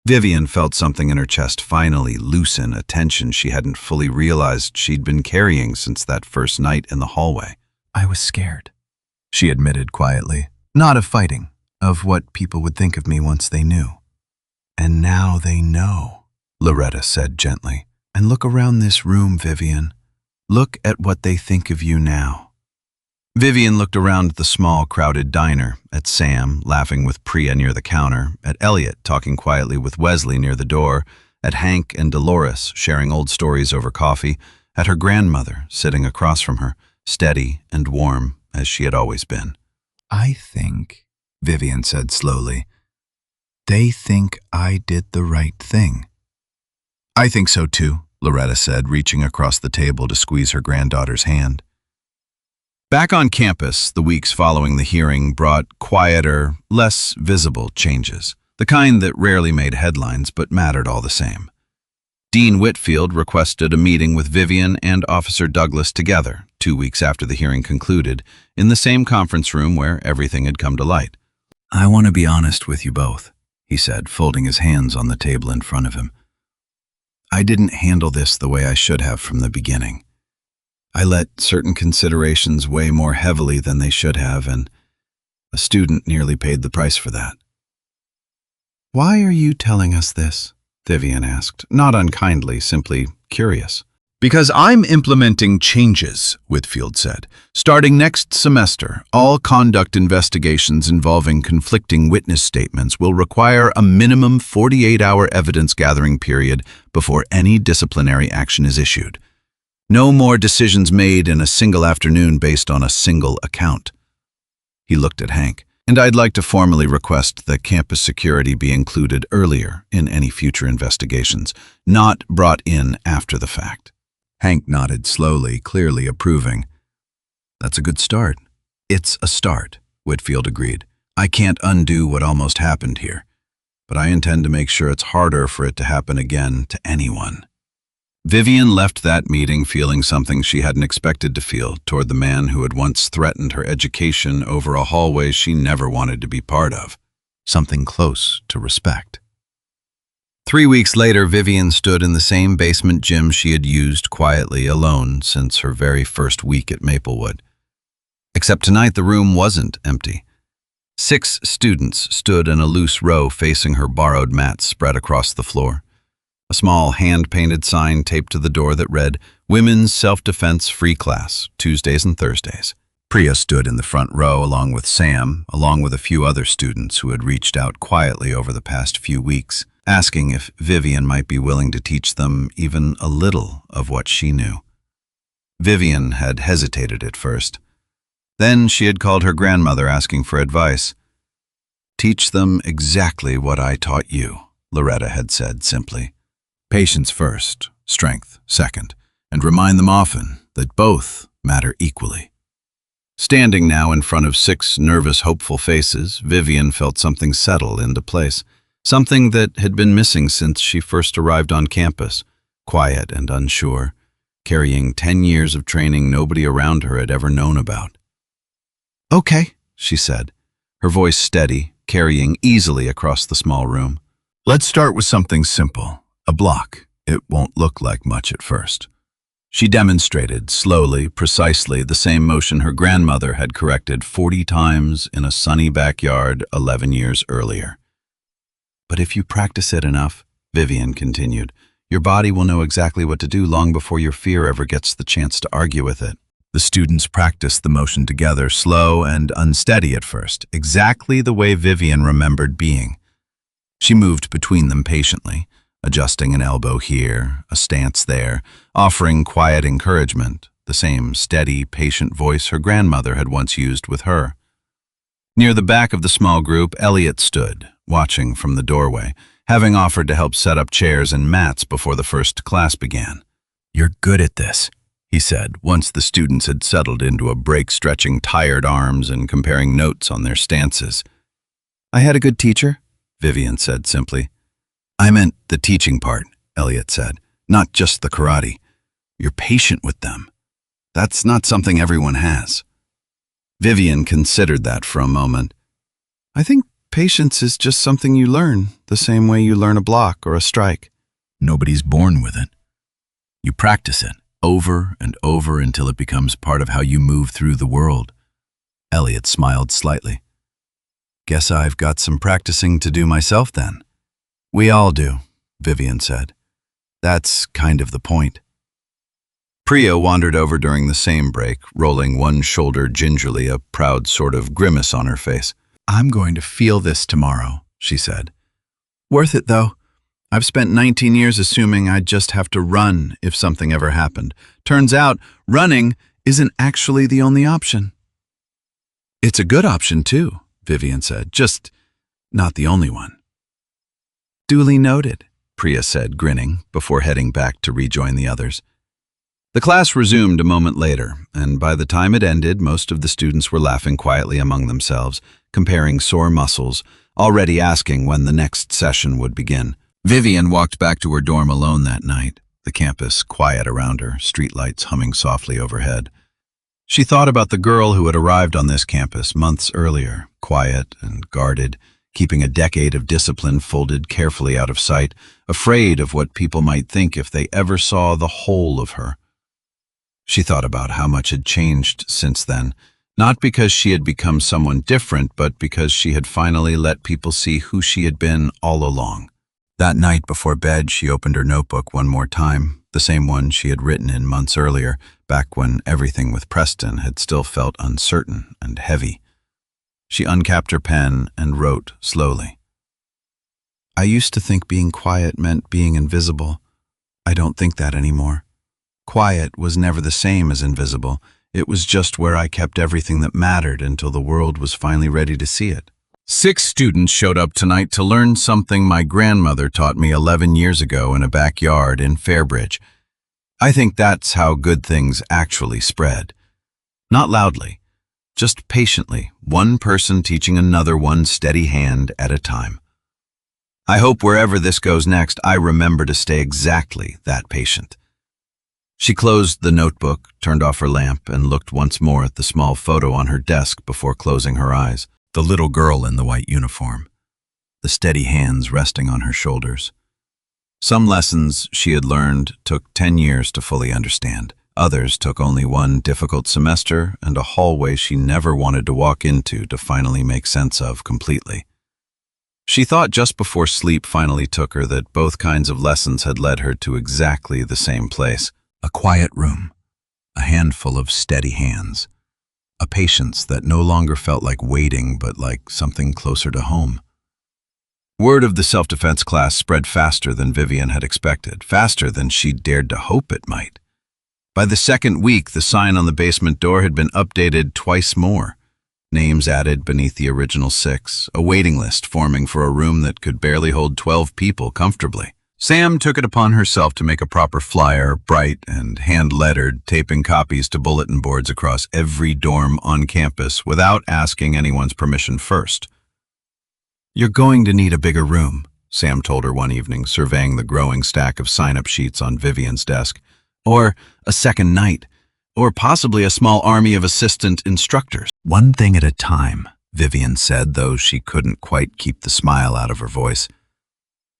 Vivian felt something in her chest finally loosen, a tension she hadn't fully realized she'd been carrying since that first night in the hallway. I was scared, she admitted quietly. Not of fighting, of what people would think of me once they knew. And now they know, Loretta said gently. And look around this room, Vivian. Look at what they think of you now. Vivian looked around the small, crowded diner, at Sam, laughing with Priya near the counter, at Elliot, talking quietly with Wesley near the door, at Hank and Dolores, sharing old stories over coffee, at her grandmother, sitting across from her, steady and warm, as she had always been. I think, Vivian said slowly, they think I did the right thing. I think so too, Loretta said, reaching across the table to squeeze her granddaughter's hand. Back on campus, the weeks following the hearing brought quieter, less visible changes, the kind that rarely made headlines but mattered all the same. Dean Whitfield requested a meeting with Vivian and Officer Douglas together, 2 weeks after the hearing concluded, in the same conference room where everything had come to light. I want to be honest with you both, he said, folding his hands on the table in front of him. I didn't handle this the way I should have from the beginning. I let certain considerations weigh more heavily than they should have, and a student nearly paid the price for that. Why are you telling us this? Vivian asked, not unkindly, simply curious. Because I'm implementing changes, Whitfield said. Starting next semester, all conduct investigations involving conflicting witness statements will require a minimum 48-hour evidence-gathering period before any disciplinary action is issued. No more decisions made in a single afternoon based on a single account. He looked at Hank. And I'd like to formally request that campus security be included earlier in any future investigations, not brought in after the fact. Hank nodded slowly, clearly approving. That's a good start. It's a start, Whitfield agreed. I can't undo what almost happened here, but I intend to make sure it's harder for it to happen again to anyone. Vivian left that meeting feeling something she hadn't expected to feel toward the man who had once threatened her education over a hallway she never wanted to be part of. Something close to respect. 3 weeks later, Vivian stood in the same basement gym she had used quietly alone since her very first week at Maplewood. Except tonight the room wasn't empty. 6 students stood in a loose row facing her borrowed mats spread across the floor. A small hand-painted sign taped to the door that read, "Women's Self-Defense Free Class, Tuesdays and Thursdays." Priya stood in the front row along with Sam, along with a few other students who had reached out quietly over the past few weeks, asking if Vivian might be willing to teach them even a little of what she knew. Vivian had hesitated at first. Then she had called her grandmother asking for advice. "Teach them exactly what I taught you," Loretta had said simply. "Patience first, strength second, and remind them often that both matter equally." Standing now in front of 6 nervous, hopeful faces, Vivian felt something settle into place, something that had been missing since she first arrived on campus, quiet and unsure, carrying 10 years of training nobody around her had ever known about. "Okay," she said, her voice steady, carrying easily across the small room. "Let's start with something simple. A block. It won't look like much at first." She demonstrated, slowly, precisely, the same motion her grandmother had corrected 40 times in a sunny backyard 11 years earlier. "But if you practice it enough," Vivian continued, "your body will know exactly what to do long before your fear ever gets the chance to argue with it." The students practiced the motion together, slow and unsteady at first, exactly the way Vivian remembered being. She moved between them patiently, adjusting an elbow here, a stance there, offering quiet encouragement, the same steady, patient voice her grandmother had once used with her. Near the back of the small group, Elliot stood, watching from the doorway, having offered to help set up chairs and mats before the first class began. "You're good at this," he said, once the students had settled into a break, stretching tired arms and comparing notes on their stances. "I had a good teacher," Vivian said simply. "I meant the teaching part," Elliot said, "not just the karate. You're patient with them. That's not something everyone has." Vivian considered that for a moment. "I think patience is just something you learn, the same way you learn a block or a strike." "Nobody's born with it. You practice it over and over until it becomes part of how you move through the world." Elliot smiled slightly. "Guess I've got some practicing to do myself then." "We all do," Vivian said. "That's kind of the point." Priya wandered over during the same break, rolling one shoulder gingerly, a proud sort of grimace on her face. "I'm going to feel this tomorrow," she said. "Worth it, though. I've spent 19 years assuming I'd just have to run if something ever happened. Turns out, running isn't actually the only option." "It's a good option, too," Vivian said, "just not the only one." "Duly noted," Priya said, grinning, before heading back to rejoin the others. The class resumed a moment later, and by the time it ended, most of the students were laughing quietly among themselves, comparing sore muscles, already asking when the next session would begin. Vivian walked back to her dorm alone that night, the campus quiet around her, streetlights humming softly overhead. She thought about the girl who had arrived on this campus months earlier, quiet and guarded, keeping a decade of discipline folded carefully out of sight, afraid of what people might think if they ever saw the whole of her. She thought about how much had changed since then, not because she had become someone different, but because she had finally let people see who she had been all along. That night before bed, she opened her notebook one more time, the same one she had written in months earlier, back when everything with Preston had still felt uncertain and heavy. She uncapped her pen and wrote slowly. "I used to think being quiet meant being invisible. I don't think that anymore. Quiet was never the same as invisible. It was just where I kept everything that mattered until the world was finally ready to see it." 6 students showed up tonight to learn something my grandmother taught me 11 years ago in a backyard in Fairbridge. I think that's how good things actually spread. Not loudly, just patiently, one person teaching another one steady hand at a time. I hope wherever this goes next, I remember to stay exactly that patient. She closed the notebook, turned off her lamp, and looked once more at the small photo on her desk before closing her eyes. The little girl in the white uniform, the steady hands resting on her shoulders. Some lessons she had learned took 10 years to fully understand. Others took only one difficult semester and a hallway she never wanted to walk into to finally make sense of completely. She thought just before sleep finally took her that both kinds of lessons had led her to exactly the same place. A quiet room, a handful of steady hands, a patience that no longer felt like waiting but like something closer to home. Word of the self-defense class spread faster than Vivian had expected, faster than she'd dared to hope it might. By the second week, the sign on the basement door had been updated twice more. Names added beneath the original 6, a waiting list forming for a room that could barely hold 12 people comfortably. Sam took it upon herself to make a proper flyer, bright and hand-lettered, taping copies to bulletin boards across every dorm on campus without asking anyone's permission first. "You're going to need a bigger room," Sam told her one evening, surveying the growing stack of sign-up sheets on Vivian's desk. "Or a second night, or possibly a small army of assistant instructors." "One thing at a time," Vivian said, though she couldn't quite keep the smile out of her voice.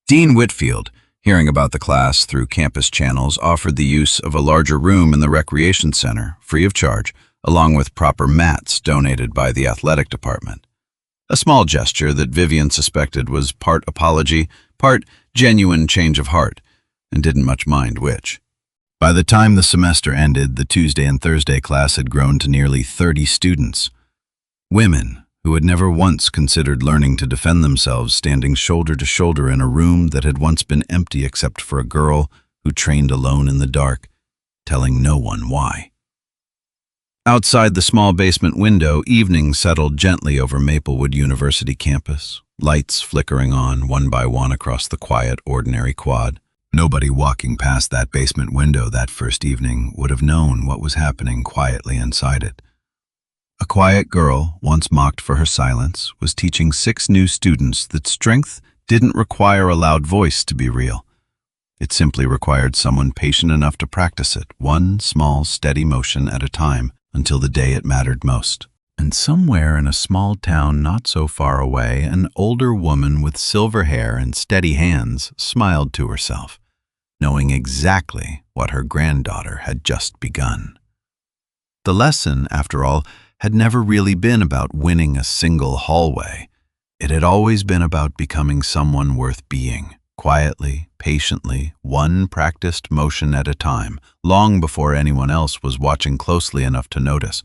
Dean Whitfield, hearing about the class through campus channels, offered the use of a larger room in the recreation center, free of charge, along with proper mats donated by the athletic department. A small gesture that Vivian suspected was part apology, part genuine change of heart, and didn't much mind which. By the time the semester ended, the Tuesday and Thursday class had grown to nearly 30 students. Women who had never once considered learning to defend themselves, standing shoulder to shoulder in a room that had once been empty except for a girl who trained alone in the dark, telling no one why. Outside the small basement window, evening settled gently over Maplewood University campus, lights flickering on one by one across the quiet, ordinary quad. Nobody walking past that basement window that first evening would have known what was happening quietly inside it. A quiet girl, once mocked for her silence, was teaching 6 new students that strength didn't require a loud voice to be real. It simply required someone patient enough to practice it, one small, steady motion at a time, until the day it mattered most. And somewhere in a small town not so far away, an older woman with silver hair and steady hands smiled to herself, knowing exactly what her granddaughter had just begun. The lesson, after all, had never really been about winning a single hallway. It had always been about becoming someone worth being, quietly, patiently, one practiced motion at a time, long before anyone else was watching closely enough to notice.